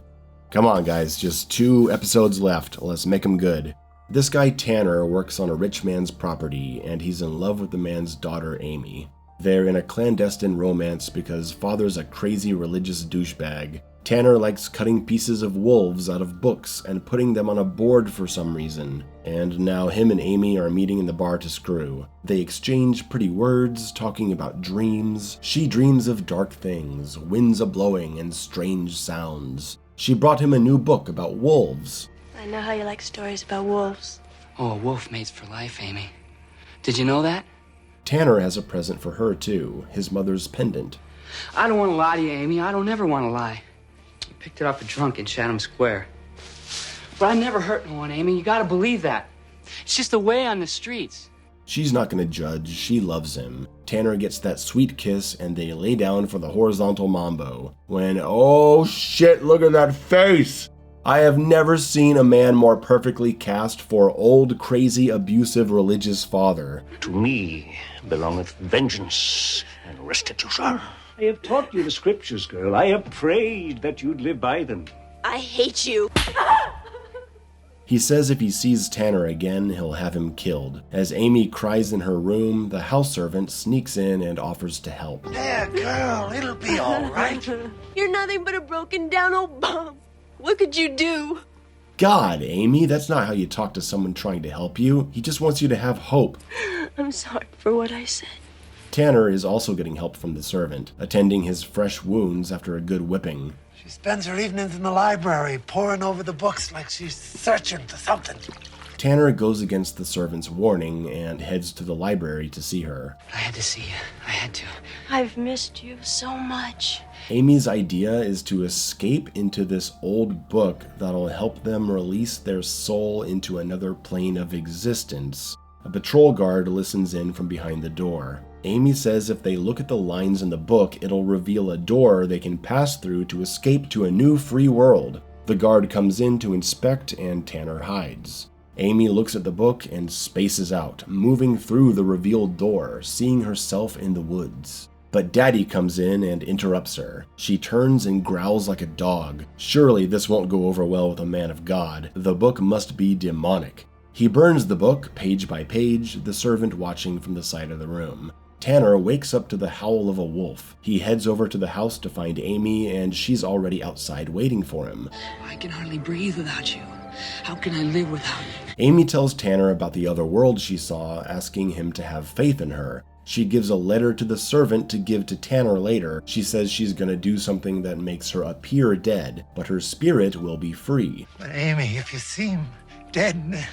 Come on, guys, just 2 episodes left. Let's make them good. This guy Tanner works on a rich man's property, and he's in love with the man's daughter, Amy. They're in a clandestine romance because father's a crazy religious douchebag. Tanner likes cutting pieces of wolves out of books and putting them on a board for some reason. And now him and Amy are meeting in the bar to screw. They exchange pretty words, talking about dreams. She dreams of dark things, winds a-blowing, and strange sounds. She brought him a new book about wolves. I I know how you like stories about wolves. Oh, wolf mates for life, Amy. Did you know that? Tanner has a present for her, too, his mother's pendant. I don't want to lie to you, Amy. I don't ever want to lie. I picked it off a drunk in Chatham Square. But I never hurt no one, Amy. You gotta believe that. It's just the way on the streets. She's not gonna judge, she loves him. Tanner gets that sweet kiss and they lay down for the horizontal mambo. When, oh shit, look at that face! I have never seen a man more perfectly cast for old, crazy, abusive religious father. To me belongeth vengeance and restitution. I have taught you the scriptures, girl. I have prayed that you'd live by them. I hate you. He says if he sees Tanner again, he'll have him killed. As Amy cries in her room, the house servant sneaks in and offers to help. There, girl, it'll be all right. You're nothing but a broken down old bum. What could you do? God, Amy, that's not how you talk to someone trying to help you. He just wants you to have hope. I'm sorry for what I said. Tanner is also getting help from the servant, attending his fresh wounds after a good whipping. She spends her evenings in the library, poring over the books like she's searching for something. Tanner goes against the servant's warning and heads to the library to see her. I had to see you. I had to. I've missed you so much. Amy's idea is to escape into this old book that'll help them release their soul into another plane of existence. A patrol guard listens in from behind the door. Amy says if they look at the lines in the book, it'll reveal a door they can pass through to escape to a new free world. The guard comes in to inspect and Tanner hides. Amy looks at the book and spaces out, moving through the revealed door, seeing herself in the woods. But Daddy comes in and interrupts her. She turns and growls like a dog. Surely this won't go over well with a man of God. The book must be demonic. He burns the book, page by page, the servant watching from the side of the room. Tanner wakes up to the howl of a wolf. He heads over to the house to find Amy, and she's already outside waiting for him. I can hardly breathe without you. How can I live without you? Amy tells Tanner about the other world she saw, asking him to have faith in her. She gives a letter to the servant to give to Tanner later. She says she's gonna do something that makes her appear dead, but her spirit will be free. But Amy, if you seem dead,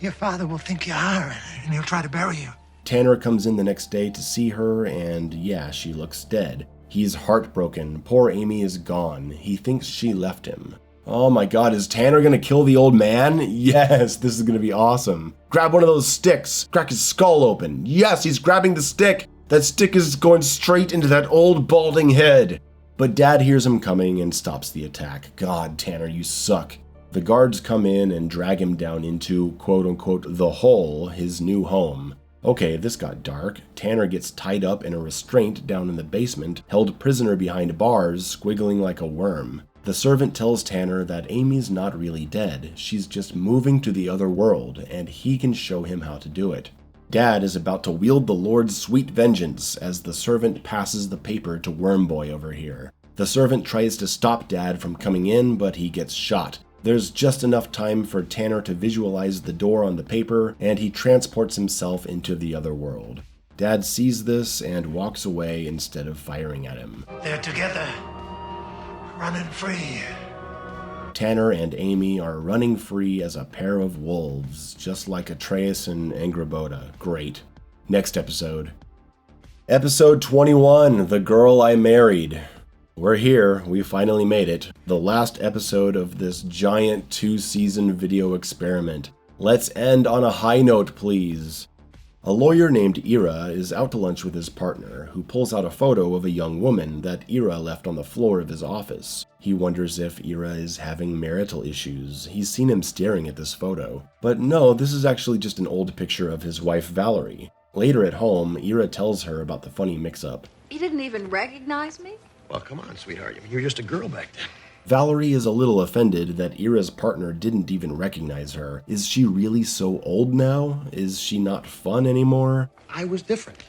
your father will think you are, and he'll try to bury you. Tanner comes in the next day to see her, and yeah, she looks dead. He's heartbroken. Poor Amy is gone. He thinks she left him. Oh my god, is Tanner gonna kill the old man? Yes, this is gonna be awesome. Grab one of those sticks, crack his skull open. Yes, he's grabbing the stick. That stick is going straight into that old balding head. But Dad hears him coming and stops the attack. God, Tanner, you suck. The guards come in and drag him down into, quote-unquote, the hole, his new home. Okay, this got dark. Tanner gets tied up in a restraint down in the basement, held prisoner behind bars, squiggling like a worm. The servant tells Tanner that Amy's not really dead. She's just moving to the other world, and he can show him how to do it. Dad is about to wield the Lord's sweet vengeance as the servant passes the paper to Wormboy over here. The servant tries to stop Dad from coming in, but he gets shot. There's just enough time for Tanner to visualize the door on the paper, and he transports himself into the other world. Dad sees this and walks away instead of firing at him. They're together, running free. Tanner and Amy are running free as a pair of wolves, just like Atreus and Angrboda. Great. Next episode. Episode 21, The Girl I Married. We're here, we finally made it. The last episode of this giant 2-season video experiment. Let's end on a high note, please. A lawyer named Ira is out to lunch with his partner, who pulls out a photo of a young woman that Ira left on the floor of his office. He wonders if Ira is having marital issues. He's seen him staring at this photo. But no, this is actually just an old picture of his wife Valerie. Later at home, Ira tells her about the funny mix-up. You didn't even recognize me? Well, come on, sweetheart. I mean, you were just a girl back then. Valerie is a little offended that Ira's partner didn't even recognize her. Is she really so old now? Is she not fun anymore? I was different.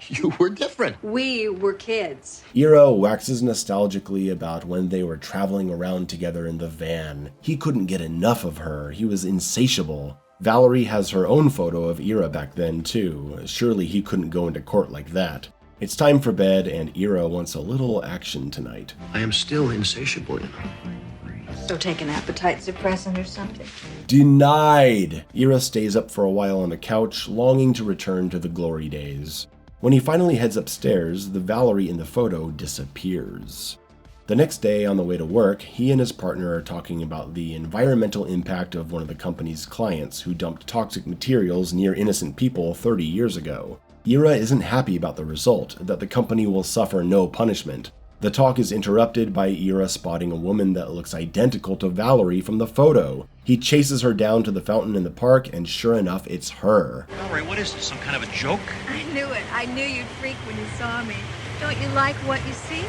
You were different. We were kids. Ira waxes nostalgically about when they were traveling around together in the van. He couldn't get enough of her. He was insatiable. Valerie has her own photo of Ira back then, too. Surely he couldn't go into court like that. It's time for bed, and Ira wants a little action tonight. I am still insatiable, you know. So take an appetite suppressant or something? Denied! Ira stays up for a while on the couch, longing to return to the glory days. When he finally heads upstairs, the Valerie in the photo disappears. The next day, on the way to work, he and his partner are talking about the environmental impact of one of the company's clients who dumped toxic materials near innocent people 30 years ago. Ira isn't happy about the result, that the company will suffer no punishment. The talk is interrupted by Ira spotting a woman that looks identical to Valerie from the photo. He chases her down to the fountain in the park, and sure enough, it's her. Valerie, what is this, some kind of a joke? I knew it. I knew you'd freak when you saw me. Don't you like what you see?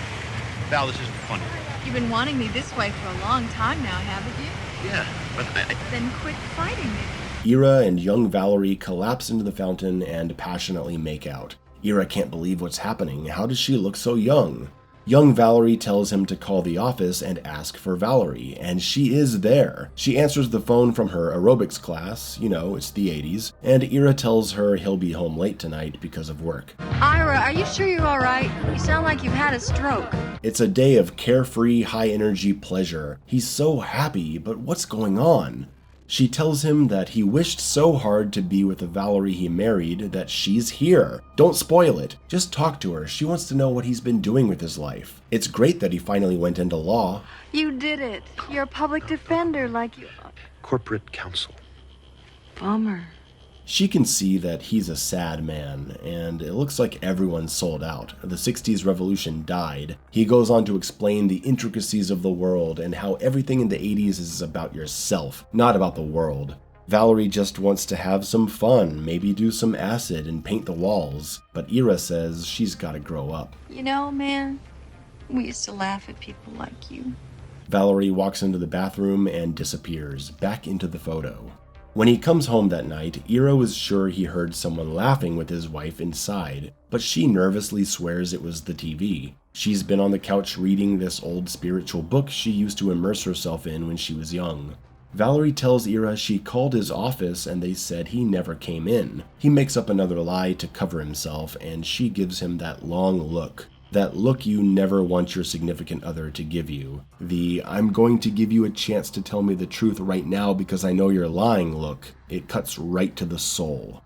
Val, this isn't funny. You've been wanting me this way for a long time now, haven't you? Yeah, but Then quit fighting me. Ira and young Valerie collapse into the fountain and passionately make out. Ira can't believe what's happening. How does she look so young? Young Valerie tells him to call the office and ask for Valerie, and she is there. She answers the phone from her aerobics class, you know, it's the 80s, and Ira tells her he'll be home late tonight because of work. Ira, are you sure you're all right? You sound like you've had a stroke. It's a day of carefree, high-energy pleasure. He's so happy, but what's going on? She tells him that he wished so hard to be with the Valerie he married that she's here. Don't spoil it. Just talk to her. She wants to know what he's been doing with his life. It's great that he finally went into law. You did it. You're a public defender like you... Corporate counsel. Bummer. She can see that he's a sad man, and it looks like everyone's sold out. The 60s revolution died. He goes on to explain the intricacies of the world and how everything in the 80s is about yourself, not about the world. Valerie just wants to have some fun, maybe do some acid and paint the walls, but Ira says she's gotta grow up. You know, man, we used to laugh at people like you. Valerie walks into the bathroom and disappears, back into the photo. When he comes home that night, Ira was sure he heard someone laughing with his wife inside, but she nervously swears it was the TV. She's been on the couch reading this old spiritual book she used to immerse herself in when she was young. Valerie tells Ira she called his office and they said he never came in. He makes up another lie to cover himself, and she gives him that long look. That look you never want your significant other to give you. The "I'm going to give you a chance to tell me the truth right now because I know you're lying" look. It cuts right to the soul.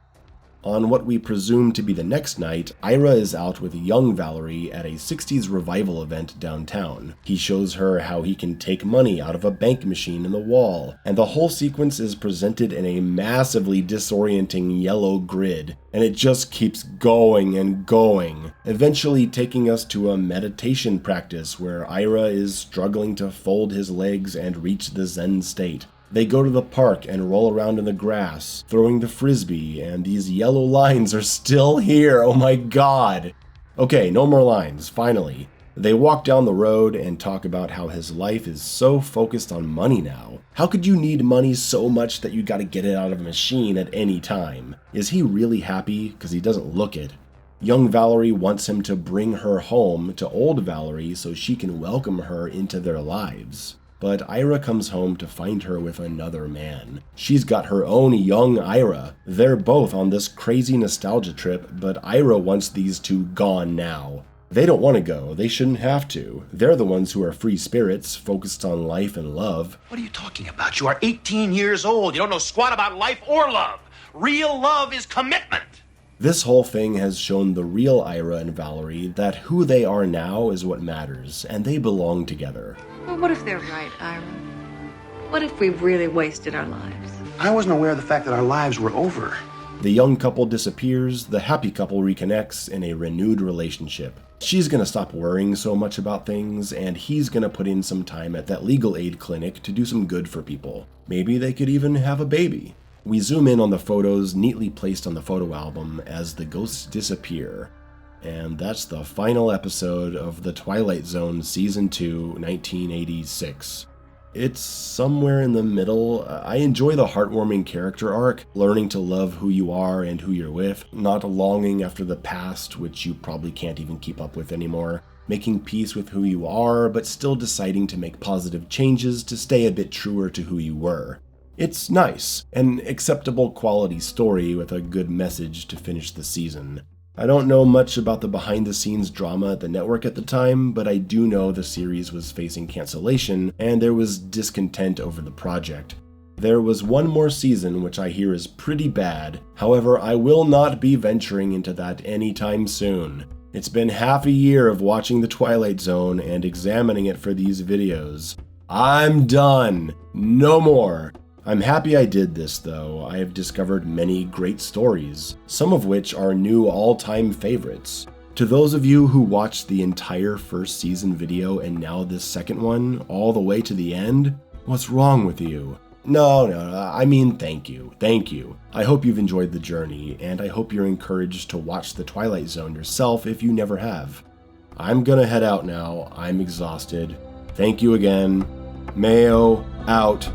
On what we presume to be the next night, Ira is out with young Valerie at a 60s revival event downtown. He shows her how he can take money out of a bank machine in the wall, and the whole sequence is presented in a massively disorienting yellow grid, and it just keeps going and going, eventually taking us to a meditation practice where Ira is struggling to fold his legs and reach the Zen state. They go to the park and roll around in the grass, throwing the frisbee, and these yellow lines are still here, oh my god! Okay, no more lines, finally. They walk down the road and talk about how his life is so focused on money now. How could you need money so much that you gotta get it out of a machine at any time? Is he really happy? Because he doesn't look it. Young Valerie wants him to bring her home to old Valerie so she can welcome her into their lives. But Ira comes home to find her with another man. She's got her own young Ira. They're both on this crazy nostalgia trip, but Ira wants these two gone now. They don't want to go. They shouldn't have to. They're the ones who are free spirits, focused on life and love. What are you talking about? You are 18 years old. You don't know squat about life or love. Real love is commitment. This whole thing has shown the real Ira and Valerie that who they are now is what matters, and they belong together. Well, what if they're right, Ira? What if we really wasted our lives? I wasn't aware of the fact that our lives were over. The young couple disappears, the happy couple reconnects in a renewed relationship. She's gonna stop worrying so much about things, and he's gonna put in some time at that legal aid clinic to do some good for people. Maybe they could even have a baby. We zoom in on the photos neatly placed on the photo album as the ghosts disappear. And that's the final episode of the Twilight Zone Season 2, 1986. It's somewhere in the middle. I enjoy the heartwarming character arc, learning to love who you are and who you're with, not longing after the past, which you probably can't even keep up with anymore, making peace with who you are, but still deciding to make positive changes to stay a bit truer to who you were. It's nice, an acceptable quality story with a good message to finish the season. I don't know much about the behind-the-scenes drama at the network at the time, but I do know the series was facing cancellation and there was discontent over the project. There was one more season which I hear is pretty bad, however I will not be venturing into that anytime soon. It's been half a year of watching The Twilight Zone and examining it for these videos. I'm done! No more! I'm happy I did this though. I have discovered many great stories, some of which are new all-time favorites. To those of you who watched the entire first season video and now this second one, all the way to the end, what's wrong with you? No, I mean thank you. I hope you've enjoyed the journey, and I hope you're encouraged to watch The Twilight Zone yourself if you never have. I'm gonna head out now. I'm exhausted. Thank you again. Mayo out.